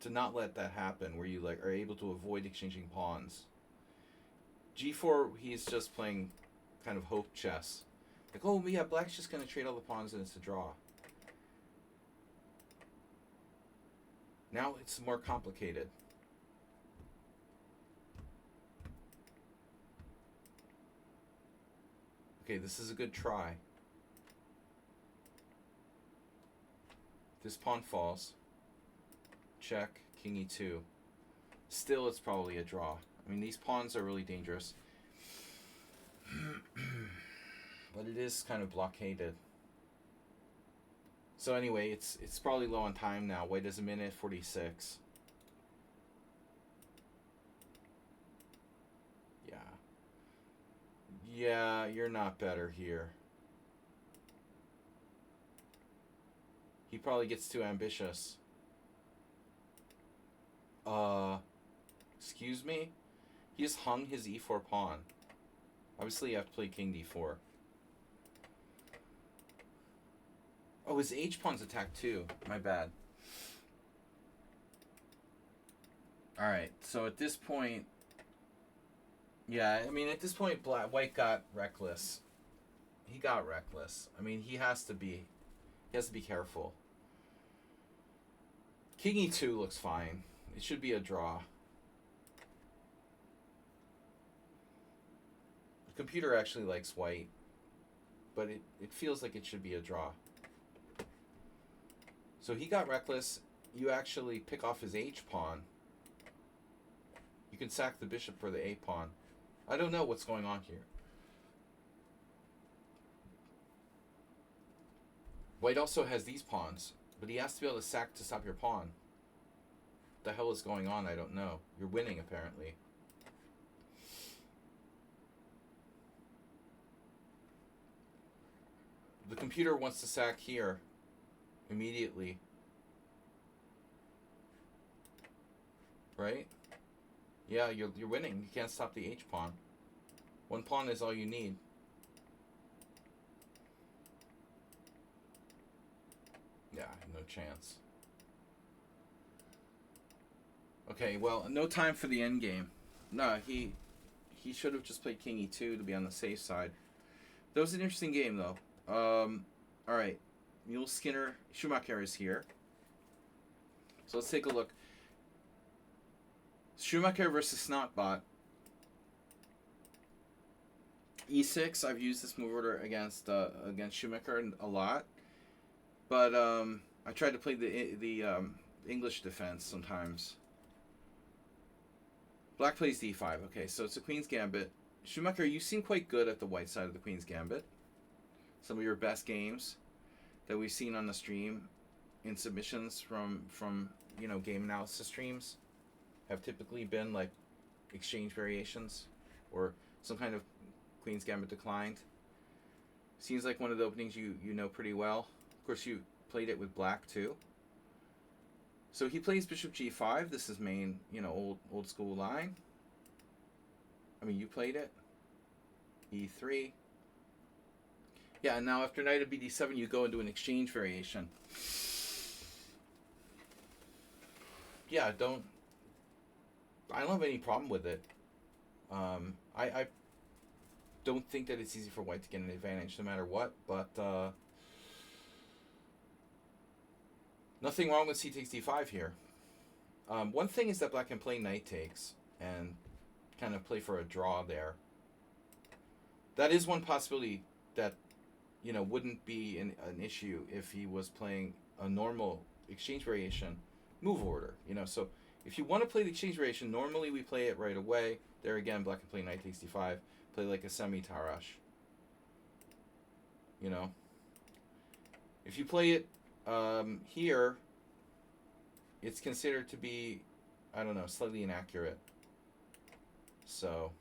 to not let that happen where you like are able to avoid exchanging pawns. g4, he's just playing kind of hope chess. Like, oh yeah, black's just going to trade all the pawns and it's a draw. Now it's more complicated. Okay, this is a good try. This pawn falls. Check, king e2. Still, it's probably a draw. I mean, these pawns are really dangerous. But it is kind of blockaded. So anyway, it's probably low on time now. White is a minute 46. Yeah. Yeah, you're not better here. He probably gets too ambitious. Excuse me? He just hung his e4 pawn. Obviously, you have to play king d4. Oh, his h-pawn's attacked too. My bad. Alright, so at this point... Yeah, I mean, at this point, white got reckless. He got reckless. I mean, he has to be careful. King e2 looks fine. It should be a draw. The computer actually likes white, but it feels like it should be a draw. So he got reckless. You actually pick off his h-pawn. You can sack the bishop for the a-pawn. I don't know what's going on here. White also has these pawns, but he has to be able to sack to stop your pawn. What the hell is going on? I don't know. You're winning, apparently. The computer wants to sack here immediately. Right? Yeah, you're winning. You can't stop the h-pawn. 1 pawn is all you need. Yeah, no chance. Okay, well, no time for the endgame. No, he should have just played king e2 to be on the safe side. That was an interesting game, though. All right. Mule Skinner Schumacher is here. So let's take a look. Schumacher versus Snotbot. E6. I've used this move order against Schumacher a lot, but I tried to play the English defense sometimes. Black plays d5. Okay, so it's a Queen's Gambit. Schumacher, you seem quite good at the white side of the Queen's Gambit. Some of your best games that we've seen on the stream in submissions from game analysis streams have typically been like exchange variations or some kind of Queen's Gambit declined. Seems like one of the openings you know pretty well. Of course, you played it with black too. So he plays bishop g5. This is main, old school line. I mean, you played it. e3. Yeah, and now after knight of bd7, you go into an exchange variation. Yeah, I don't have any problem with it. I don't think that it's easy for white to get an advantage no matter what, but nothing wrong with c takes d5 here. One thing is that black can play knight takes and kind of play for a draw there. That is one possibility that wouldn't be an issue if he was playing a normal exchange variation move order. So if you want to play the exchange variation, normally we play it right away. There again, black can play knight takes d5, play like a semi-Tarash. If you play it here, it's considered to be, I don't know, slightly inaccurate. So,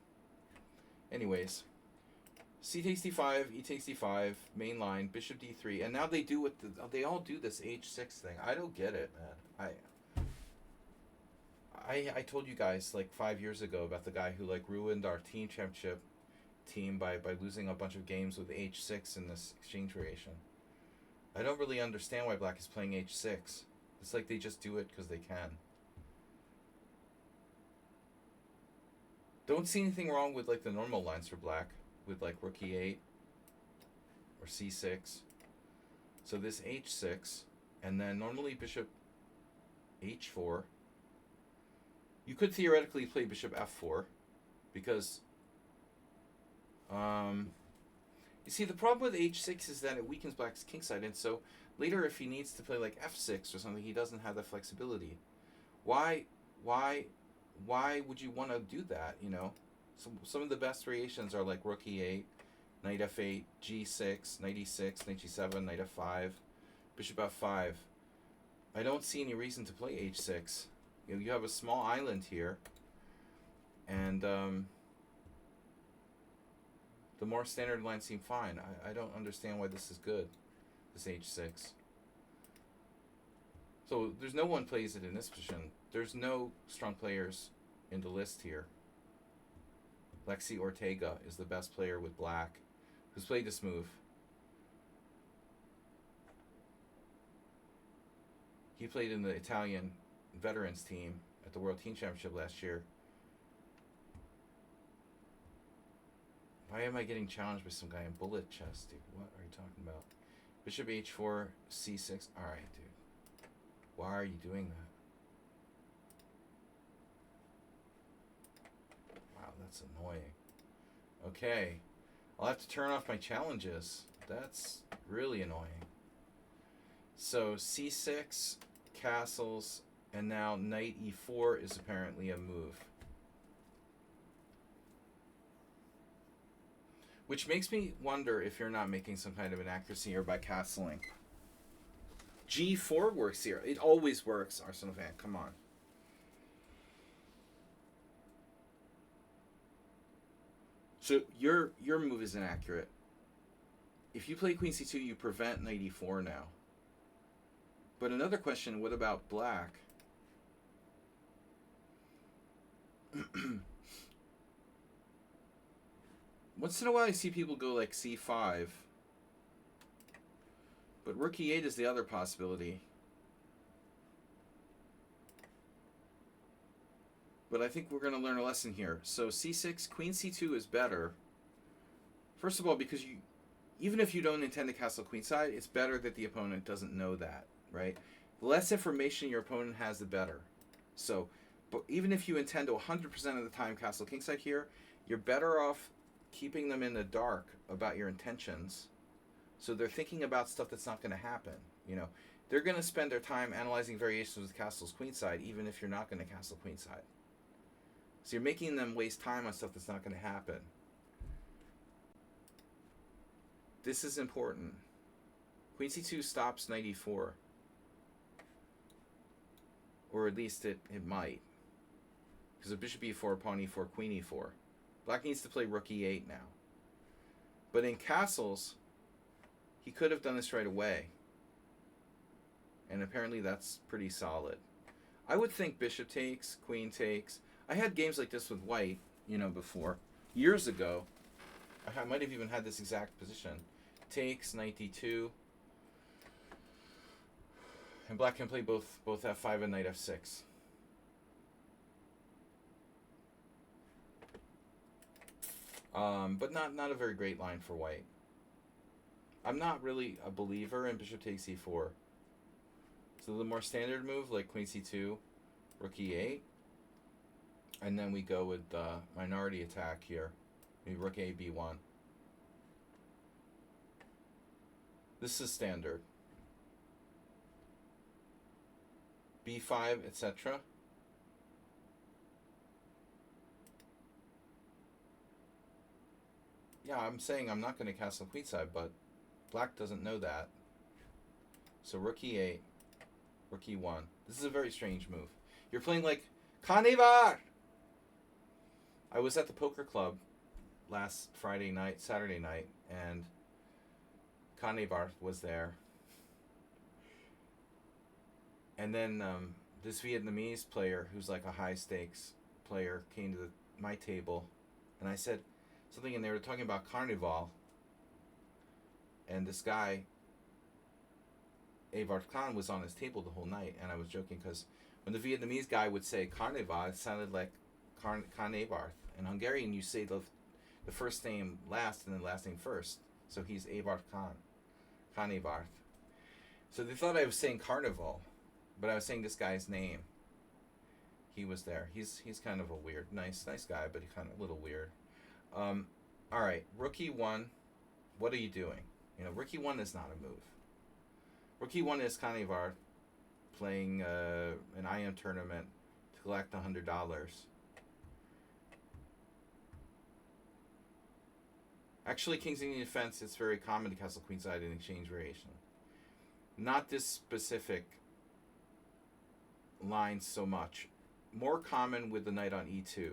anyways, c takes d5, e takes d5, main line, bishop d3, and now they do they all do this h6 thing. I don't get it, man. I told you guys like 5 years ago about the guy who like ruined our team championship team by losing a bunch of games with h6 in this exchange variation. I don't really understand why black is playing h6. It's like they just do it because they can. Don't see anything wrong with like the normal lines for black with like rook e8 or c6. So this h6, and then normally bishop h4. You could theoretically play bishop f4 because you see the problem with h6 is that it weakens black's kingside, and so later if he needs to play like f6 or something, he doesn't have the flexibility. Why would you want to do that? Some of the best variations are like rook e8, knight f8, g6, knight e6, knight g7, knight f5, bishop f5. I don't see any reason to play h6. You have a small island here, and the more standard lines seem fine. I don't understand why this is good, this h6. So there's no one plays it in this position. There's no strong players in the list here. Lexi Ortega is the best player with black who's played this move. He played in the Italian veterans team at the World Team Championship last year. Why am I getting challenged by some guy in bullet chess, dude? What are you talking about? Bishop h4, c6. Alright, dude. Why are you doing that? Wow, that's annoying. Okay. I'll have to turn off my challenges. That's really annoying. So c6, castles, and now knight e4 is apparently a move. Which makes me wonder if you're not making some kind of an accuracy here by castling. g4 works here. It always works, Arsenal fan. Come on. So your move is inaccurate. If you play queen c2, you prevent knight e4 now. But another question, what about black? Once in a while I see people go like c5. But rook e8 is the other possibility. But I think we're going to learn a lesson here. So c6, queen c2 is better. First of all, because even if you don't intend to castle queenside, it's better that the opponent doesn't know that, right? The less information your opponent has, the better. So, but even if you intend to 100% of the time castle kingside here, you're better off keeping them in the dark about your intentions. So they're thinking about stuff that's not going to happen. You know, they're going to spend their time analyzing variations with castles queenside, even if you're not going to castle queenside. So you're making them waste time on stuff that's not going to happen. This is important. Queen c2 stops knight e4. Or at least it might. Because of bishop e4, pawn e4, queen e4. Black needs to play rook e8 now. But in castles, he could have done this right away. And apparently that's pretty solid. I would think bishop takes, queen takes. I had games like this with white, you know, before. Years ago. I might have even had this exact position. Takes, knight d2. And black can play both f5 and knight f6. But not a very great line for white. I'm not really a believer in bishop takes e4. So the more standard move, like queen c2, rook e8. And then we go with the minority attack here. Maybe rook a, b1. This is standard. b5, etc. Yeah, I'm saying I'm not going to castle queenside, but black doesn't know that. So rook e8, rook e1. This is a very strange move. You're playing like Carnivar! I was at the poker club last Saturday night, and Carnivar was there. And then this Vietnamese player, who's like a high stakes player, came to my table, and I said something, and they were talking about Carnival. And this guy, Avart Khan, was on his table the whole night, and I was joking because when the Vietnamese guy would say Carnival, it sounded like Khan Avarth. In Hungarian, you say the first name last and then last name first. So he's Avart Khan Avarth. So they thought I was saying Carnival, but I was saying this guy's name. He was there. He's kind of a weird, nice guy, but he's kind of a little weird. All right, rook e1. What are you doing? You know, rook e1 is not a move. Rook e1 is Carnivar playing an IM tournament to collect $100. Actually, King's Indian Defense, it's very common to castle queenside in exchange variation. Not this specific line so much. More common with the knight on e2.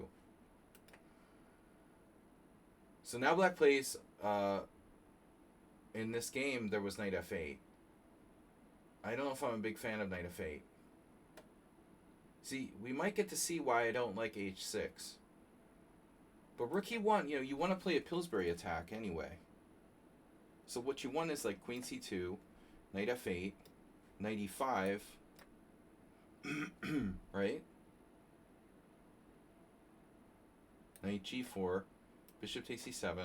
So now black plays, in this game, there was knight f8. I don't know if I'm a big fan of knight f8. See, we might get to see why I don't like h6. But rook e1, you know, you want to play a Pillsbury attack anyway. So what you want is like queen c2, knight f8, knight e5, right? Knight g4, bishop takes e7,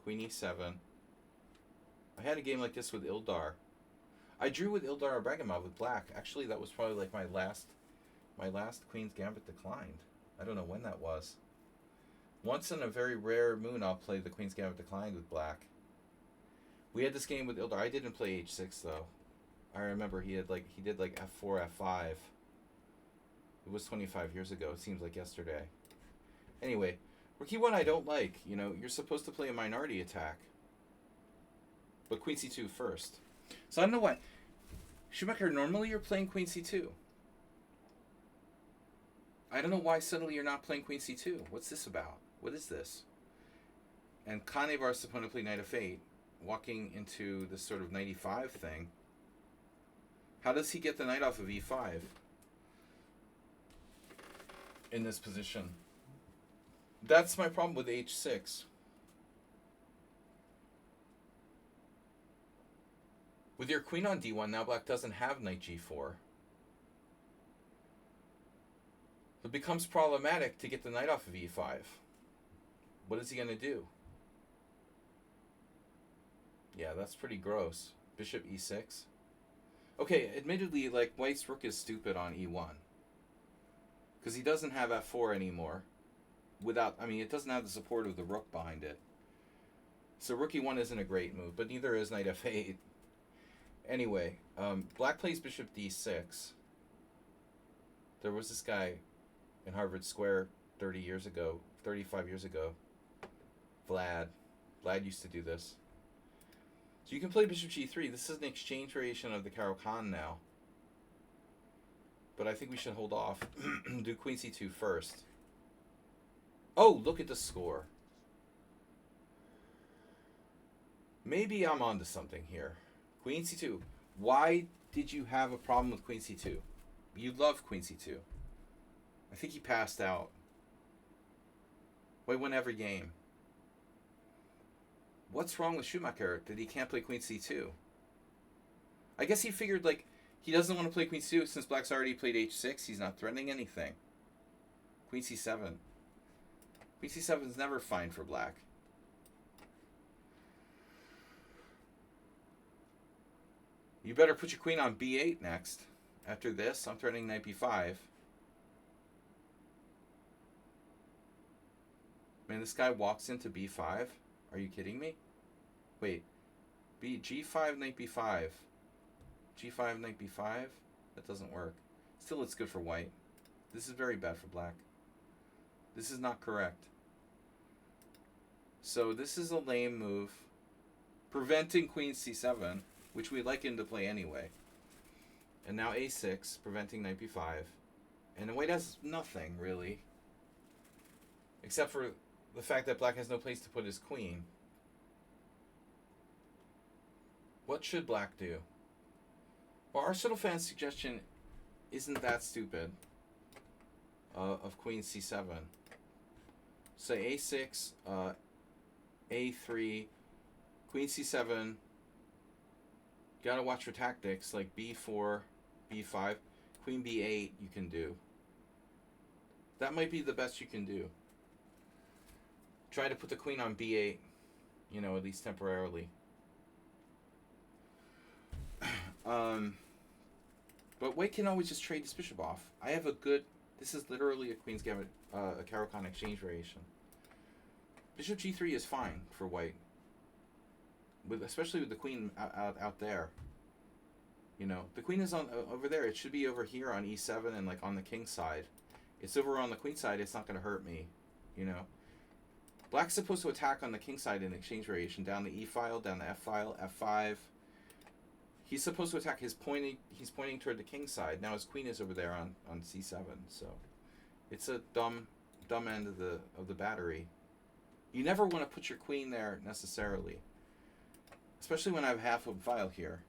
queen e7. I had a game like this with Ildar. I drew with Ildar Abragamov with black. Actually, that was probably like my last Queen's Gambit declined. I don't know when that was. Once in a very rare moon, I'll play the Queen's Gambit declined with black. We had this game with Ildar. I didn't play h6 though. I remember he did like f4, f5. It was 25 years ago. It seems like yesterday. Anyway, rook e1 I don't like. You know, you're supposed to play a minority attack. But queen c2 first. So I don't know why. Schumacher, normally you're playing queen c2. I don't know why suddenly you're not playing queen c2. What's this about? What is this? And Carnivar's opponent played knight f8, walking into this sort of knight e5 thing. How does he get the knight off of e5 in this position? That's my problem with h6. With your queen on d1, now black doesn't have knight g4. It becomes problematic to get the knight off of e5. What is he going to do? Yeah, that's pretty gross. Bishop e6. Okay, admittedly, like, white's rook is stupid on e1. Because he doesn't have f4 anymore. Without, I mean, it doesn't have the support of the rook behind it. So rook e1 isn't a great move, but neither is knight f8. Anyway, black plays bishop d6. There was this guy in Harvard Square 30 years ago, 35 years ago. Vlad. Vlad used to do this. So you can play bishop g3. This is an exchange variation of the Caro-Kann now. But I think we should hold off. Do queen c2 first. Oh, look at the score. Maybe I'm onto something here. Queen c2. Why did you have a problem with queen c2? You love queen c2. I think he passed out. White won every game. What's wrong with Schumacher that he can't play queen c2? I guess he figured, like, he doesn't want to play queen c2 since black's already played h6. He's not threatening anything. Queen c7. Queen c7 is never fine for black. You better put your queen on b8 next. After this, I'm threatening knight b5. Man, this guy walks into b5. Are you kidding me? Wait. g5, knight b5. g5, knight b5? That doesn't work. Still, it's good for white. This is very bad for black. This is not correct. So this is a lame move. Preventing queen c7, which we'd like him to play anyway. And now a6, preventing knight b5. And white has nothing, really. Except for the fact that black has no place to put his queen. What should black do? Well, Arsenal fan's suggestion isn't that stupid. Of queen c7. Say a6, a3, queen c7. Gotta watch for tactics like b4, b5, queen b8 you can do. That might be the best you can do. Try to put the queen on b8, you know, at least temporarily. But white can always just trade this bishop off. I have a good... This is literally a queen's gambit, a Caro-Kann exchange variation. Bishop g3 is fine for white, especially with the queen out there. You know, the queen is on over there. It should be over here on e7 and like on the king side. It's over on the queen side. It's not going to hurt me. You know, black's supposed to attack on the king side in exchange variation, down the e file, down the f file, f5. He's supposed to attack. He's pointing toward the king side. Now his queen is over there on c7. So it's a dumb end of the battery. You never want to put your queen there necessarily, especially when I have half a file here.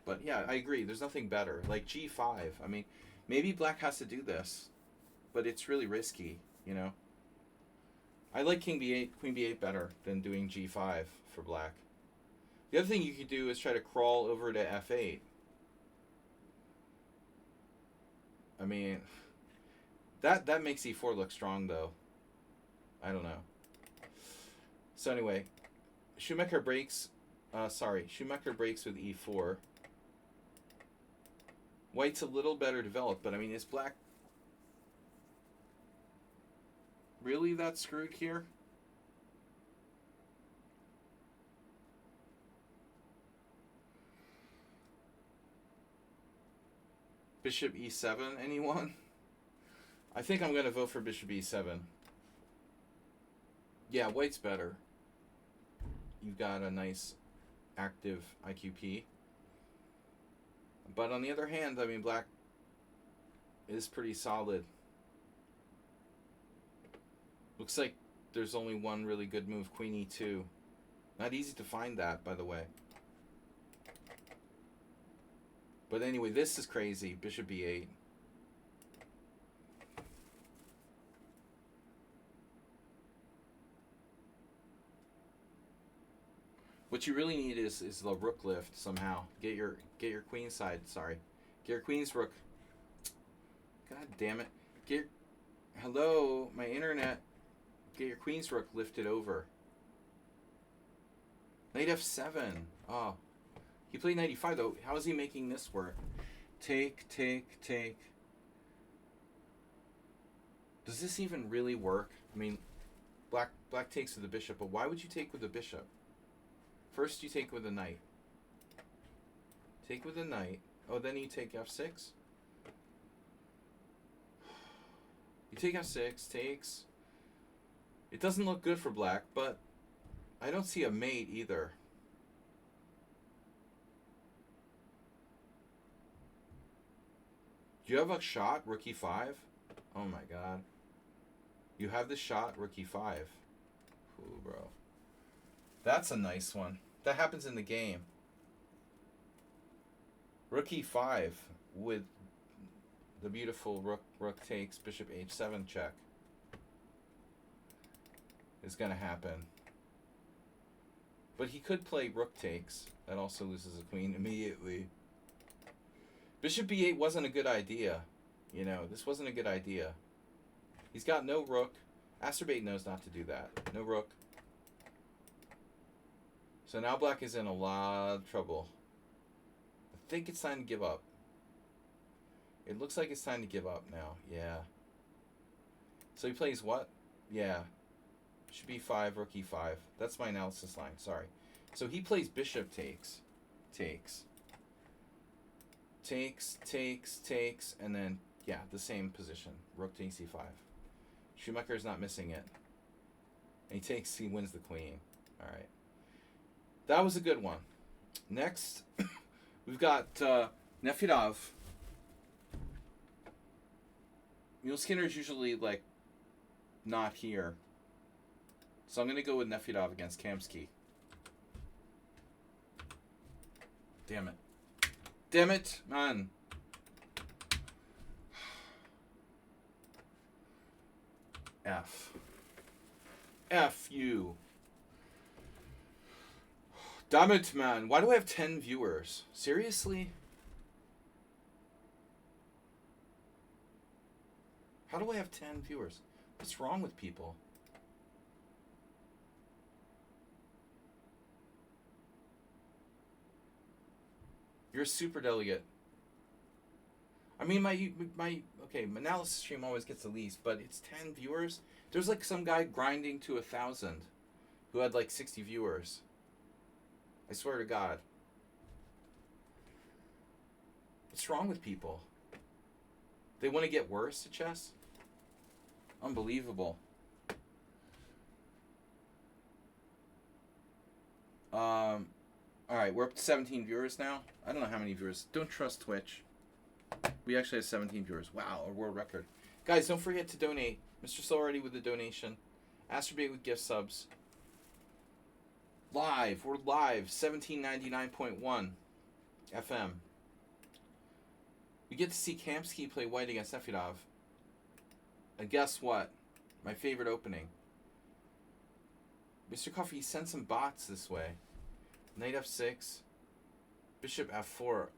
But yeah, I agree. There's nothing better. Like g5. I mean, maybe black has to do this, but it's really risky, you know. I like king b8, queen b8 better than doing g5 for black. The other thing you could do is try to crawl over to f8. I mean, that makes e4 look strong, though. I don't know. So anyway, Schumacher breaks with e4. White's a little better developed, but I mean, is black really that screwed here? Bishop e7, anyone? I think I'm going to vote for bishop e7. Yeah, white's better. You've got a nice active IQP. But on the other hand, I mean, black is pretty solid. Looks like there's only one really good move, queen e2. Not easy to find that, by the way. But anyway, this is crazy. Bishop e8. What you really need is the rook lift somehow. Get your queen side. Sorry, get your queen's rook. God damn it! Hello, my internet. Get your queen's rook lifted over. Knight f7. Oh. He played 95 though. How is he making this work? Take, take, take. Does this even really work? I mean, black takes with the bishop, but why would you take with the bishop? First you take with the knight. Take with the knight. Oh, then you take f6. You take f6, takes. It doesn't look good for black, but I don't see a mate either. Do you have a shot, rook e5? Oh my god. You have the shot, rook e5. Ooh, bro. That's a nice one. That happens in the game. Rook e5 with the beautiful rook takes, bishop h7 check is going to happen. But he could play rook takes. That also loses a queen immediately. Bishop b8 wasn't a good idea. You know, this wasn't a good idea. He's got no rook. Asterbate knows not to do that. No rook. So now black is in a lot of trouble. I think it's time to give up. It looks like it's time to give up now. Yeah. So he plays what? Yeah. Should be 5, rook e5. That's my analysis line. Sorry. So he plays bishop takes. Takes. Takes, takes, takes, and then, yeah, the same position. Rook to e5. Schumacher's not missing it. And he takes, he wins the queen. All right. That was a good one. Next, we've got Nefedov. Skinner's usually, like, not here. So I'm going to go with Nefedov against Kamsky. Damn it. Damn it, man. F. F you. Damn it, man. Why do I have 10 viewers? Seriously? How do I have 10 viewers? What's wrong with people? You're a super delegate. I mean, my analysis stream always gets the least, but it's 10 viewers. There's like some guy grinding to 1,000 who had like 60 viewers. I swear to God. What's wrong with people? They want to get worse at chess? Unbelievable. Alright, we're up to 17 viewers now. I don't know how many viewers. Don't trust Twitch. We actually have 17 viewers. Wow, a world record. Guys, don't forget to donate. Mr. Solarity with the donation. Asterbate with gift subs. Live. We're live. 1799.1 FM. We get to see Kamsky play white against Nefedov. And guess what? My favorite opening. Mr. Coffee sent some bots this way. Knight f6. Bishop f4.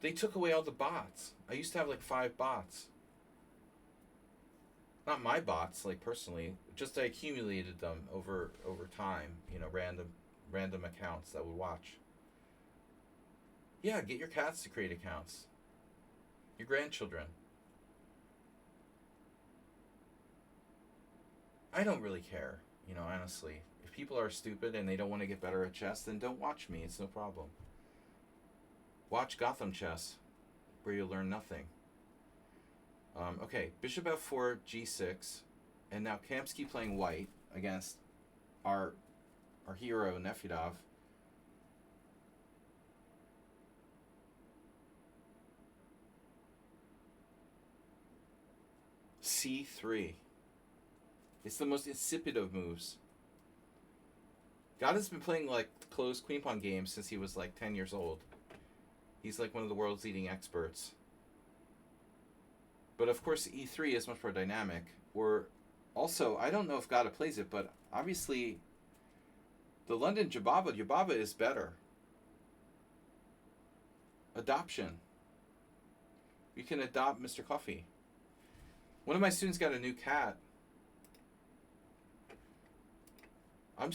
They took away all the bots. I used to have like 5 bots. Not my bots, like personally. Just I accumulated them over time. You know, random accounts that would watch. Yeah, get your cats to create accounts. Your grandchildren. I don't really care, you know, honestly. If people are stupid and they don't want to get better at chess, then don't watch me. It's no problem. Watch Gotham Chess, where you'll learn nothing. Okay, bishop f4, g6, and now Kamsky playing white against our hero Nefedov. c3. It's the most insipid of moves. God has been playing like closed queen pawn games since he was like 10 years old. He's like one of the world's leading experts. But of course e3 is much more dynamic. Or also, I don't know if Gada plays it, but obviously the London Jababa is better. Adoption. You can adopt Mr. Coffee. One of my students got a new cat. I'll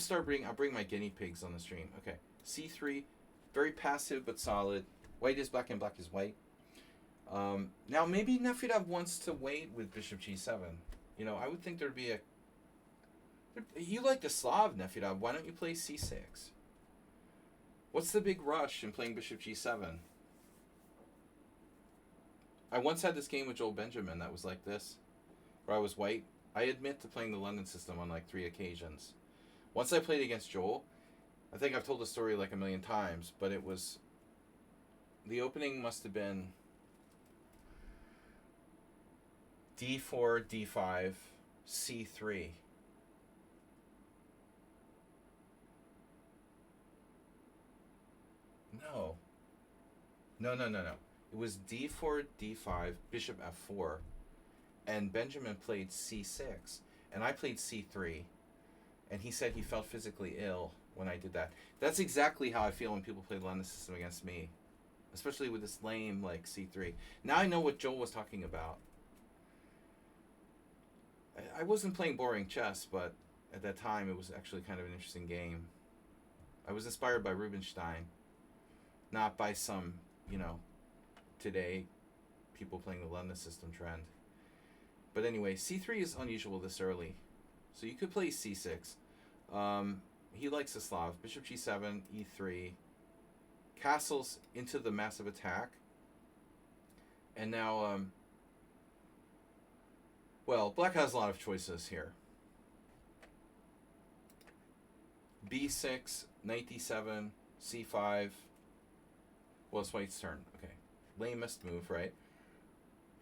bring my guinea pigs on the stream. Okay, c3, very passive but solid. White is black and black is white. Now maybe Nefedov wants to wait with bishop g7. You know, I would think there'd be a. You like the Slav, Nefedov. Why don't you play c6? What's the big rush in playing bishop g7? I once had this game with Joel Benjamin that was like this, where I was white. I admit to playing the London system on like 3 occasions. Once I played against Joel, I think I've told the story like a million times, but it was. The opening must have been d4, d5, c3. No. No. It was d4, d5, bishop f4, and Benjamin played c6, and I played c3, and he said he felt physically ill when I did that. That's exactly how I feel when people play the London system against me, especially with this lame like c3. Now I know what Joel was talking about. I wasn't playing boring chess, but at that time it was actually kind of an interesting game. I was inspired by Rubinstein, not by some, today people playing the London system trend. But anyway, c3 is unusual this early. So you could play c6. He likes the Slav. Bishop g7, e3. Castles into the massive attack. And now, well, black has a lot of choices here. b6, knight d7, c5. Well, it's white's turn. Okay. Lamest move, right?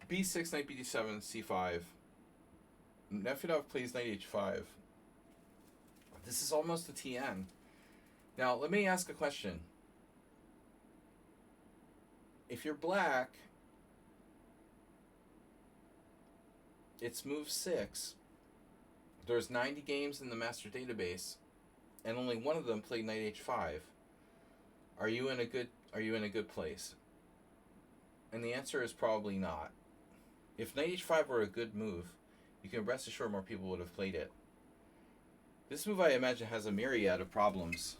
b6, knight bd7, c5. Nefedov plays knight h5. This is almost a TN. Now, let me ask a question. If you're black, it's move 6. There's 90 games in the master database, and only one of them played knight h5. Are you in a good place? And the answer is probably not. If knight h5 were a good move, you can rest assured more people would have played it. This move, I imagine, has a myriad of problems.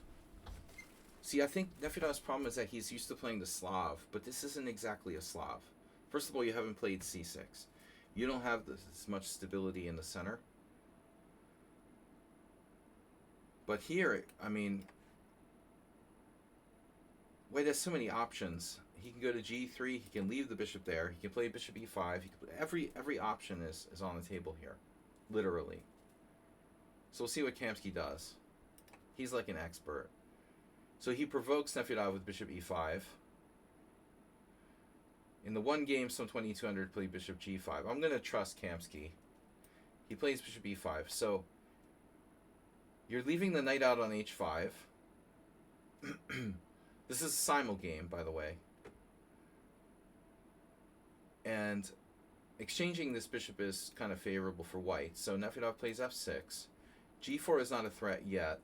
See, I think Nefedov's problem is that he's used to playing the Slav, but this isn't exactly a Slav. First of all, you haven't played c6. You don't have as much stability in the center. But here, I mean, White has so many options. He can go to g3. He can leave the bishop there. He can play bishop e5. Every option is on the table here, literally. So we'll see what Kamsky does. He's like an expert. So he provokes Nefedov with bishop e5. In the one game, some 2200 played bishop g5. I'm going to trust Kamsky. He plays bishop e5. So you're leaving the knight out on h5. This is a simul game, by the way. And exchanging this bishop is kind of favorable for white. So Nefedov plays f6. g4 is not a threat yet.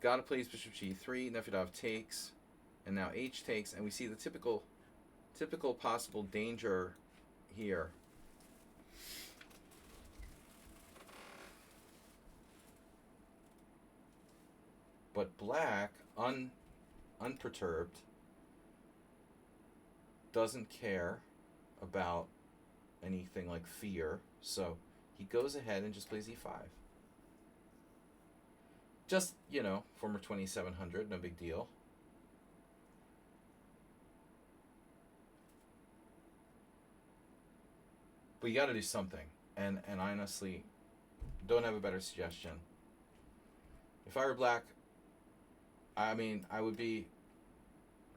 Gotta plays bishop g3. Nefedov takes. And now h takes. And we see the typical possible danger here. But black, unperturbed, doesn't care about anything like fear, so he goes ahead and just plays e5. Just, former 2700, no big deal. But you got to do something, and I honestly don't have a better suggestion. If I were black, I would be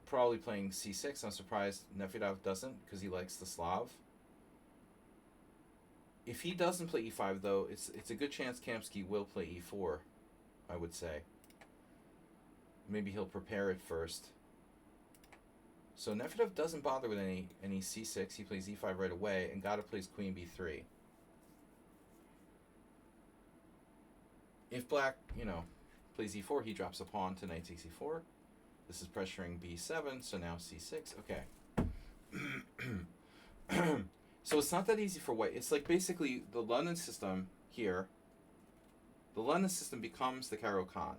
probably playing c6. I'm surprised Nefedov doesn't, because he likes the Slav. If he doesn't play e5, though, it's a good chance Kamsky will play e4, I would say. Maybe he'll prepare it first. So Nefedov doesn't bother with any c6. He plays e5 right away, and Gata plays queen b3. If black, plays e4, he drops a pawn to knight takes e4. This is pressuring b7, so now c6. Okay. So it's not that easy for white. It's like basically the London system here. the London system becomes the Caro-Kann.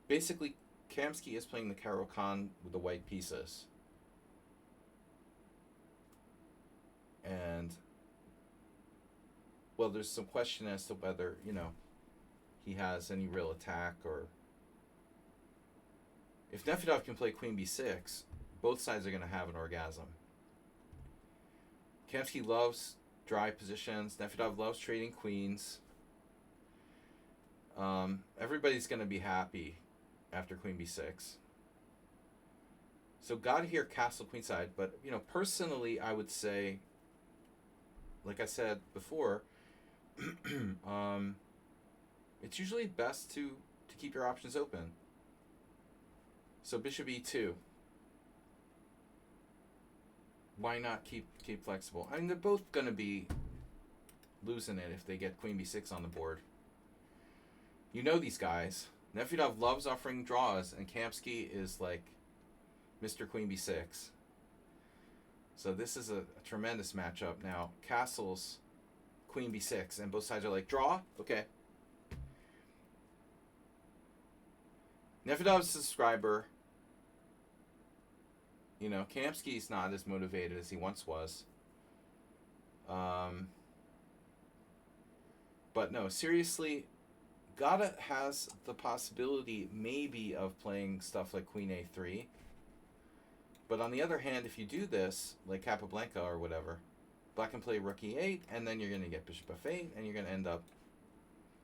Basically, Kamsky is playing the Caro-Kann with the white pieces. And, well, there's some question as to whether, he has any real attack, or if Nefedov can play queen b6, both sides are going to have an orgasm. Kamsky loves dry positions. Nefedov loves trading queens. Everybody's going to be happy after queen b6. So got here castle queenside, but personally I would say, like I said before, it's usually best to keep your options open. So bishop e2. Why not keep flexible? I mean, they're both going to be losing it if they get queen b6 on the board. You know these guys. Nefedov loves offering draws, and Kamsky is like Mr. Queen b6. So this is a tremendous matchup. Now, castles, queen b6, and both sides are like, draw? Okay. Nefedov's a subscriber. Kamsky's not as motivated as he once was. But no, seriously, Gata has the possibility maybe of playing stuff like queen a3. But on the other hand, if you do this, like Capablanca or whatever, black can play rook e8, and then you're going to get bishop f8, and you're going to end up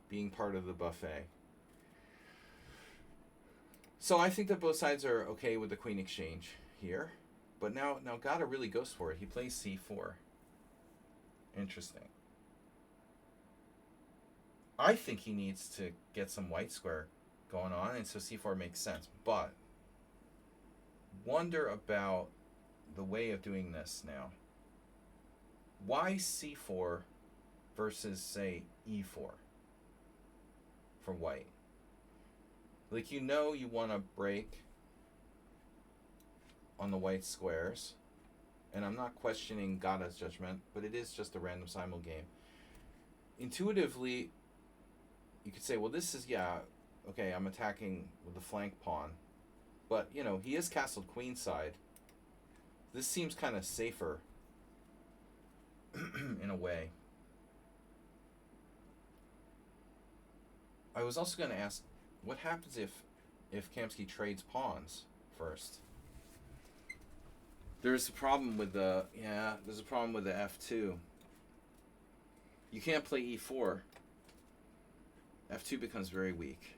being part of the buffet. So I think that both sides are okay with the queen exchange here. But now Gata really goes for it. He plays c4. Interesting. I think he needs to get some white square going on, and so c4 makes sense. But wonder about the way of doing this now. Why c4 versus, say, e4 for white? Like, you want to break on the white squares, and I'm not questioning Gata's judgment, but it is just a random simul game. Intuitively, you could say, well, this is, okay, I'm attacking with the flank pawn, but, he is castled queenside. This seems kind of safer in a way. I was also going to ask, what happens if Kamsky trades pawns first? There's a problem with the f2. You can't play e4. f2 becomes very weak.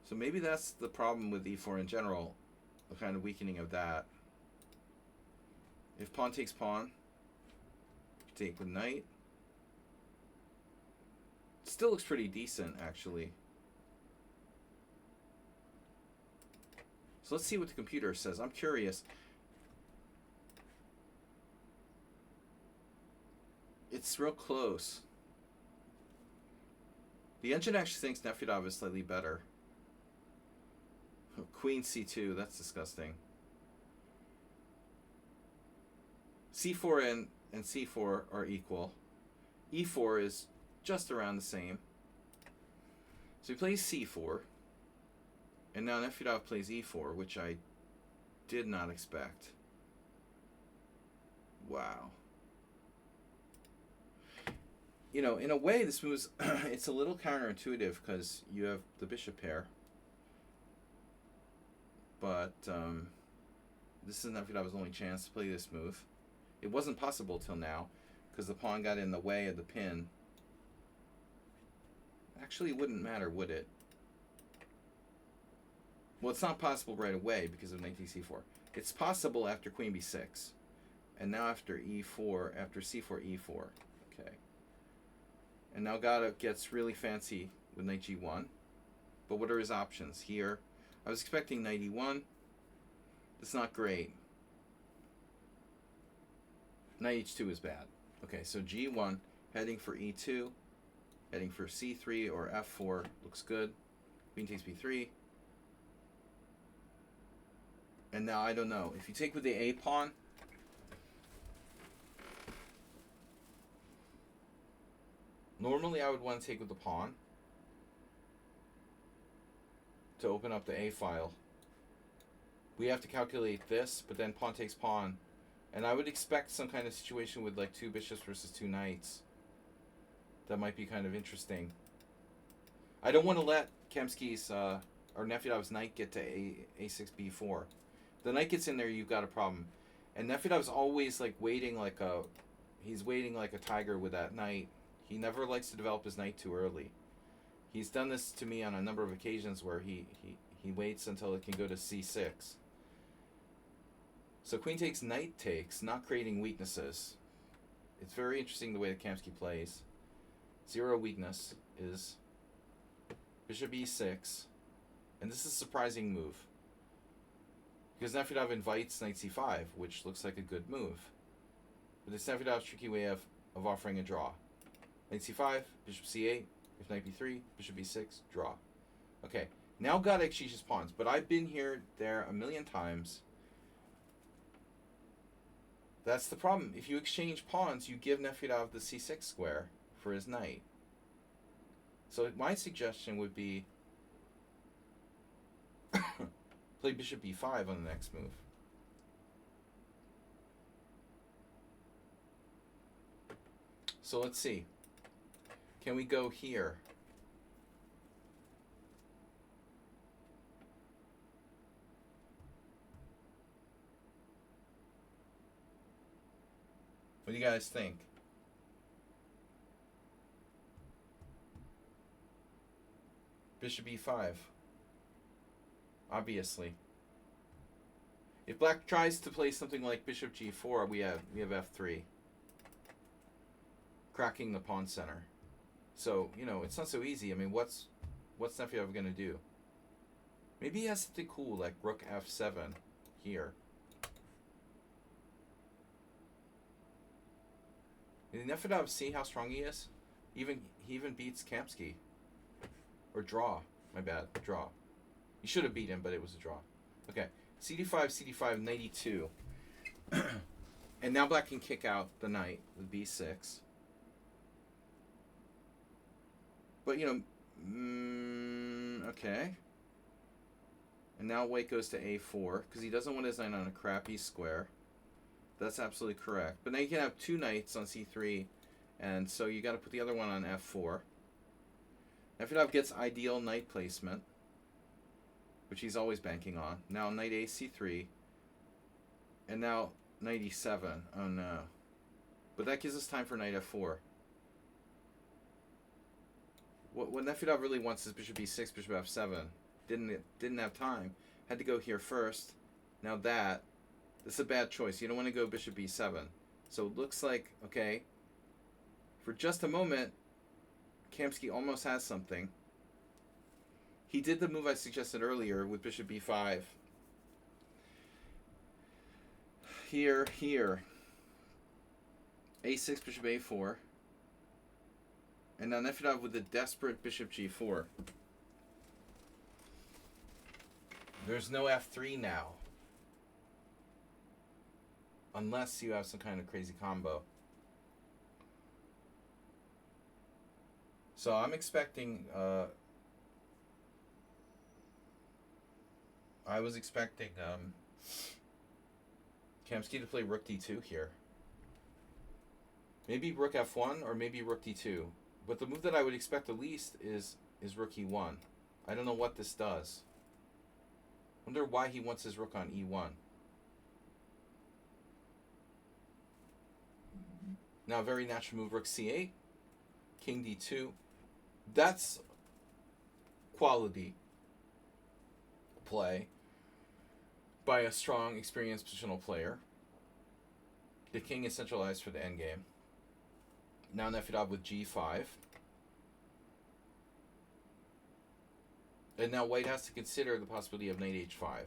So maybe that's the problem with e4 in general, the kind of weakening of that. If pawn takes pawn, take with knight. Still looks pretty decent, actually. So let's see what the computer says. I'm curious. It's real close. The engine actually thinks Nefedov is slightly better. Queen c2, that's disgusting. c4 and c4 are equal. e4 is just around the same. So he plays c4. And now Nefedov plays e4, which I did not expect. Wow. In a way, this moves, it's a little counterintuitive because you have the bishop pair. But this is Nefedov's only chance to play this move. It wasn't possible till now because the pawn got in the way of the pin. Actually, it wouldn't matter, would it? Well, it's not possible right away because of knight c4. It's possible after queen b6. And now after e4, after c4, e4. Okay. And now Gata gets really fancy with knight g1. But what are his options? Here, I was expecting knight e1. That's not great. Knight h2 is bad. Okay, so g1, heading for e2, heading for c3 or f4, looks good. Queen takes b3. And now I don't know. If you take with the a pawn, Normally I would want to take with the pawn to open up the A file. We have to calculate this, but then pawn takes pawn. And I would expect some kind of situation with like 2 bishops versus 2 knights. That might be kind of interesting. I don't want to let Kamsky's or Nefyadov's knight get to A6, B4. The knight gets in there, you've got a problem. And Nefyadov's always like waiting like a... He's waiting like a tiger with that knight. He never likes to develop his knight too early. He's done this to me on a number of occasions where he waits until it can go to C6. So queen takes, knight takes, not creating weaknesses. It's very interesting the way that Kamsky plays. 0 weakness is bishop E6. And this is a surprising move. Because Nefyadov invites knight C5, which looks like a good move. But it's Nefyadov's tricky way of offering a draw. Knight C5, bishop C8, if knight B3, bishop B6, draw. Okay, now got to exchange his pawns. But I've been here, there a million times. That's the problem. If you exchange pawns, you give Nefyadov the C6 square for his knight. So my suggestion would be play bishop B5 on the next move. So let's see. Can we go here? What do you guys think? Bishop E5. Obviously. If black tries to play something like bishop G4, we have F3. Cracking the pawn center. So, you know, it's not so easy. I mean, what's Nefyadov going to do? Maybe he has something cool like rook F7 here. Did Nefyadov see how strong he is? He even beats Kamsky. Or draw. My bad. Draw. He should have beat him, but it was a draw. Okay. CD5, CD5, knight E2. And now black can kick out the knight with B6. But, you know, okay. And now white goes to A4, because he doesn't want his knight on a crappy square. That's absolutely correct. But now you can have 2 knights on C3, and so you got to put the other one on F4. Nefyadov gets ideal knight placement, which he's always banking on. Now knight A, C3, and now knight E7. Oh no. But that gives us time for knight F4. What Nefyadov really wants is bishop E6, bishop F7. Didn't have time. Had to go here first. Now that. This is a bad choice. You don't want to go bishop E7. So it looks like, okay, for just a moment, Kamsky almost has something. He did the move I suggested earlier with bishop B5. Here. A6, bishop A4. And now Nefyadov with the desperate bishop G4. There's no F3 now. Unless you have some kind of crazy combo. So I'm expecting... I was expecting Kamsky to play rook D2 here. Maybe rook F1 or maybe rook D2. But the move that I would expect the least is rook E1. I don't know what this does. Wonder why he wants his rook on E1. Now, very natural move, rook C8, king D2. That's quality play by a strong, experienced positional player. The king is centralized for the endgame. Now Nefyadov with G5. And now white has to consider the possibility of knight H5.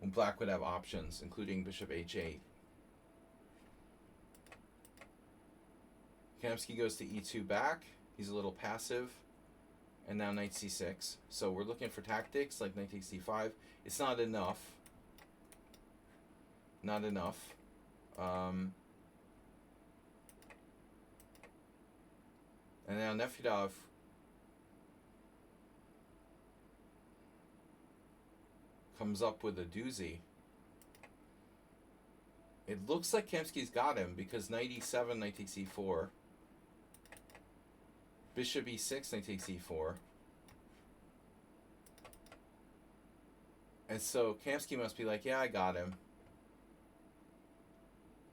When black would have options, including bishop H8. Kamsky goes to E2 back. He's a little passive. And now knight C6. So we're looking for tactics like knight takes D5. It's not enough. Not enough. Um, and now Nefedov comes up with a doozy. It looks like Kamsky's got him because knight e7, knight takes e4. Bishop e6, knight takes e4. And so Kamsky must be like, yeah, I got him.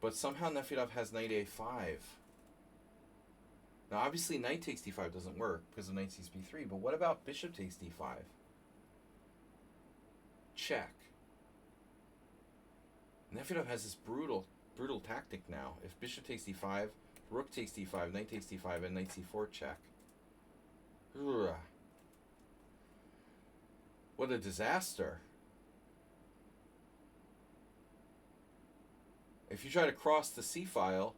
But somehow Nefedov has knight a5. Now, obviously, knight takes d5 doesn't work because of knight takes b3. But what about bishop takes d5? Check. Nefedov has this brutal tactic now. If bishop takes d5, rook takes d5, knight takes d5, and knight c4 check. Ugh. What a disaster. If you try to cross the c file,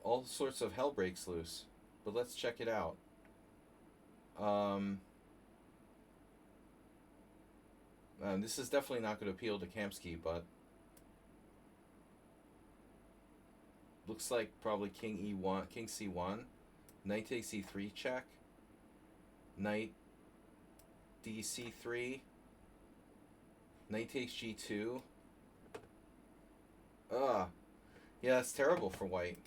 all sorts of hell breaks loose. But let's check it out. This is definitely not going to appeal to Kamsky, but looks like probably king e1, king c1, knight takes e3 check, knight dc3, knight takes g2. Yeah, that's terrible for white.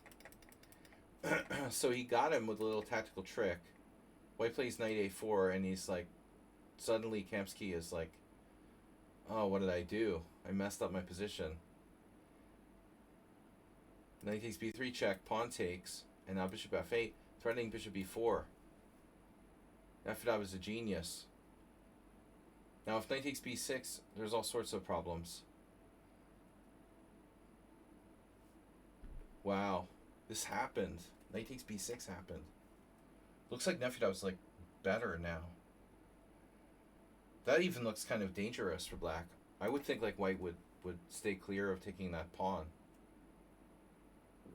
So he got him with a little tactical trick. White plays knight a4, and he's like, suddenly Kamsky is like, oh, what did I do? I messed up my position. Knight takes b3 check, pawn takes, and now bishop f8, threatening bishop b4. Nefedov is a genius. Now if knight takes b6, there's all sorts of problems. Wow, this happened. Knight takes b6 happened. Looks like Nefedov's like better now. That even looks kind of dangerous for black. I would think like white would stay clear of taking that pawn.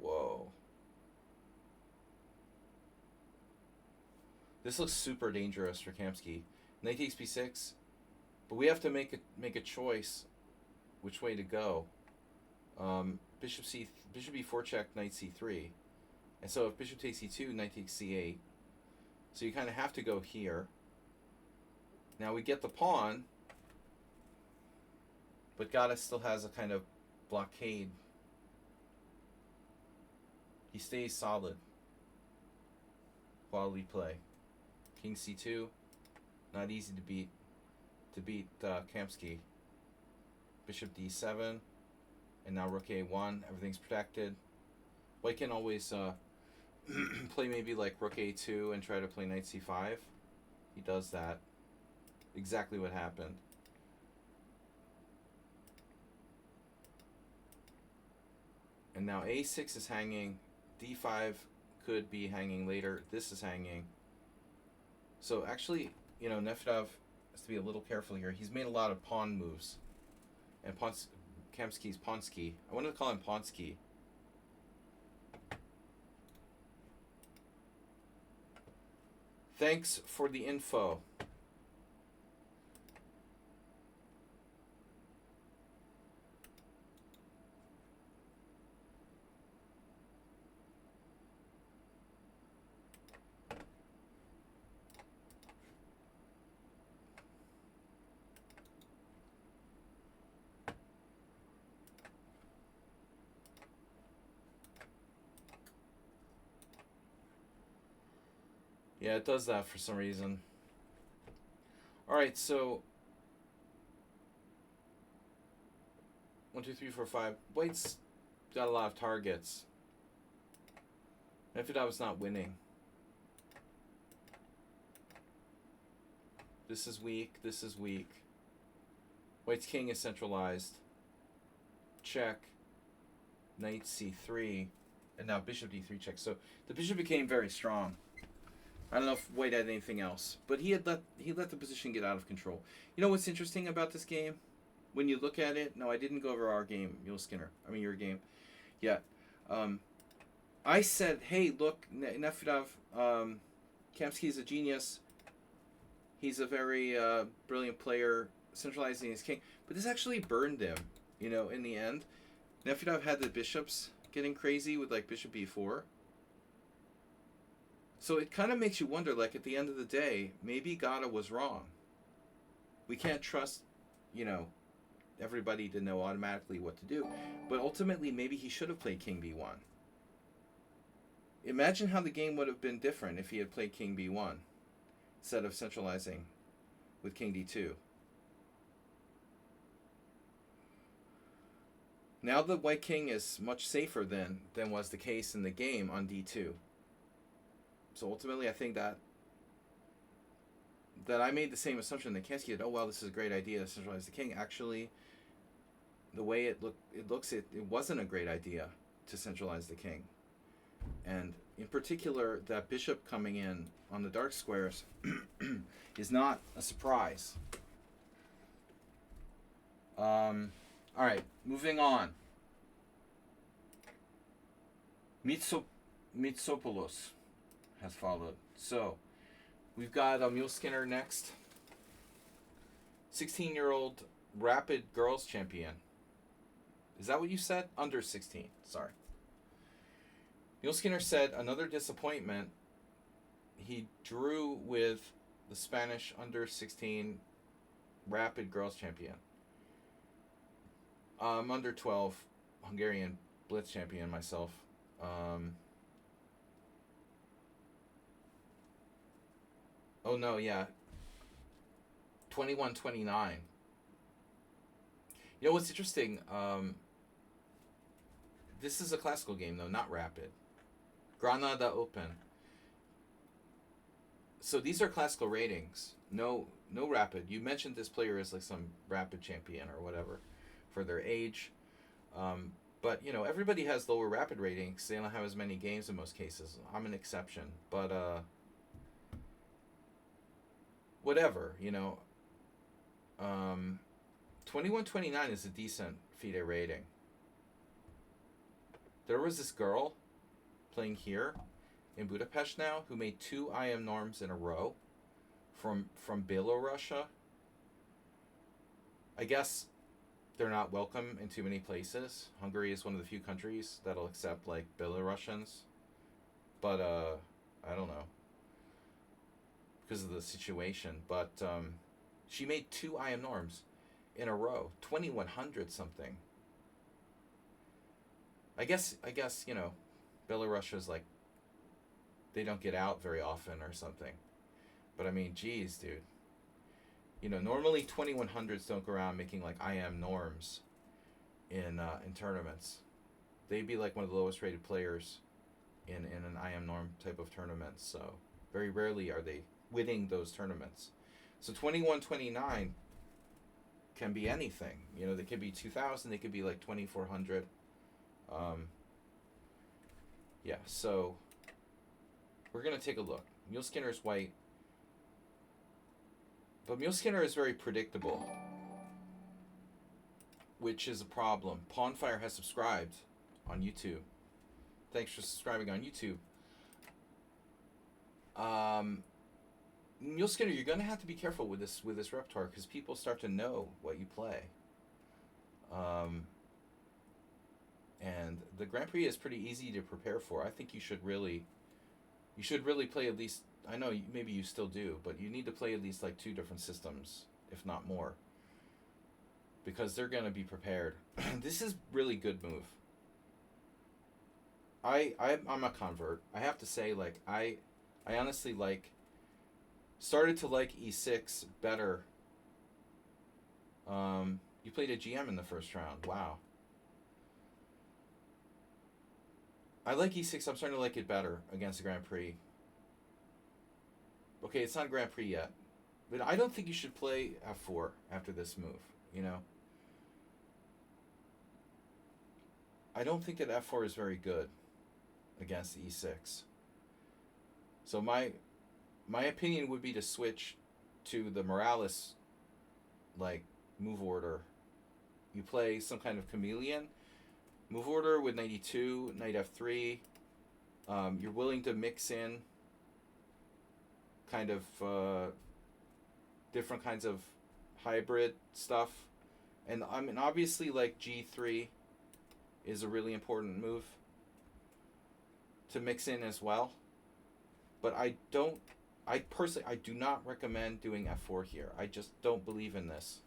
Whoa. This looks super dangerous for Kamsky. Knight takes b6, but we have to make a choice which way to go. Bishop e4 check, knight c3. And so if bishop takes e2, knight takes c8. So you kind of have to go here. Now we get the pawn, but Gata still has a kind of blockade. He stays solid. Quality play. King c2, not easy to beat. Kamsky. Bishop d7, and now rook a1. Everything's protected. White can always play maybe like rook a2 and try to play knight c5. He does that. Exactly what happened. And now a6 is hanging. d5 could be hanging later. This is hanging. So actually, Nefedov has to be a little careful here. He's made a lot of pawn moves. And Kamsky's Ponsky. I wanted to call him Ponsky. Thanks for the info. Yeah, it does that for some reason. Alright, so 1, 2, 3, 4, 5. White's got a lot of targets. Nefedov was not winning. This is weak. This is weak. White's king is centralized. Check. Knight c3. And now bishop d3 check. So the bishop became very strong. I don't know if White had anything else, but he let the position get out of control. You know what's interesting about this game? When you look at it, no, I didn't go over our game, your game. Yeah. I said, hey, look, Nefedov, Kamsky is a genius. He's a very brilliant player, centralizing his king. But this actually burned him, in the end. Now, if you'd have had the bishops getting crazy with like bishop b4, so it kind of makes you wonder, like at the end of the day, maybe Gata was wrong. We can't trust, you know, everybody to know automatically what to do, but ultimately maybe he should have played king b1. Imagine how the game would have been different if he had played king b1 instead of centralizing with king d2. Now the white king is much safer than was the case in the game on d2. So ultimately, I think that I made the same assumption that Kansky did. Oh well, this is a great idea to centralize the king. Actually, the way it wasn't a great idea to centralize the king, and in particular, that bishop coming in on the dark squares is not a surprise. All right, moving on. Mitsopoulos has followed. So, we've got Mule Skinner next. 16-year-old rapid girls champion. Is that what you said? Under 16. Sorry. Mule Skinner said another disappointment. He drew with the Spanish under 16 rapid girls champion. Under 12 Hungarian blitz champion myself. Oh no, yeah. 21-29. You know what's interesting? This is a classical game though, not rapid. Granada Open. So these are classical ratings. No rapid. You mentioned this player as like some rapid champion or whatever for their age. But you know, everybody has lower rapid ratings. They don't have as many games in most cases. I'm an exception, but whatever, you know. 21-29 is a decent FIDE rating. There was this girl playing here in Budapest now who made 2 IM norms in a row from Belarusia. I guess they're not welcome in too many places. Hungary is one of the few countries that'll accept like Belarusians. But I don't know, because of the situation. But she made 2 IM norms in a row, 2100 something. I guess you know, Belarusia's like, they don't get out very often or something. But I mean, geez, dude. You know, normally 2100s don't go around making like IM norms in tournaments. They'd be like one of the lowest rated players in an IM norm type of tournament. So very rarely are they winning those tournaments. So 21-29 can be anything. You know, they could be 2000, they could be like 2400. Yeah, so we're going to take a look. Mule Skinner's white. But Mule Skinner is very predictable, which is a problem. Pawnfire has subscribed on YouTube. Thanks for subscribing on YouTube. Mule Skinner, you're going to have to be careful with this repertoire because people start to know what you play. And the Grand Prix is pretty easy to prepare for. I think you should really play at least, I know maybe you still do, but you need to play at least like 2 different systems, if not more, because they're going to be prepared. This is really good move. I'm a convert. I have to say, like, I honestly started to like e6 better. You played a GM in the first round. Wow. I like e6. I'm starting to like it better against the Grand Prix. Okay, it's not a Grand Prix yet. But I don't think you should play f4 after this move, you know? I don't think that f4 is very good against e6. So my opinion would be to switch to the Morales like move order. You play some kind of chameleon move order with 92, knight f3. You're willing to mix in kind of different kinds of hybrid stuff, and I mean obviously like g3 is a really important move to mix in as well. But I personally, I do not recommend doing f4 here. I just don't believe in this.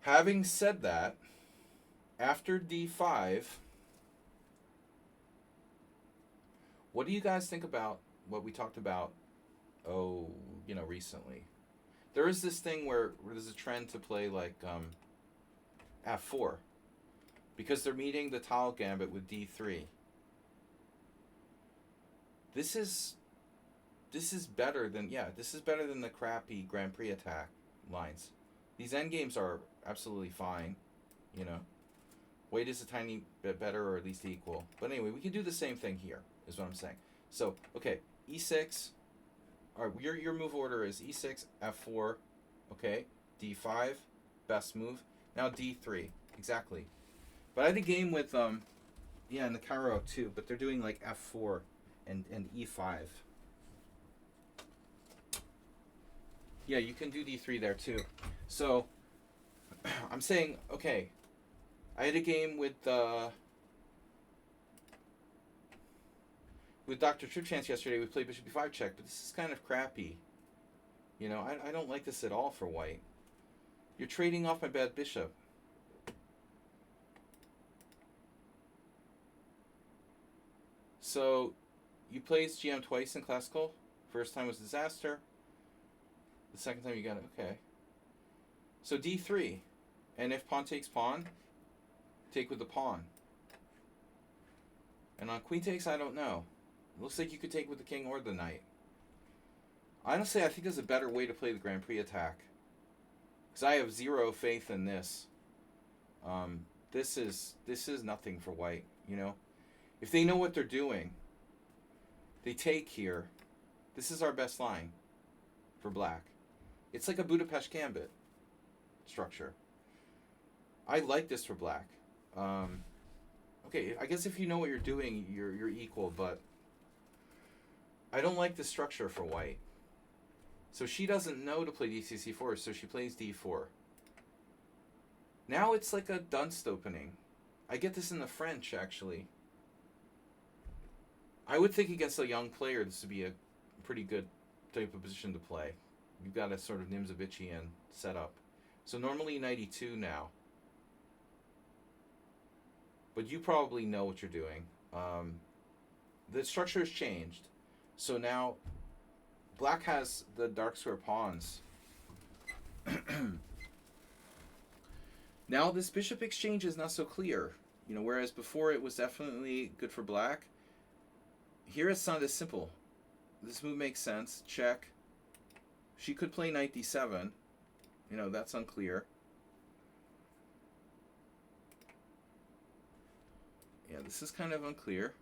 Having said that, after d5, what do you guys think about what we talked about, recently? There is this thing where there's a trend to play like f4 because they're meeting the tile gambit with d3. This is better than the crappy Grand Prix attack lines. These endgames are absolutely fine, you know. Weight is a tiny bit better or at least equal. But anyway, we can do the same thing here, is what I'm saying. So, okay, e6. All right, your move order is e6, f4, okay, d5, best move. Now d3, exactly. But I had a game with, in the Cairo too, but they're doing like f4 and e5. Yeah, you can do d3 there too. So, I'm saying, okay, I had a game with Dr. Tripchance yesterday. We played bishop b5 check, but this is kind of crappy. You know, I don't like this at all for white. You're trading off my bad bishop. So, you played GM twice in classical. First time was disaster. The second time you got it, okay. So d3. And if pawn takes pawn, take with the pawn. And on queen takes, I don't know. It looks like you could take with the king or the knight. Honestly, I think there's a better way to play the Grand Prix attack. Because I have zero faith in this. This is nothing for white, you know. If they know what they're doing, they take here. This is our best line for black. It's like a Budapest gambit structure. I like this for black. Okay, I guess if you know what you're doing, you're equal, but I don't like the structure for white. So she doesn't know to play d6c4, so she plays d4. Now it's like a dunce opening. I get this in the French, actually. I would think against a young player this would be a pretty good type of position to play. You've got a sort of Nimzovician setup. So normally knight e2 now. But you probably know what you're doing. The structure has changed. So now black has the dark square pawns. Now this bishop exchange is not so clear. You know, whereas before it was definitely good for black. Here it's not as simple. This move makes sense. Check. She could play knight d7. You know, that's unclear. Yeah, this is kind of unclear.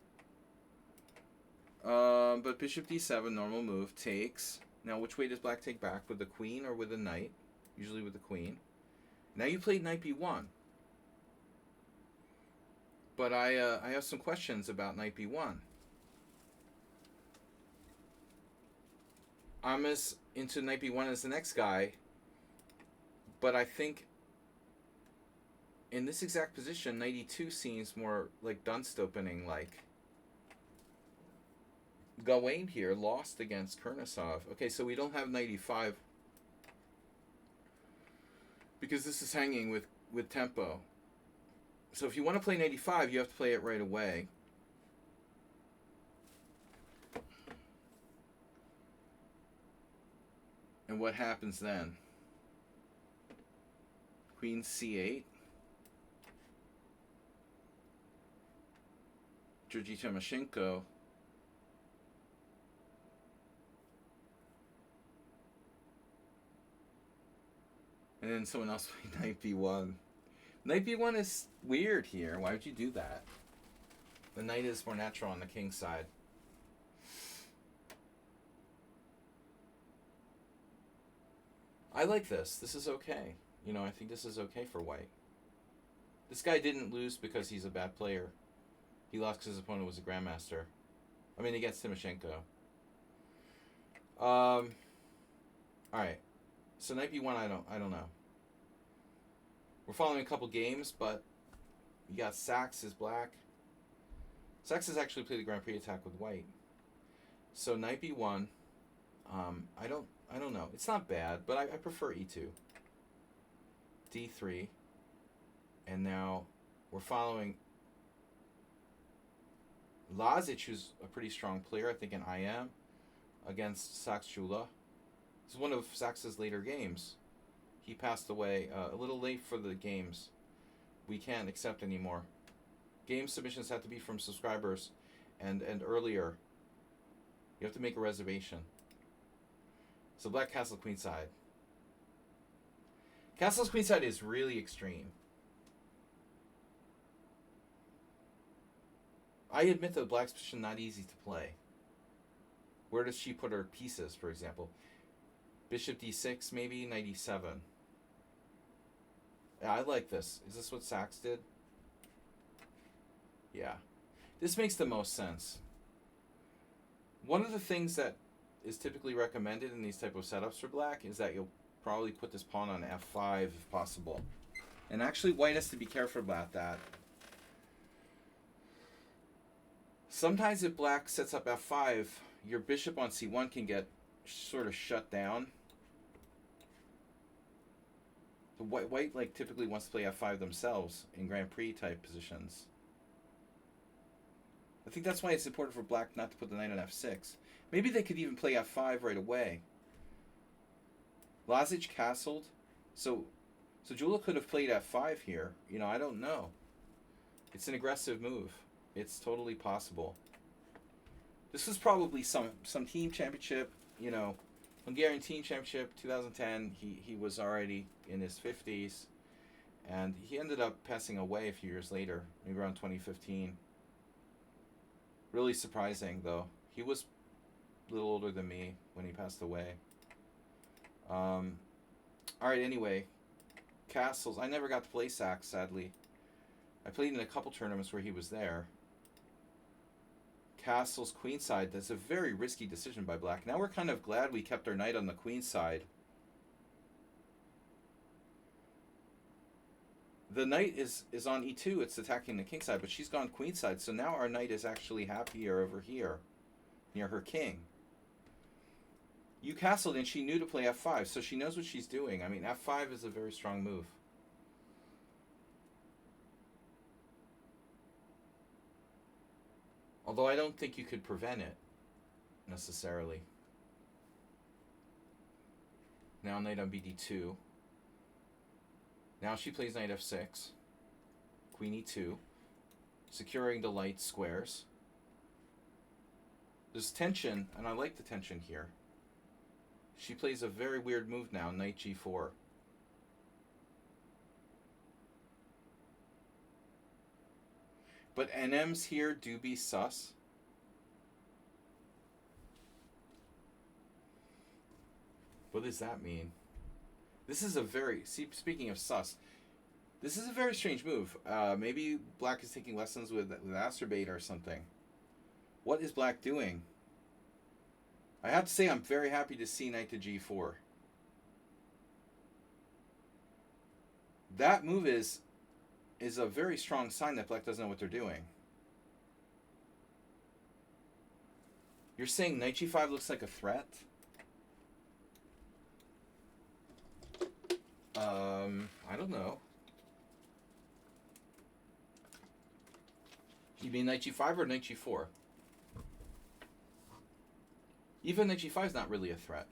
But bishop d7, normal move, takes. Now, which way does black take back? With the queen or with the knight? Usually with the queen. Now you played knight b1. But I have some questions about knight b1. I'm as into knight b1 as the next guy, but I think in this exact position, knight e2 seems more like dunce opening, like Gawain here lost against Kurnasov. Okay, so we don't have knight e5 because this is hanging with tempo. So if you want to play knight e5, you have to play it right away. And what happens then? Queen c8. Georgi Timoshenko. And then someone else played knight b1. Knight b1 is weird here. Why would you do that? The knight is more natural on the king's side. I like this. This is okay. You know, I think this is okay for white. This guy didn't lose because he's a bad player. He lost because his opponent was a grandmaster. I mean, against Timoshenko. All right. So knight b1, I don't know. We're following a couple games, but you got Sachs is black. Sachs has actually played the Grand Prix attack with white. So knight b1. I don't know. It's not bad, but I prefer e2. d3. And now we're following Lazic, who's a pretty strong player, I think, in IM, against Sachs Jula. This is one of Sachs's later games. He passed away a little late for the games. We can't accept anymore. Game submissions have to be from subscribers and earlier. You have to make a reservation. So black castle queenside. Castle's queenside is really extreme. I admit that black's position not easy to play. Where does she put her pieces, for example? Bishop d6, maybe, knight e7. Yeah, I like this. Is this what Sachs did? Yeah. This makes the most sense. One of the things that is typically recommended in these type of setups for black is that you'll probably put this pawn on f5 if possible. And actually white has to be careful about that. Sometimes if black sets up f5, your bishop on c1 can get sort of shut down. The white like typically wants to play f5 themselves in Grand Prix type positions. I think that's why it's important for black not to put the knight on f6. Maybe they could even play f5 right away. Lazic castled, so Jula could have played f5 here. You know, I don't know. It's an aggressive move. It's totally possible. This was probably some team championship, you know, Hungarian team championship 2010. He was already in his 50s, and he ended up passing away a few years later, maybe around 2015. Really surprising though. He was a little older than me when he passed away. All right. Anyway, castles. I never got to play Sachs, sadly. I played in a couple tournaments where he was there. Castles queenside. That's a very risky decision by black. Now we're kind of glad we kept our knight on the queen side. The knight is on e2. It's attacking the king side, but she's gone queen side. So now our knight is actually happier over here, near her king. You castled and she knew to play f5, so she knows what she's doing. I mean, f5 is a very strong move. Although I don't think you could prevent it, necessarily. Now knight on bd2. Now she plays knight f6. Queen e2. Securing the light squares. There's tension, and I like the tension here. She plays a very weird move now, knight g4. But NMs here do be sus. What does that mean? This is a very... See, speaking of sus, this is a very strange move. Maybe black is taking lessons with Acerbate or something. What is black doing? I have to say I'm very happy to see knight to g4. That move is a very strong sign that black doesn't know what they're doing. You're saying knight g5 looks like a threat? I don't know. You mean knight g5 or knight g4? Even knight g5 is not really a threat.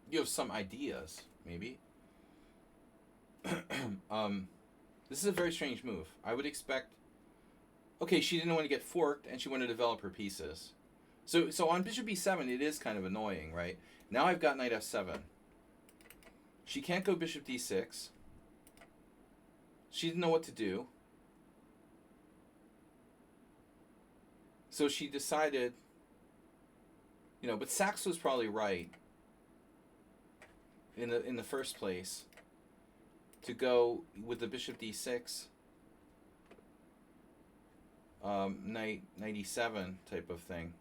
You have some ideas, maybe. This is a very strange move. I would expect... Okay, she didn't want to get forked, and she wanted to develop her pieces. So on bishop b7, it is kind of annoying, right? Now I've got knight f7. She can't go bishop d6. She didn't know what to do. So she decided... You know, but Sachs was probably right in the first place to go with the bishop d6, knight e7 type of thing.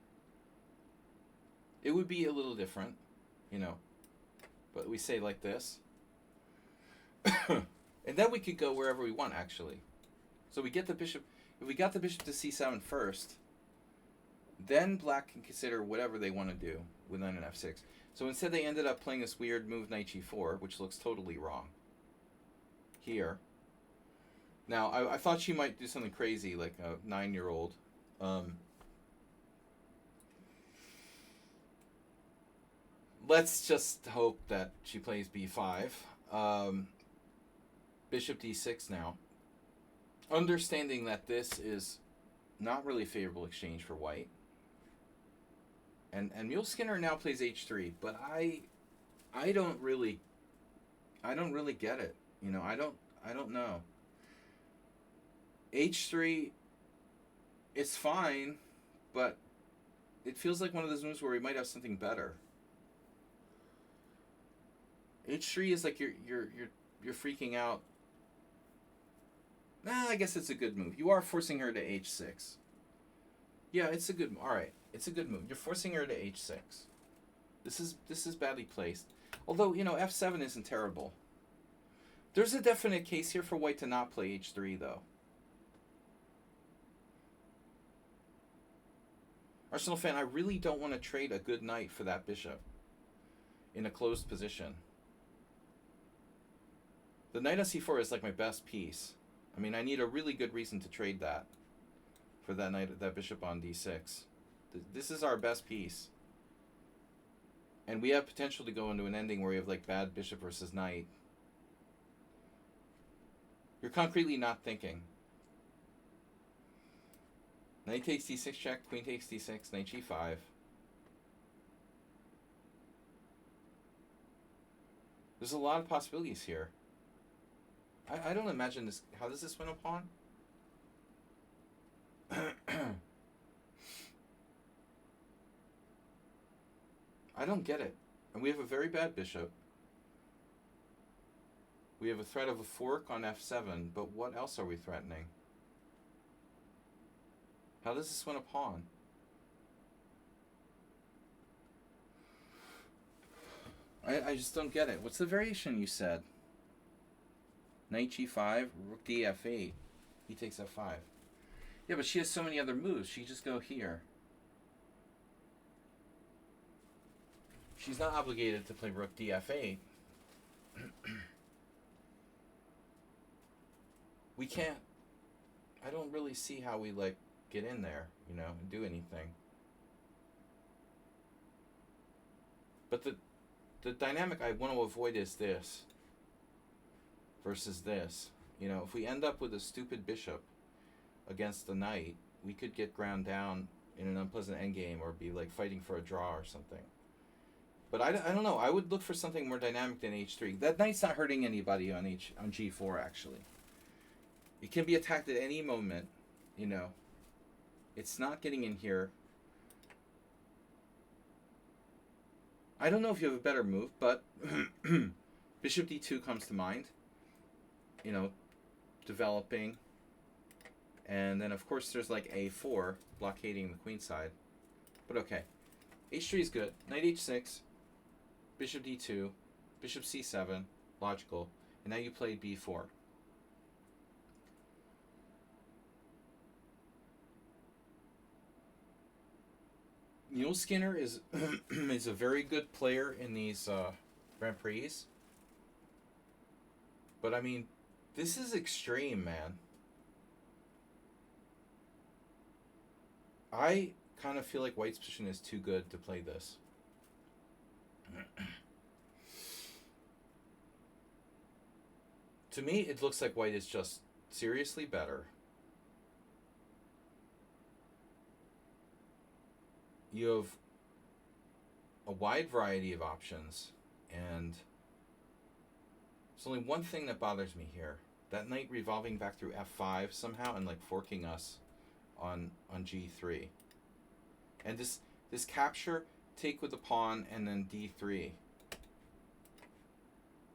It would be a little different, you know, but we say like this. And then we could go wherever we want, actually. So we get the bishop. If we got the bishop to c7 first, then black can consider whatever they want to do with knight and f6. So instead they ended up playing this weird move knight g4, which looks totally wrong. Here. Now, I thought she might do something crazy, like a 9-year-old. Let's just hope that she plays b5. Bishop d6 now. Understanding that this is not really a favorable exchange for white. And Mule Skinner now plays h3, but I don't really get it. You know, I don't know. h3, it's fine, but it feels like one of those moves where we might have something better. h3 is like you're freaking out. Nah, I guess it's a good move. You are forcing her to h6. Yeah, it's a good. All right, it's a good move. You're forcing her to h6. This is badly placed. Although, you know, f7 isn't terrible. There's a definite case here for white to not play h3 though. Arsenal fan, I really don't want to trade a good knight for that bishop in a closed position. The knight on c4 is like my best piece. I mean, I need a really good reason to trade that for that knight, that bishop on d6. This is our best piece. And we have potential to go into an ending where we have like bad bishop versus knight. You're concretely not thinking. Knight takes d6 check, queen takes d6, knight g5. There's a lot of possibilities here. I don't imagine this. How does this win a pawn? I don't get it. And we have a very bad bishop. We have a threat of a fork on f7, but what else are we threatening? How does this win a pawn? I just don't get it. What's the variation you said? Knight g5, rook d f8. He takes f5. Yeah, but she has so many other moves. She just go here. She's not obligated to play rook d f8. We can't. I don't really see how we like get in there, you know, and do anything. But the dynamic I want to avoid is this versus this. You know, if we end up with a stupid bishop against the knight, we could get ground down in an unpleasant endgame or be like fighting for a draw or something. But I don't know. I would look for something more dynamic than h3. That knight's not hurting anybody on g4 actually. It can be attacked at any moment, you know. It's not getting in here. I don't know if you have a better move, but bishop d2 comes to mind. You know, developing. And then, of course, there's like a4, blockading the queen side. But okay. h3 is good. Knight h6, bishop d2, bishop c7, logical. And now you play b4. Mule Skinner is is a very good player in these Grand Prix. But, I mean, this is extreme, man. I kind of feel like white's position is too good to play this. To me, it looks like white is just seriously better. You have a wide variety of options, and there's only one thing that bothers me here. That knight revolving back through f5 somehow and like forking us on g3. And this capture, take with the pawn, and then d3.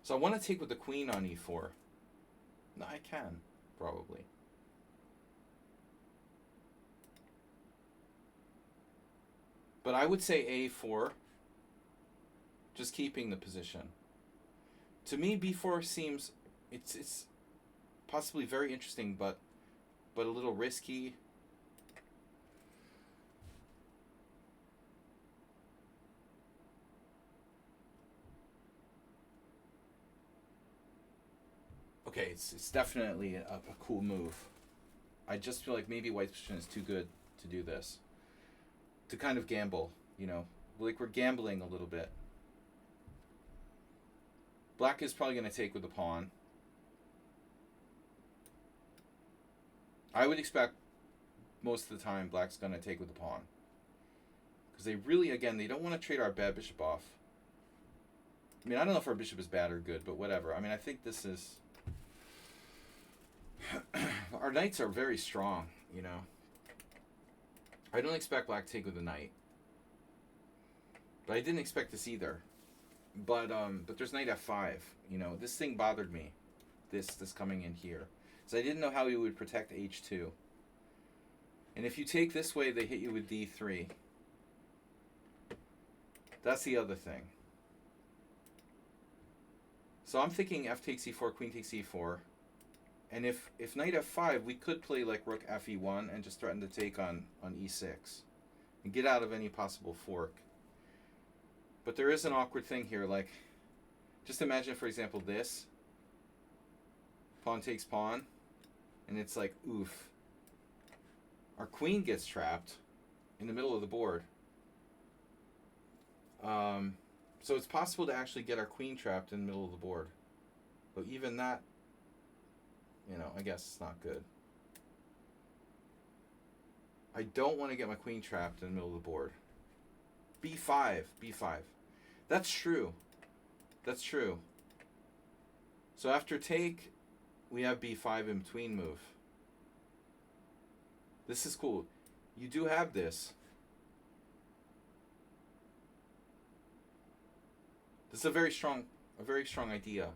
So I want to take with the queen on e4. No, I can, probably. But I would say a4, just keeping the position. To me, b4 seems it's possibly very interesting, but a little risky. Okay, it's definitely a cool move. I just feel like maybe white's position is too good to do this. To kind of gamble, you know, like we're gambling a little bit. Black is probably going to take with the pawn. I would expect most of the time black's going to take with the pawn. Because they really, again, they don't want to trade our bad bishop off. I mean, I don't know if our bishop is bad or good, but whatever. I mean, I think this is... our knights are very strong, you know. I don't expect black to take with the knight. But I didn't expect this either. But there's knight f5. You know, this thing bothered me. This coming in here. So I didn't know how he would protect h2. And if you take this way, they hit you with d3. That's the other thing. So I'm thinking f takes e4, queen takes e4. And if knight f5, we could play like rook fe1 and just threaten to take on e6. And get out of any possible fork. But there is an awkward thing here, like, just imagine, for example, this. Pawn takes pawn. And it's like, oof. Our queen gets trapped in the middle of the board. So it's possible to actually get our queen trapped in the middle of the board. But even that, you know, I guess it's not good. I don't want to get my queen trapped in the middle of the board. b5, b5. That's true. That's true. So after take, we have b5 in between move. This is cool. You do have this. This is a very strong idea.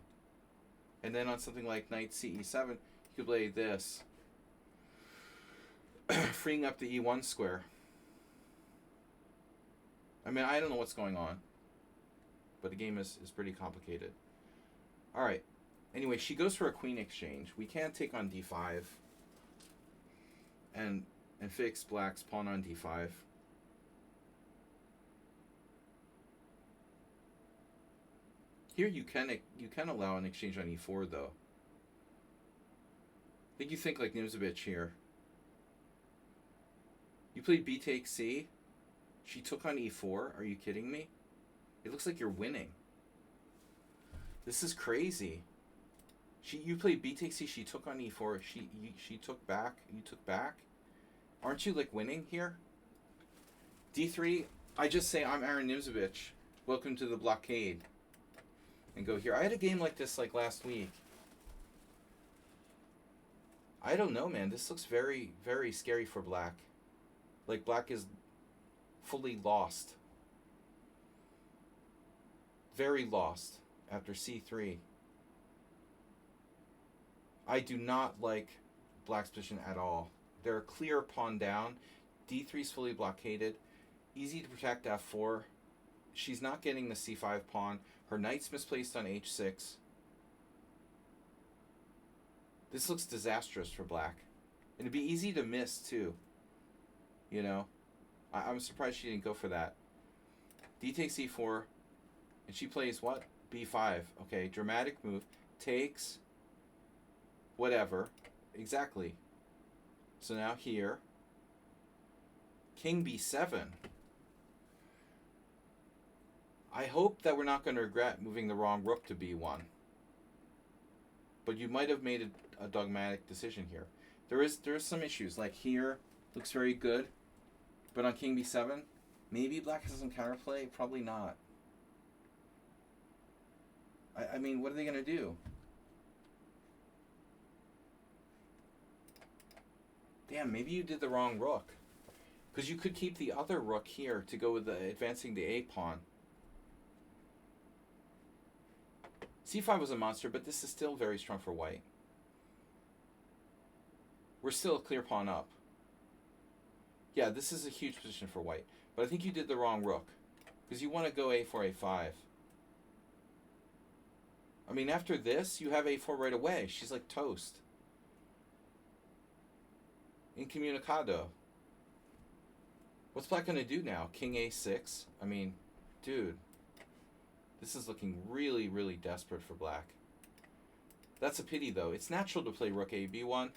And then on something like knight ce7, you could play this, freeing up the e1 square. I mean, I don't know what's going on, but the game is pretty complicated. All right. Anyway, she goes for a queen exchange. We can't take on d5 and fix black's pawn on d5. Here you can allow an exchange on e4 though. I think you think like Nimzovich here. You played b takes c. She took on e4. Are you kidding me? It looks like you're winning. This is crazy. You played b takes c. She took on e4. She took back. You took back. Aren't you like winning here? d3. I just say I'm Aaron Nimzovich. Welcome to the blockade. And go here. I had a game like this like last week. I don't know, man. This looks very, very scary for black. Like black is fully lost. Very lost after c3. I do not like black's position at all. They're a clear pawn down. d3 is fully blockaded. Easy to protect f4. She's not getting the c5 pawn. Her knight's misplaced on h6. This looks disastrous for black. And it'd be easy to miss, too. You know? I'm surprised she didn't go for that. D takes e4. And she plays what? b5. Okay, dramatic move. Takes. Whatever. Exactly. So now here. King b7. I hope that we're not going to regret moving the wrong rook to b1. But you might have made a dogmatic decision here. There is some issues. Like here, looks very good. But on king b7, maybe black has some counterplay. Probably not. I mean, what are they going to do? Damn, maybe you did the wrong rook. Because you could keep the other rook here to go with advancing the a pawn. c5 was a monster, but this is still very strong for white. We're still a clear pawn up. Yeah, this is a huge position for white. But I think you did the wrong rook. Because you want to go a4, a5. I mean, after this, you have a4 right away. She's like toast. Incommunicado. What's black going to do now? King a6? I mean, dude. This is looking really, really desperate for black. That's a pity, though. It's natural to play rook a b1.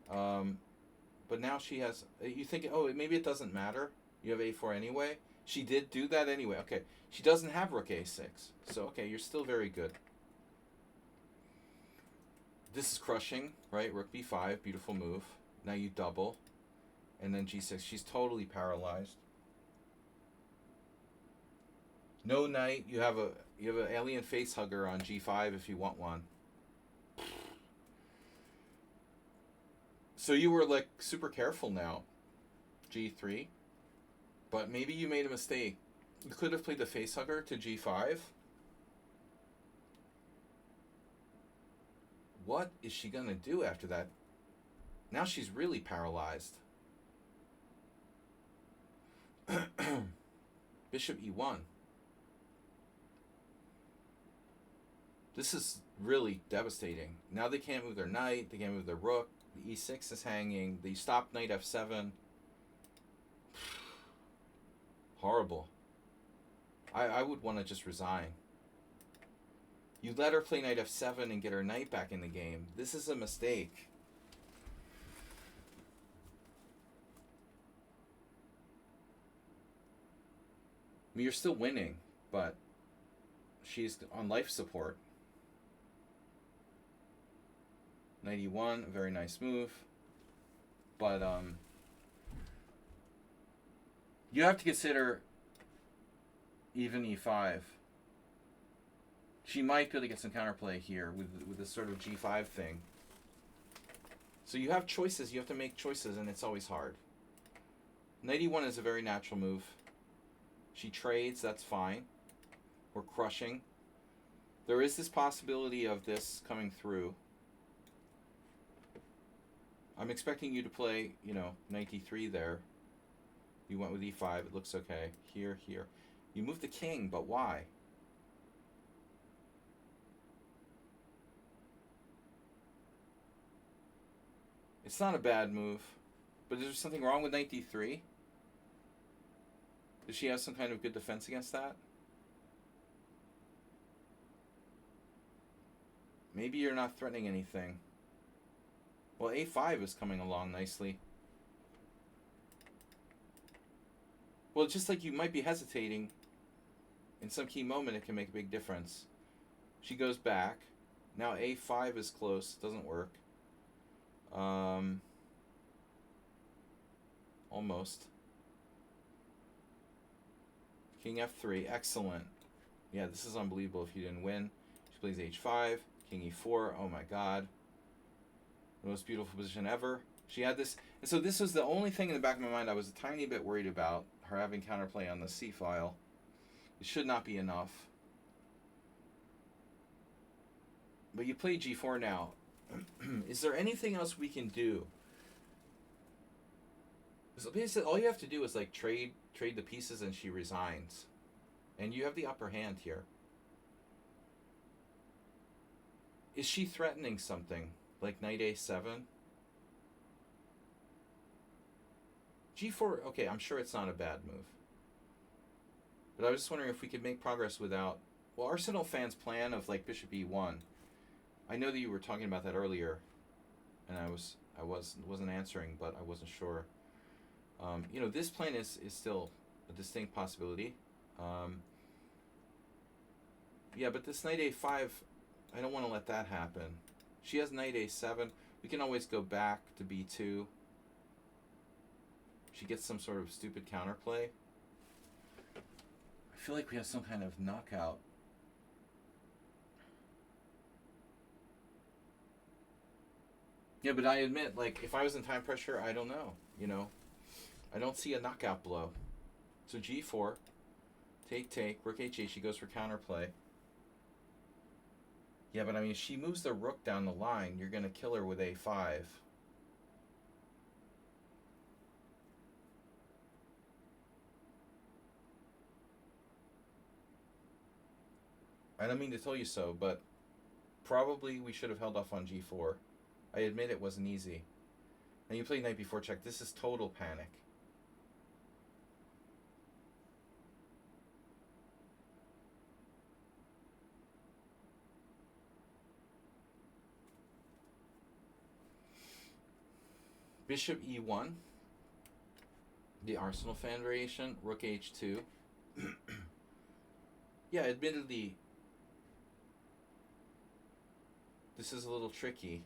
But now she has... You think, oh, maybe it doesn't matter. You have a4 anyway. She did do that anyway. Okay. She doesn't have rook a6. So, okay, you're still very good. This is crushing, right? Rook b5, beautiful move. Now you double. And then g6. She's totally paralyzed. No knight. You have an alien face hugger on g5 if you want one. So you were like super careful now. g3. But maybe you made a mistake. You could have played the face hugger to g5. What is she going to do after that? Now she's really paralyzed. Bishop e1. This is really devastating. Now they can't move their knight. They can't move their rook. The e6 is hanging. They stop knight f7. Horrible. I would want to just resign. You let her play knight f7 and get her knight back in the game. This is a mistake. I mean, you're still winning, but she's on life support. Knight e1, a very nice move. But you have to consider even e5. She might be able to get some counterplay here with this sort of g5 thing. So you have choices. You have to make choices, and it's always hard. Knight e1 is a very natural move. She trades. That's fine. We're crushing. There is this possibility of this coming through. I'm expecting you to play, knight d3 there. You went with e5. It looks okay. Here, here. You moved the king, but why? It's not a bad move. But is there something wrong with knight d3? Does she have some kind of good defense against that? Maybe you're not threatening anything. Well, a5 is coming along nicely. Well, just like you might be hesitating, in some key moment it can make a big difference. She goes back. Now a5 is close. Doesn't work. Almost. King f3. Excellent. Yeah, this is unbelievable if you didn't win. She plays h5. King e4. Oh my god. The most beautiful position ever. She had this. And so this was the only thing in the back of my mind I was a tiny bit worried about. Her having counterplay on the c file. It should not be enough. But you play g4 now. Is there anything else we can do? So basically, all you have to do is like trade the pieces, and she resigns, and you have the upper hand here. Is she threatening something like knight a7? g4. Okay, I'm sure it's not a bad move. But I was just wondering if we could make progress without. Well, Arsenal fans' plan of like bishop e1. I know that you were talking about that earlier, and I wasn't answering, but I wasn't sure. This plan is still a distinct possibility. Yeah, but this knight a5, I don't want to let that happen. She has knight a7. We can always go back to b2. She gets some sort of stupid counterplay. I feel like we have some kind of knockout. Yeah, but I admit, like, if I was in time pressure, I don't know, I don't see a knockout blow. So g4, take, rook h8, she goes for counterplay. Yeah, but I mean, if she moves the rook down the line, you're going to kill her with a5. I don't mean to tell you so, but probably we should have held off on g4. I admit it wasn't easy. And you play knight b4 check. This is total panic. Bishop e1. The Arsenal fan variation. Rook h2. Yeah, admittedly, this is a little tricky.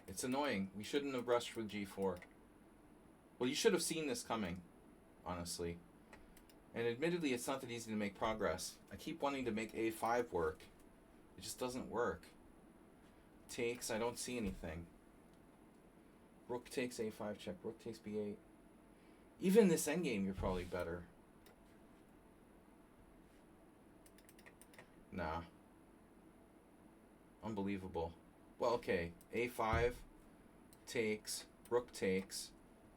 It's annoying. We shouldn't have rushed with g4. Well, you should have seen this coming, honestly. And admittedly, it's not that easy to make progress. I keep wanting to make a5 work. It just doesn't work. Takes, I don't see anything. Rook takes a5 check. Rook takes b8. Even this endgame, you're probably better. Nah. Unbelievable. Well, okay. a5 takes. Rook takes.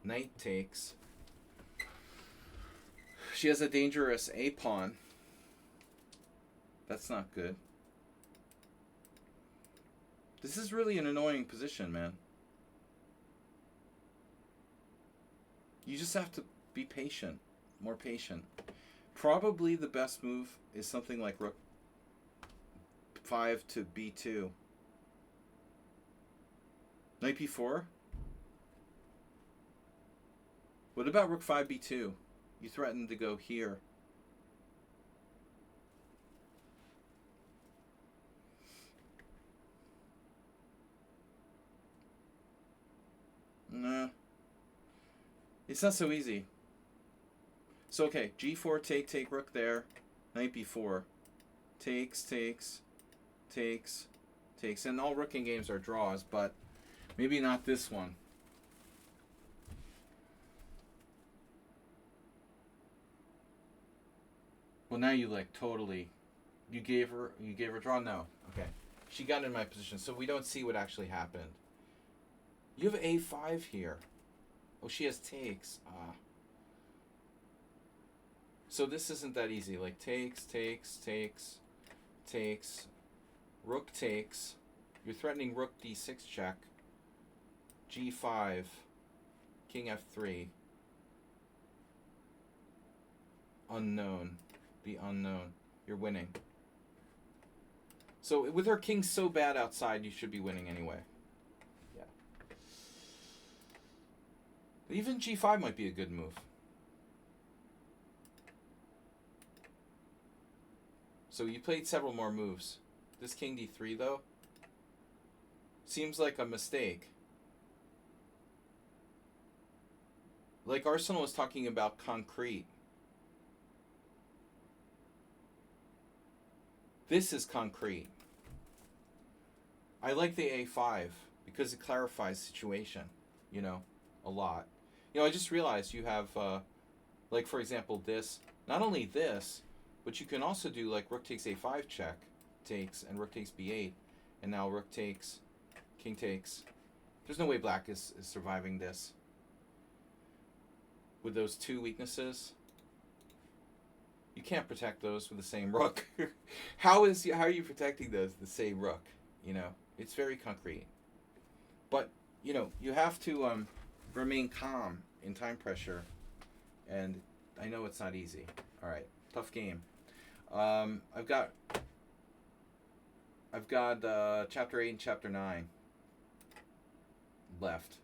Knight takes. She has a dangerous a-pawn. That's not good. This is really an annoying position, man. You just have to be patient. More patient. Probably the best move is something like rook 5 to b2. Knight b4? What about rook 5 b2? You threatened to go here. Nah. It's not so easy. So, okay, g4, take, rook there. Knight b4. Takes. And all rook in games are draws, but maybe not this one. Well, now you like totally... You gave her a draw? No. Okay. She got in my position, so we don't see what actually happened. You have a5 here. Oh, she has takes. So this isn't that easy. Like takes. Rook takes. You're threatening rook d6 check. g5. King f3. Unknown. The unknown. You're winning. So with her king so bad outside, you should be winning anyway. Yeah. But even g5 might be a good move. So you played several more moves. This king d3, though, seems like a mistake. Like Arsenal was talking about concrete. This is concrete. I like the a5 because it clarifies the situation, you know, a lot. You know, I just realized you have, like, for example, this. Not only this, but you can also do, like, rook takes a5 check, takes, and rook takes b8. And now rook takes, king takes. There's no way black is surviving this. With those two weaknesses, you can't protect those with the same rook. How are you protecting those with the same rook? You know, it's very concrete. But, you know, you have to remain calm in time pressure. And I know it's not easy. All right, tough game. I've got chapter 8 and chapter 9 left.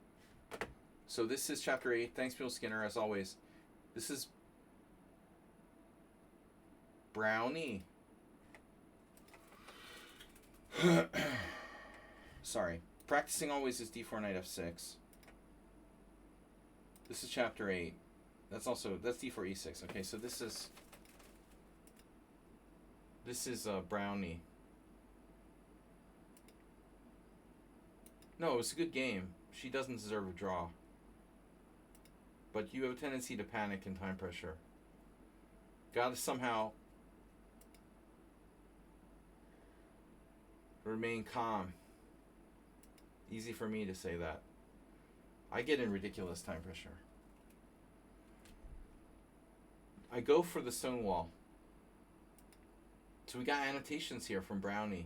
So this is chapter 8. Thanks, Bill Skinner, as always. This is Brownie. Sorry. Practicing always is d4 knight f6. This is chapter 8. That's d4 e6. Okay, so this is Brownie. No, it was a good game. She doesn't deserve a draw. But you have a tendency to panic in time pressure. Gotta somehow remain calm. Easy for me to say that. I get in ridiculous time pressure. I go for the stone wall. So we got annotations here from Brownie.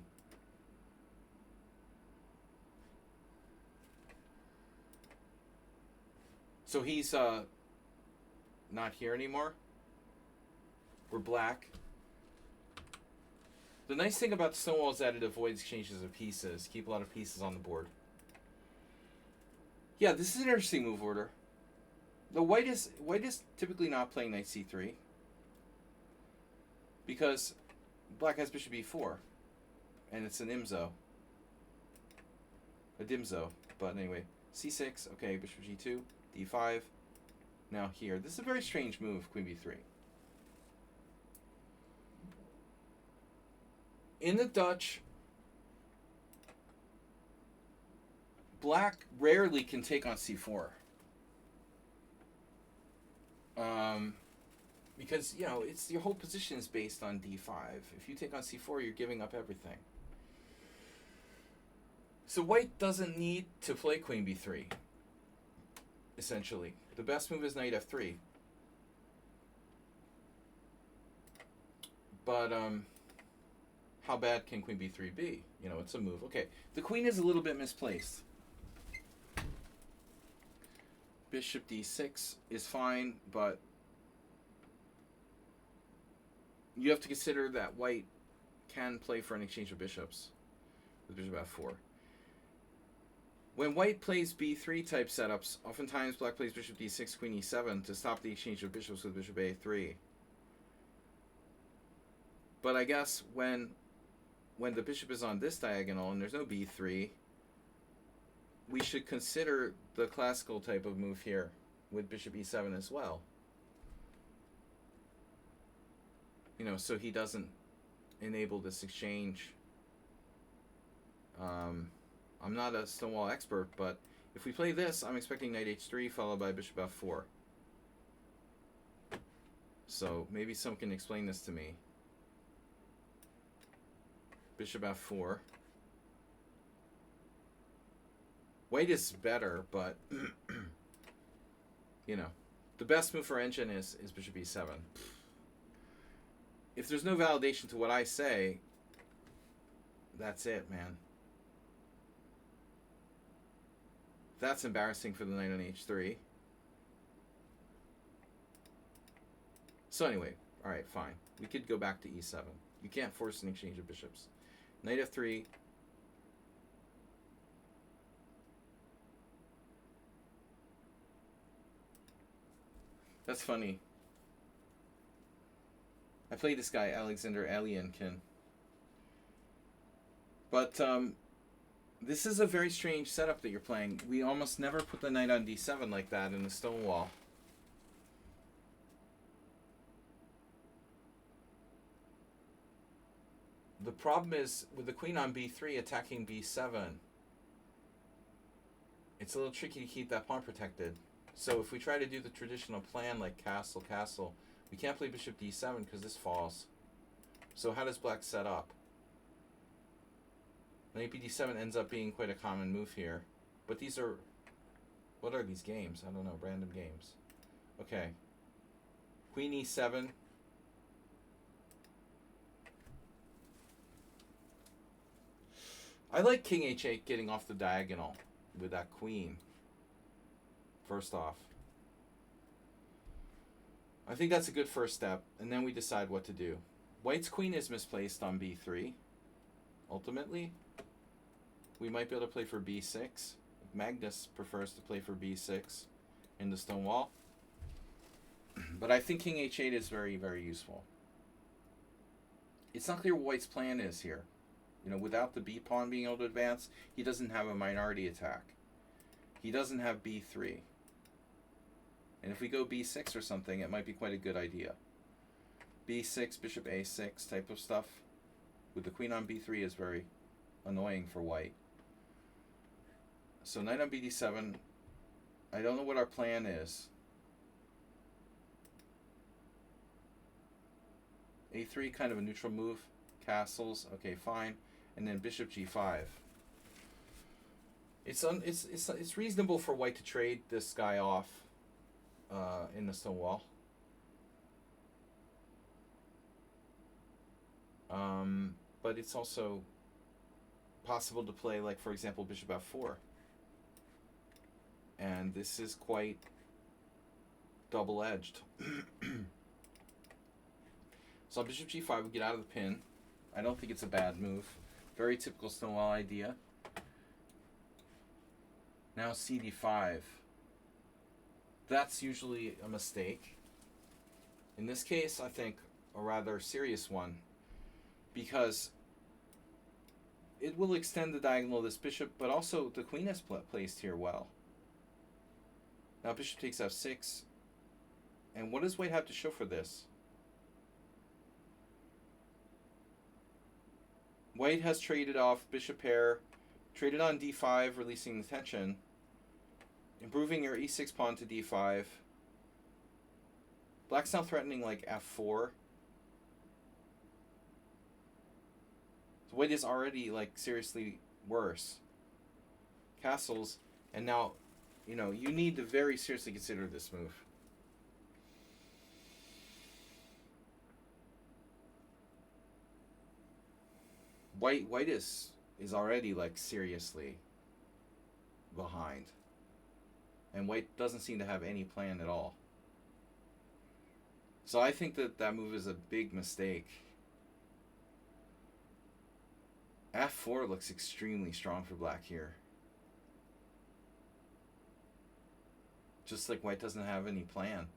So he's not here anymore. We're black. The nice thing about Stonewall is that it avoids exchanges of pieces. Keep a lot of pieces on the board. Yeah, this is an interesting move order. The white is typically not playing knight c3 because black has bishop e4, and it's an imzo, a dimzo. But anyway, c6. Okay, bishop g2, d5. Now here, this is a very strange move. Queen b3. In the Dutch, black rarely can take on c4. Because, you know, it's your whole position is based on d5. If you take on c4, you're giving up everything. So white doesn't need to play queen b3, essentially. The best move is knight f3. But, how bad can queen b3 be? You know, it's a move. Okay, the queen is a little bit misplaced. Bishop d6 is fine, but you have to consider that white can play for an exchange of bishops with bishop f4. When white plays b3 type setups, oftentimes black plays bishop d6, queen e7 to stop the exchange of bishops with bishop a3. But I guess when the bishop is on this diagonal and there's no b3, we should consider the classical type of move here with bishop e7 as well. You know, so he doesn't enable this exchange. I'm not a Stonewall expert, but if we play this, I'm expecting knight h3 followed by bishop f4. So maybe someone can explain this to me. Bishop f4. White is better, but you know, the best move for engine is bishop e7. If there's no validation to what I say, that's it, man. That's embarrassing for the knight on h3. So anyway, all right, fine. We could go back to e7. You can't force an exchange of bishops. Knight f3. That's funny. I played this guy, Alexander Alienkin. But this is a very strange setup that you're playing. We almost never put the knight on d7 like that in the Stonewall. The problem is, with the queen on b3 attacking b7, it's a little tricky to keep that pawn protected. So if we try to do the traditional plan like castle, castle, we can't play bishop d7 because this falls. So how does black set up? Knight d7 ends up being quite a common move here. But these are... what are these games? I don't know. Random games. Okay. Queen e7. I like king h8 getting off the diagonal with that queen. First off. I think that's a good first step, and then we decide what to do. White's queen is misplaced on b3. Ultimately, we might be able to play for b6. Magnus prefers to play for b6 in the Stonewall. But I think king h8 is very, very useful. It's not clear what White's plan is here. You know, without the b pawn being able to advance, he doesn't have a minority attack. He doesn't have b3. And if we go b6 or something, it might be quite a good idea. b6, bishop a6 type of stuff with the queen on b3 is very annoying for white. So knight on bd7, I don't know what our plan is. a3, kind of a neutral move. Castles, okay, fine. And then bishop g5. It's reasonable for white to trade this guy off in the Stonewall. But it's also possible to play, like, for example, bishop f4. And this is quite double-edged. So on bishop g5, we get out of the pin. I don't think it's a bad move. Very typical Stonewall idea. Now cd5. That's usually a mistake. In this case, I think a rather serious one, because it will extend the diagonal of this bishop, but also the queen is placed here well. Now bishop takes f6. And what does white have to show for this? White has traded off bishop pair, traded on d5, releasing the tension, improving your e6 pawn to d5. Black's now threatening like f4. So white is already like seriously worse. Castles, and now, you know, you need to very seriously consider this move. White is already like seriously behind. And white doesn't seem to have any plan at all. So I think that that move is a big mistake. f4 looks extremely strong for black here. Just like white doesn't have any plan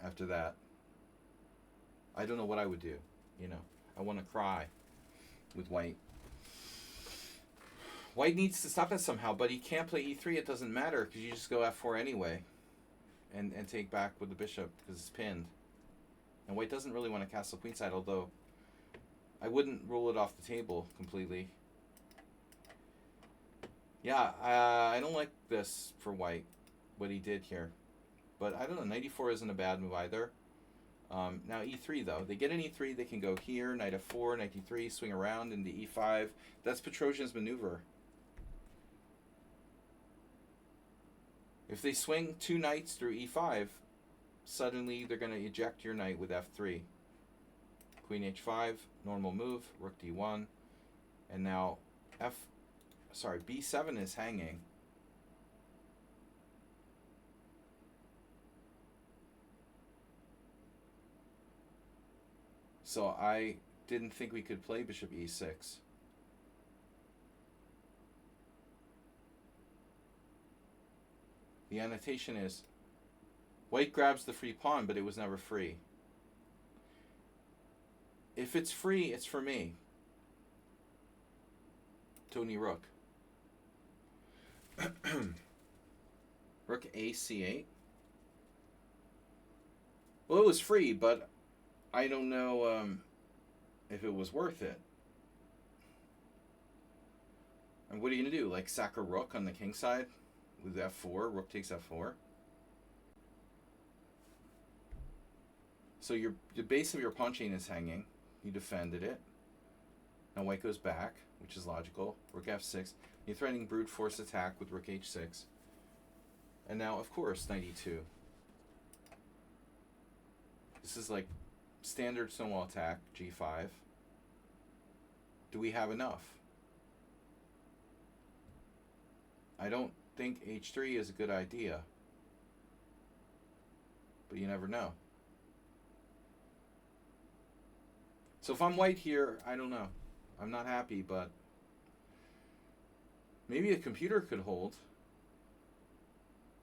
after that. I don't know what I would do, you know. I want to cry with white. White needs to stop that somehow, but he can't play e3. It doesn't matter because you just go f4 anyway and take back with the bishop because it's pinned. And white doesn't really want to castle queenside, although I wouldn't rule it off the table completely. Yeah, I don't like this for white, what he did here. But I don't know, knight e4 isn't a bad move either. Now e3 though. They get an e3, they can go here, knight f4, knight d3, swing around into e5. That's Petrosian's maneuver. If they swing two knights through e5, suddenly they're going to eject your knight with f3. Queen h5, normal move, rook d1. And now b7 is hanging. So I didn't think we could play bishop e6. The annotation is, white grabs the free pawn, but it was never free. If it's free, it's for me. Tony Rook. Rook a c8. Well, it was free, but I don't know if it was worth it. And what are you going to do? Like sack a rook on the king side with f4? Rook takes f4. So the base of your pawn chain is hanging. You defended it. Now white goes back, which is logical. Rook f6. You're threatening brute force attack with rook h6. And now, of course, knight e2. This is like standard Stonewall attack, g5. Do we have enough? I don't think h3 is a good idea. But you never know. So if I'm white here, I don't know. I'm not happy, but maybe a computer could hold.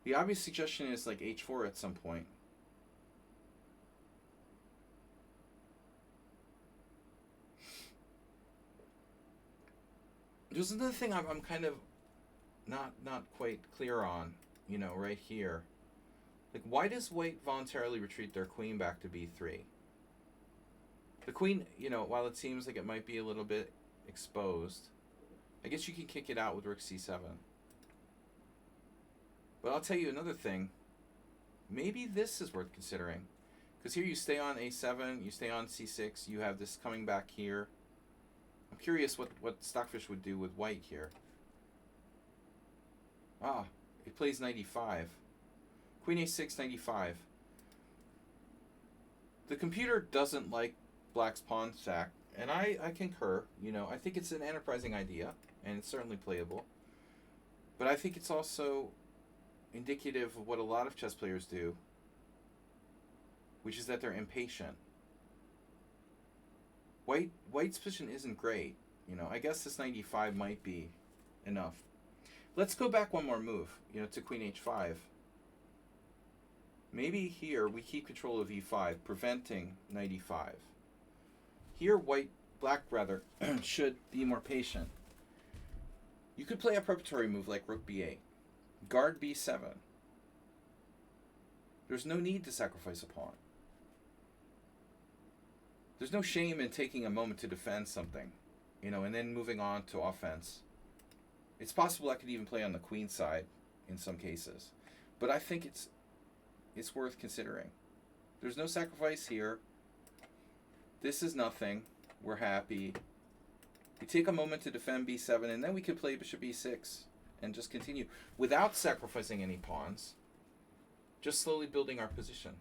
The obvious suggestion is like h4 at some point. There's another thing I'm kind of not quite clear on, you know, right here. Like, why does white voluntarily retreat their queen back to b3? The queen, you know, while it seems like it might be a little bit exposed, I guess you can kick it out with rook c7. But I'll tell you another thing. Maybe this is worth considering. Because here you stay on a7, you stay on c6, you have this coming back here. I'm curious what Stockfish would do with white here. Ah, it plays knight e5. Queen a6, knight e5. The computer doesn't like black's pawn sack, and I concur. You know, I think it's an enterprising idea, and it's certainly playable. But I think it's also indicative of what a lot of chess players do, which is that they're impatient. White's position isn't great. You know, I guess this 95 might be enough. Let's go back one more move, you know, to queen h5. Maybe here we keep control of e5, preventing knight e5. Here black rather, should be more patient. You could play a preparatory move like rook b8, guard b7. There's no need to sacrifice a pawn. There's no shame in taking a moment to defend something, you know, and then moving on to offense. It's possible I could even play on the queen side in some cases, but I think it's worth considering. There's no sacrifice here. This is nothing. We're happy. We take a moment to defend b7, and then we could play bishop e6 and just continue without sacrificing any pawns, just slowly building our position.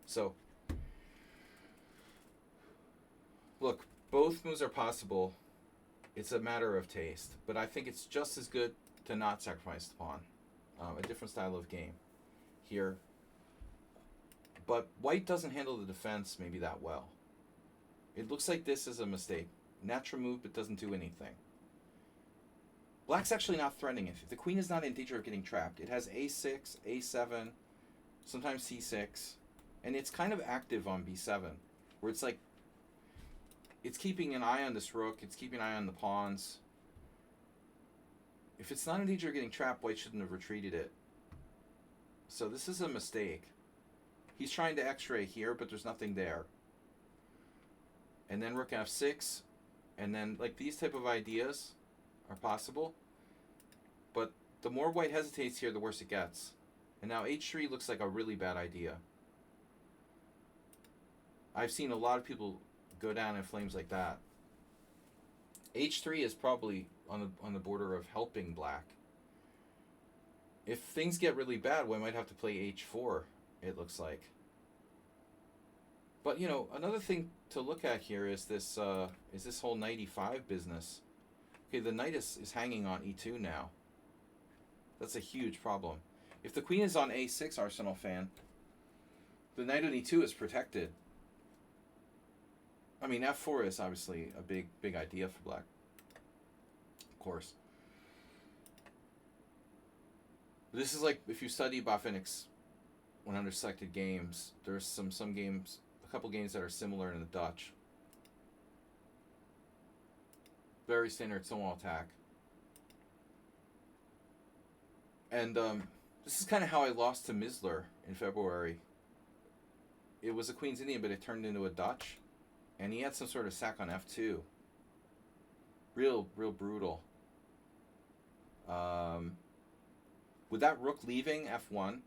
So, look, both moves are possible. It's a matter of taste, but I think it's just as good to not sacrifice the pawn. A different style of game here. But white doesn't handle the defense maybe that well. It looks like this is a mistake. Natural move, but doesn't do anything. Black's actually not threatening it. The queen is not in danger of getting trapped. It has a6, a7, sometimes c6, and it's kind of active on b7, where it's like, it's keeping an eye on this rook, it's keeping an eye on the pawns. If it's not in danger of getting trapped, white shouldn't have retreated it. So this is a mistake. He's trying to x-ray here, but there's nothing there. And then rook f6, and then like these type of ideas are possible. But the more white hesitates here, the worse it gets. And now h3 looks like a really bad idea. I've seen a lot of people go down in flames like that. h3 is probably on the border of helping black. If things get really bad, we might have to play h4, it looks like. But, you know, another thing to look at here is this whole knight e5 business. Okay, the knight is hanging on e2 now. That's a huge problem. If the queen is on a6, Arsenal fan, the knight on e2 is protected. I mean, f4 is obviously a big idea for black, of course. This is like if you study Botvinnik's 100 selected games. There's some games, a couple games that are similar in the Dutch. Very standard stonewall attack. And this is kind of how I lost to Misler in February. It was a Queen's Indian, but it turned into a Dutch. And he had some sort of sack on f2. Real brutal. With that rook leaving f1,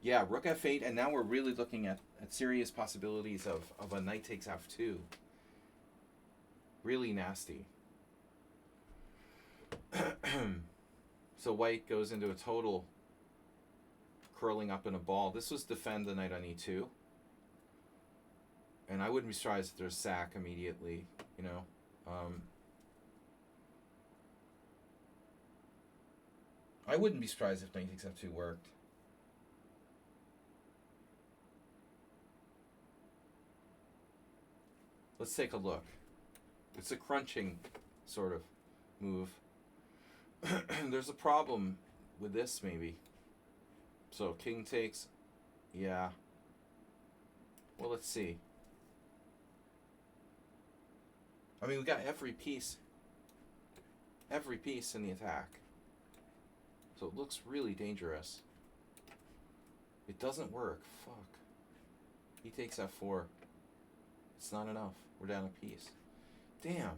yeah, rook f8, and now we're really looking at serious possibilities of a knight takes f2. Really nasty. So white goes into a total curling up in a ball. This was defend the knight on e2. And I wouldn't be surprised if there's sack immediately, you know. I wouldn't be surprised if knight takes f2 worked. Let's take a look. It's a crunching sort of move. There's a problem with this, maybe. So king takes, yeah. Well, let's see. I mean, we got every piece in the attack. So it looks really dangerous. It doesn't work. Fuck. He takes f4. It's not enough. We're down a piece. Damn.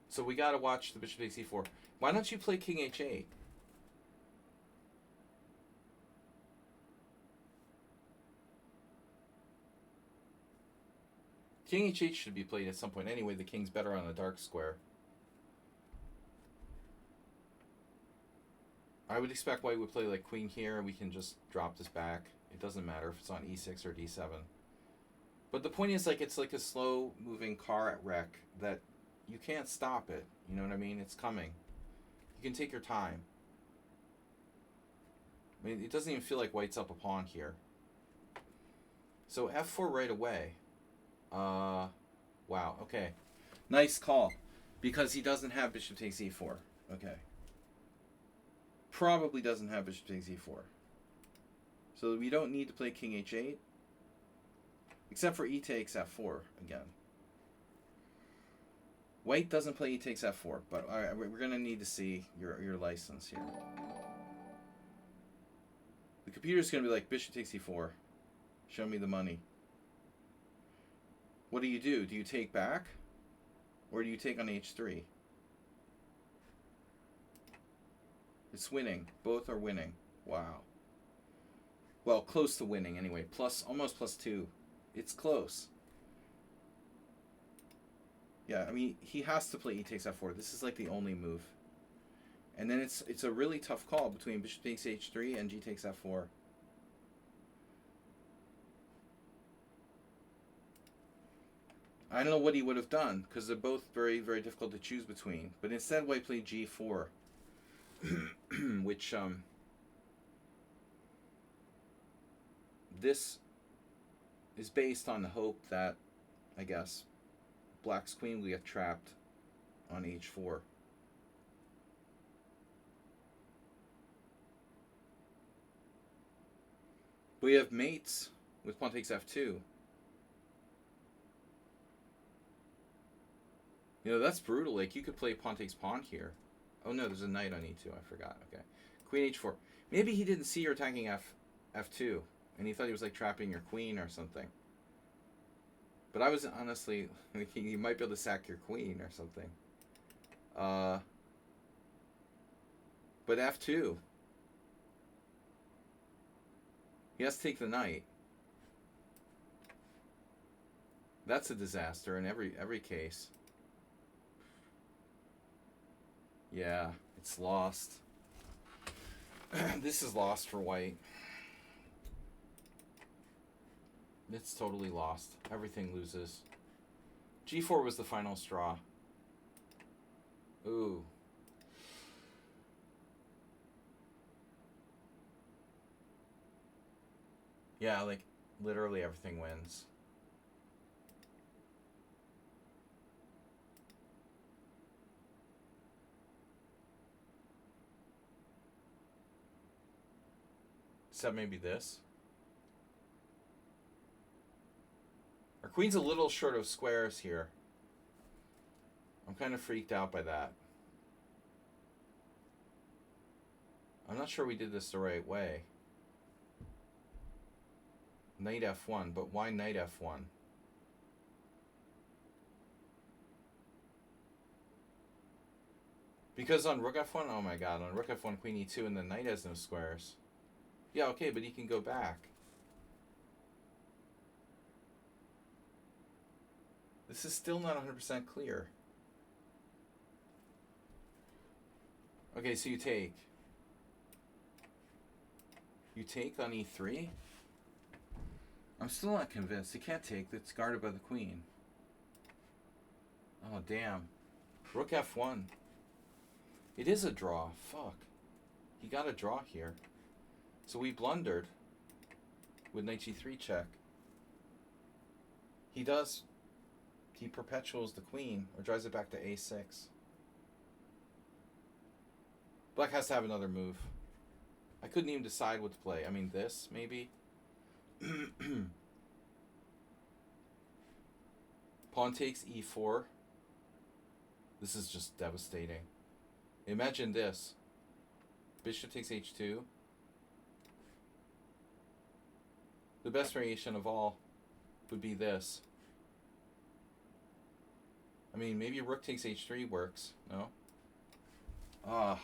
So we gotta watch the bishop takes e4. Why don't you play king h8? King h8 should be played at some point anyway. The king's better on a dark square. I would expect white would play like queen here. We can just drop this back. It doesn't matter if it's on e6 or d7. But the point is, like, it's like a slow moving car at wreck that you can't stop it. You know what I mean? It's coming. You can take your time. I mean, it doesn't even feel like white's up a pawn here. So f4 right away. Wow, okay. Nice call. Because he doesn't have bishop takes e4. Okay. Probably doesn't have bishop takes e4. So we don't need to play king h8. Except for e takes f4 again. White doesn't play e takes f4. But all right, we're going to need to see your license here. The computer's going to be like, bishop takes e4. Show me the money. What do? Do you take back? Or do you take on h3? It's winning. Both are winning. Wow. Well, close to winning anyway. Almost +2. It's close. Yeah, I mean, he has to play e takes f4. This is like the only move. And then it's a really tough call between bishop takes h3 and g takes f4. I don't know what he would have done, because they're both very, very difficult to choose between. But instead, white played g4, which, this is based on the hope that, I guess, black's queen will get trapped on h4. We have mates with pawn takes f2. You know, that's brutal. Like, you could play pawn takes pawn here. Oh no, there's a knight on e2. I forgot. Okay. Queen h4. Maybe he didn't see you're attacking f2, and he thought he was like trapping your queen or something. But I was honestly thinking you might be able to sack your queen or something. But f2. He has to take the knight. That's a disaster in every case. Yeah, it's lost. This is lost for white. It's totally lost. Everything loses. g4 was the final straw. Ooh. Yeah, like, literally everything wins. Except maybe this. Our queen's a little short of squares here. I'm kind of freaked out by that. I'm not sure we did this the right way. Knight f1, but why knight f1? Because on rook f1, oh my god, on rook f1, queen e2, and the knight has no squares. Yeah, okay, but he can go back. This is still not 100% clear. Okay, so you take. You take on e3? I'm still not convinced. He can't take. That's guarded by the queen. Oh, damn. Rook f1. It is a draw. Fuck. He got a draw here. So we blundered with knight g3 check. He does. He perpetuals the queen or drives it back to a6. Black has to have another move. I couldn't even decide what to play. I mean, this, maybe? Pawn takes e4. This is just devastating. Imagine this. Bishop takes h2. The best variation of all would be this. I mean, maybe rook takes h3 works. No? Ah.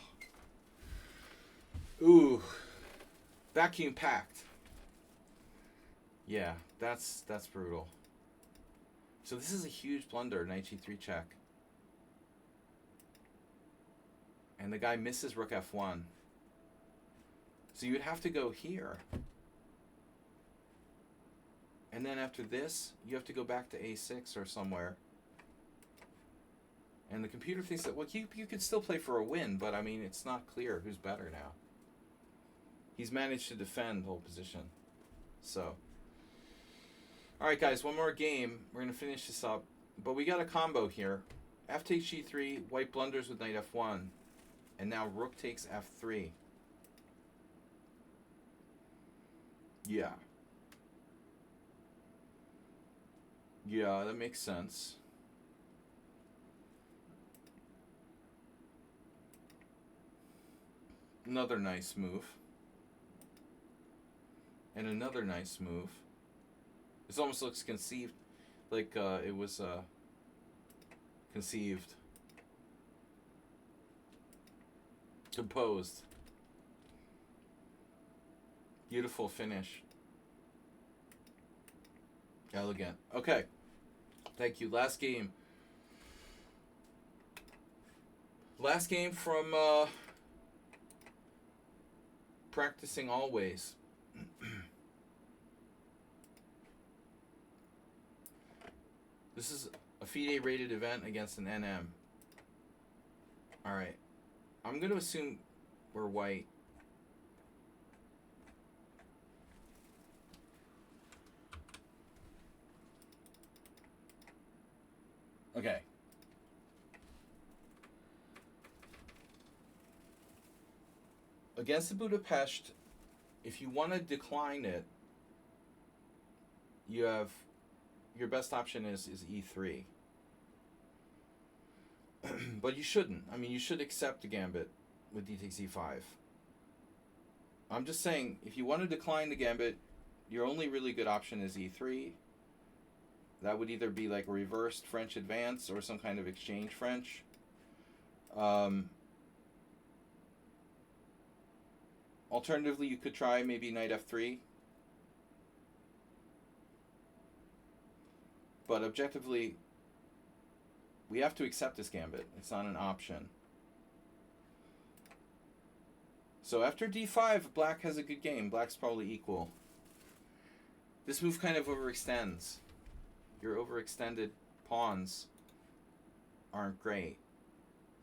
Ooh. Vacuum packed. Yeah, that's brutal. So this is a huge blunder, knight g3 check. And the guy misses rook f1. So you'd have to go here. And then after this, you have to go back to a6 or somewhere. And the computer thinks that, well, you could still play for a win, but I mean, it's not clear who's better now. He's managed to defend the whole position. So, all right, guys, one more game. We're going to finish this up. But we got a combo here. F takes g3, white blunders with knight f1. And now rook takes f3. Yeah. Yeah, that makes sense. Another nice move. And another nice move. This almost looks conceived, like it was conceived. Composed. Beautiful finish. Elegant. Okay. Thank you. Last game. Last game from Practicing Always. This is a FIDE rated event against an NM. Alright. I'm going to assume we're white. Okay. Against the Budapest, if you want to decline it, you have your best option is e3. But you shouldn't. I mean, you should accept the gambit with d takes e5. I'm just saying, if you want to decline the gambit, your only really good option is e3. That would either be like a reversed French advance or some kind of exchange French. Alternatively, you could try maybe knight f3. But objectively, we have to accept this gambit. It's not an option. So after d5, black has a good game. Black's probably equal. This move kind of overextends. Your overextended pawns aren't great.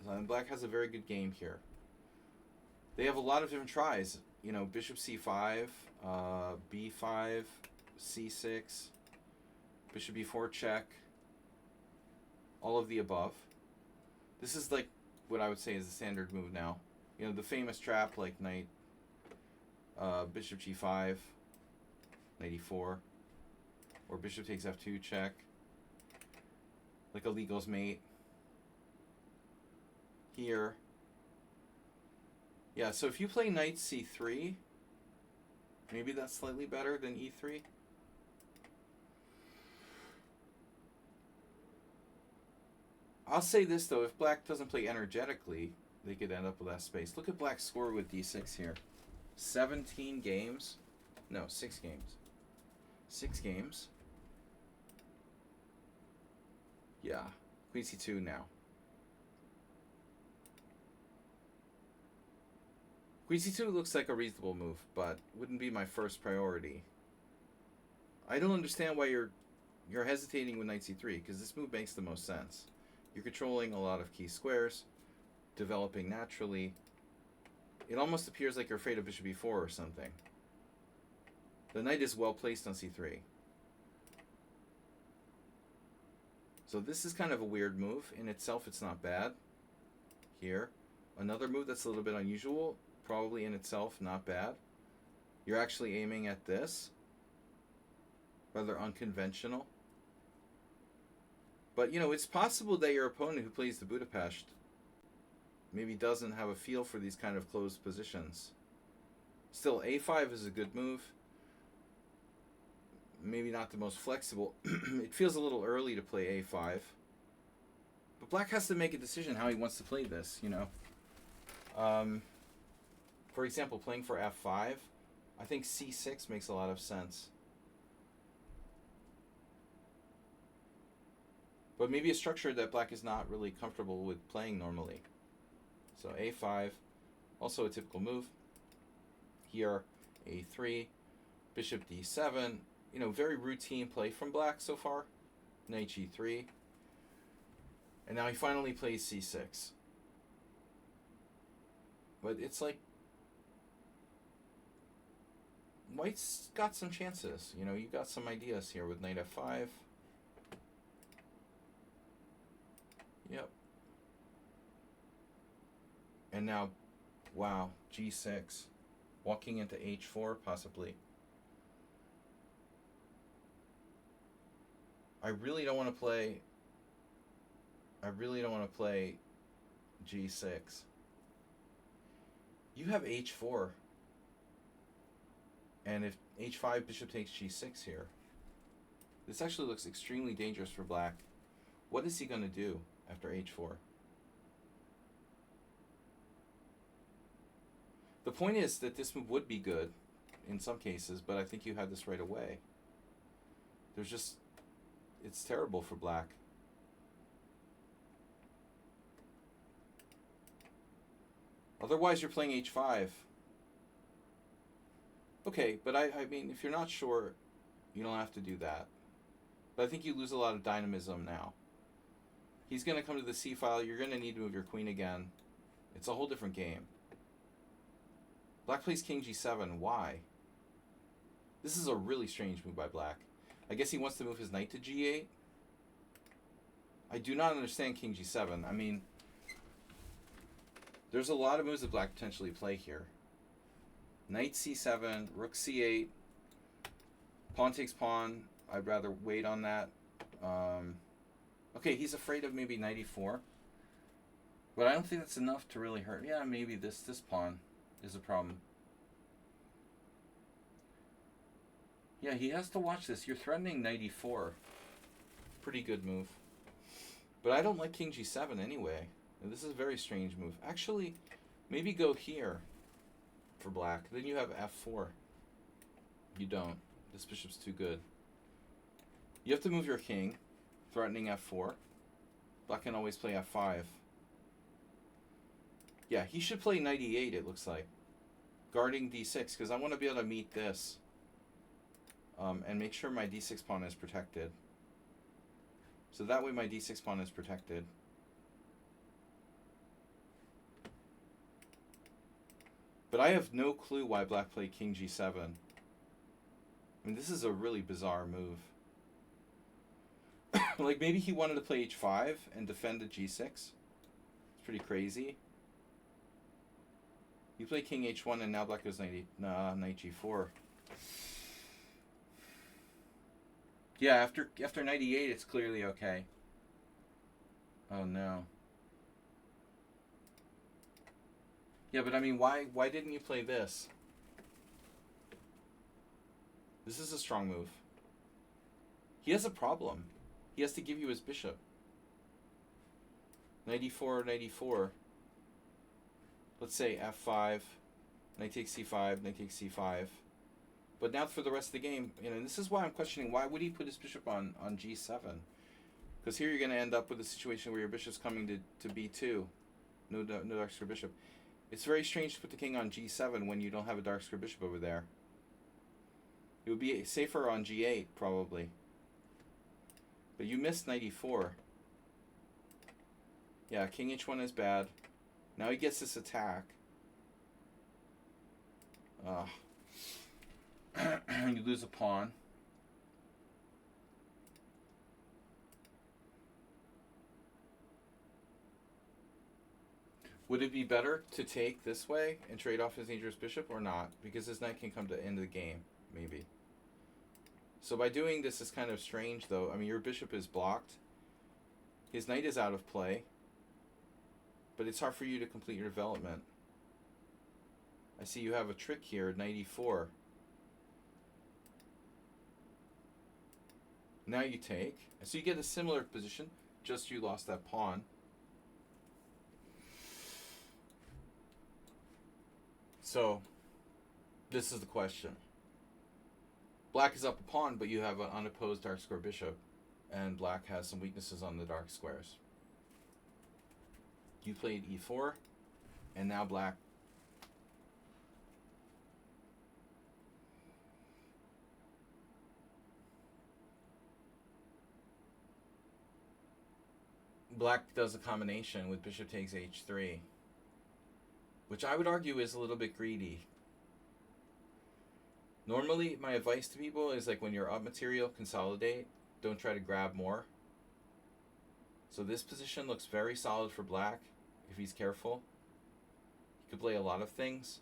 And black has a very good game here. They have a lot of different tries. You know, bishop c5, b5, c6, bishop b4 check, all of the above. This is like what I would say is the standard move now. You know, the famous trap like knight, bishop g5, knight e4, or bishop takes f2 check, like a legal's mate. Here. Yeah, so if you play knight c3, maybe that's slightly better than e3. I'll say this though, if black doesn't play energetically, they could end up with that space. Look at black's score with d6 here. 17 games. No, 6 games. 6 games. Yeah. Queen c2 now. Queen c2 looks like a reasonable move, but wouldn't be my first priority. I don't understand why you're hesitating with knight c3, because this move makes the most sense. You're controlling a lot of key squares, developing naturally. It almost appears like you're afraid of bishop e4 or something. The knight is well placed on c3. So this is kind of a weird move. In itself, it's not bad. Here. Another move that's a little bit unusual, probably in itself not bad. You're actually aiming at this. Rather unconventional. But, you know, it's possible that your opponent who plays the Budapest maybe doesn't have a feel for these kind of closed positions. Still, a5 is a good move. Maybe not the most flexible. It feels a little early to play a5. But black has to make a decision how he wants to play this, you know. For example, playing for f5, I think c6 makes a lot of sense. But maybe a structure that black is not really comfortable with playing normally. So a5, also a typical move. here, a3, bishop d7. You know, very routine play from black so far. Knight g3. And now he finally plays c6. But it's like white's got some chances. You know, you got some ideas here with knight f5. Yep. And now, wow, g6. Walking into h4, possibly. I really don't want to play g6. You have h4. And if h5, bishop takes g6 here. This actually looks extremely dangerous for black. What is he going to do after h4? The point is that this move would be good in some cases, but I think you had this right away. There's just... it's terrible for black. Otherwise, you're playing h5. Okay, but I mean, if you're not sure, you don't have to do that. But I think you lose a lot of dynamism now. He's going to come to the c file. You're going to need to move your queen again. It's a whole different game. Black plays king g7. Why? This is a really strange move by black. I guess he wants to move his knight to g8. I do not understand king g7. I mean, there's a lot of moves that black potentially play here. Knight c7, rook c8, pawn takes pawn. I'd rather wait on that. Okay, he's afraid of maybe knight e4. But I don't think that's enough to really hurt. Yeah, maybe this pawn is a problem. Yeah, he has to watch this. You're threatening knight e4. Pretty good move. But I don't like king g7 anyway. And this is a very strange move. Actually, maybe go here for black. Then you have f4. You don't. This bishop's too good. You have to move your king, threatening f4. Black can always play f5. Yeah, he should play knight e8, it looks like. Guarding d6, because I want to be able to meet this. And make sure my d6 pawn is protected. So that way my d6 pawn is protected. But I have no clue why black played king g7. I mean, this is a really bizarre move. Like, maybe he wanted to play h5 and defend at g6. It's pretty crazy. You play king h1 and now black goes knight g4. Yeah, after knight e8, it's clearly okay. Oh no. Yeah, but I mean, why didn't you play this? This is a strong move. He has a problem. He has to give you his bishop. Knight e4, knight e4. Let's say f5, knight takes c5, knight takes c5. But now for the rest of the game, you know, and this is why I'm questioning, why would he put his bishop on g7? Because here you're going to end up with a situation where your bishop's coming to b2. No dark square bishop. It's very strange to put the king on g7 when you don't have a dark square bishop over there. It would be safer on g8, probably. But you missed knight e4. Yeah, king h1 is bad. Now he gets this attack. You lose a pawn. Would it be better to take this way and trade off his dangerous bishop or not? Because his knight can come to the end of the game, maybe. So by doing this is kind of strange, though. I mean, your bishop is blocked. His knight is out of play. But it's hard for you to complete your development. I see you have a trick here, knight e4. Now you take. So you get a similar position, just you lost that pawn. So, this is the question. Black is up a pawn, but you have an unopposed dark square bishop. And black has some weaknesses on the dark squares. You played e4, and now black Black does a combination with bishop takes h3, which I would argue is a little bit greedy. Normally, my advice to people is like when you're up material, consolidate. Don't try to grab more. So this position looks very solid for black if he's careful. He could play a lot of things.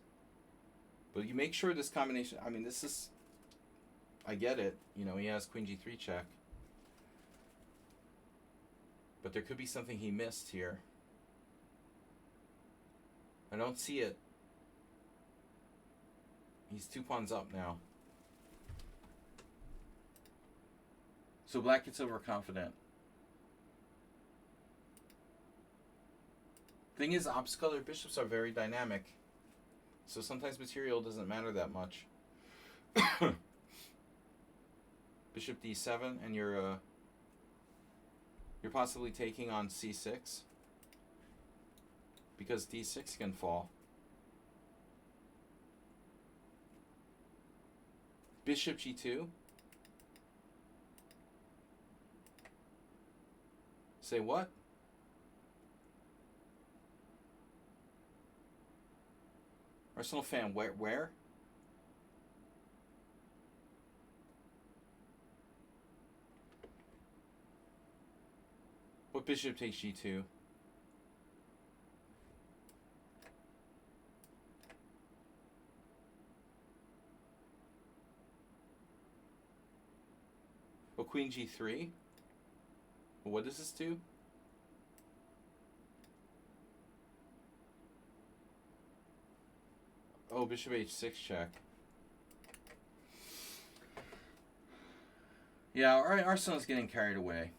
But you make sure this combination, I mean, this is, I get it. You know, he has queen g3 check. But there could be something he missed here. I don't see it. He's 2 pawns up now. So black gets overconfident. Thing is, opposite colored bishops are very dynamic. So sometimes material doesn't matter that much. Bishop d7, and you're possibly taking on c6. Because d6 can fall. Bishop g2. Say what? Arsenal fan, where? What bishop takes g2? Well, queen g3. Well, what does this do? Oh, bishop h6 check. Yeah, Arsenal's getting carried away.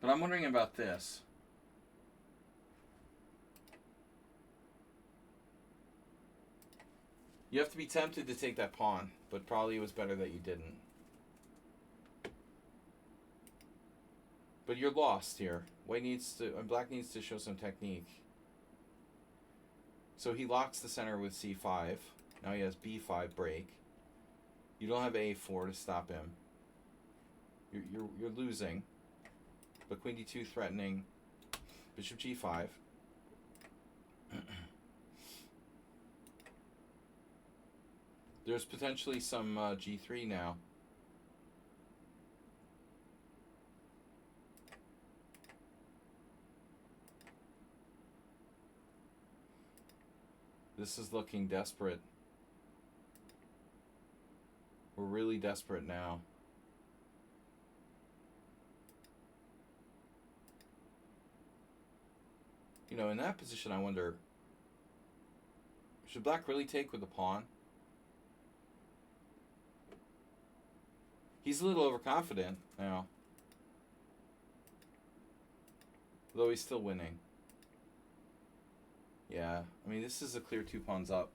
But I'm wondering about this. You have to be tempted to take that pawn, but probably it was better that you didn't. But you're lost here. Black needs to show some technique. So he locks the center with c5. Now he has b5 break. You don't have a4 to stop him. You're losing. But queen d2 threatening. Bishop g5. There's potentially some g3 now. This is looking desperate. We're really desperate now. You know, in that position, I wonder, should black really take with the pawn? He's a little overconfident now. Though he's still winning. Yeah, I mean, this is a clear 2 pawns up.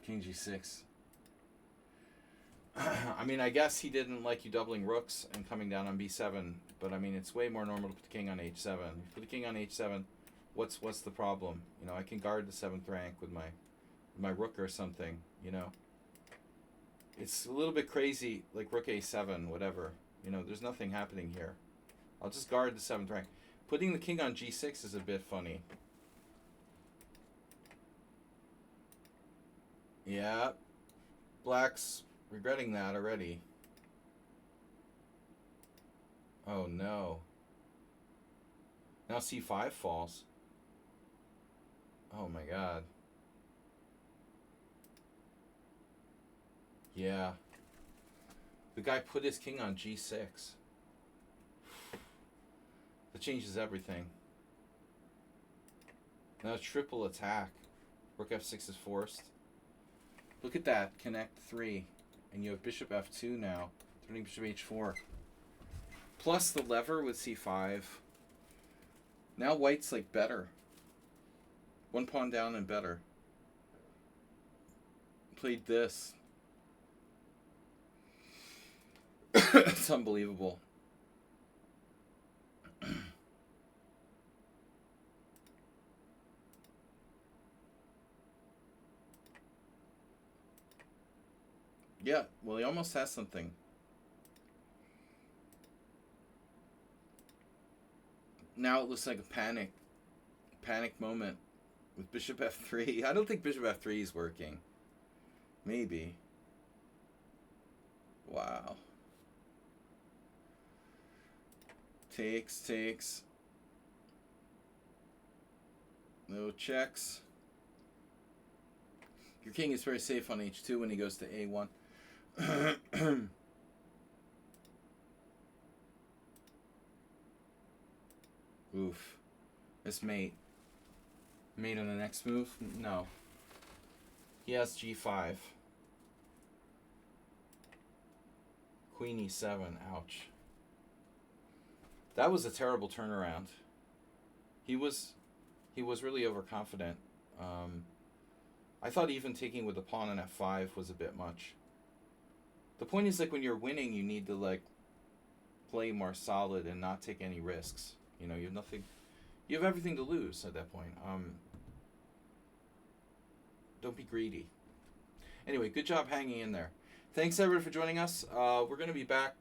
King g6. I mean, I guess he didn't like you doubling rooks and coming down on b7, but I mean, it's way more normal to put the king on h7. If you put the king on h7, what's the problem? You know, I can guard the 7th rank with my rook or something, you know. It's a little bit crazy, like rook a7, whatever. You know, there's nothing happening here. I'll just guard the 7th rank. Putting the king on g6 is a bit funny. Yeah, black's regretting that already. Oh no. Now c5 falls. Oh my god. Yeah. The guy put his king on g6. That changes everything. Now triple attack. Rook f6 is forced. Look at that. Connect 3. And you have bishop f2 now. Turning bishop h4. Plus the lever with c5. Now white's like better. 1 pawn down and better. Played this. It's unbelievable. Yeah, well, he almost has something. now it looks like a panic moment with bishop f3. I don't think bishop f3 is working. Maybe. Wow. Takes. No checks. Your king is very safe on h2 when he goes to a1. Oof. This mate. Mate on the next move? No. He has g5. Queen e7. Ouch. That was a terrible turnaround. He was really overconfident. I thought even taking with the pawn on f5 was a bit much. The point is, like, when you're winning, you need to, like, play more solid and not take any risks. You know, you have nothing. You have everything to lose at that point. Don't be greedy. Anyway, good job hanging in there. Thanks everyone for joining us. We're gonna be back.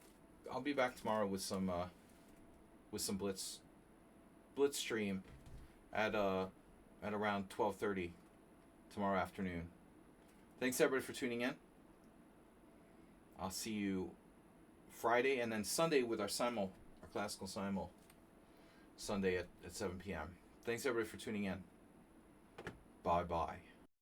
I'll be back tomorrow with some blitz stream at around 12:30 tomorrow afternoon. Thanks everybody for tuning in. I'll see you Friday and then Sunday with our classical simul. Sunday at 7 p.m. Thanks everybody for tuning in. Bye-bye.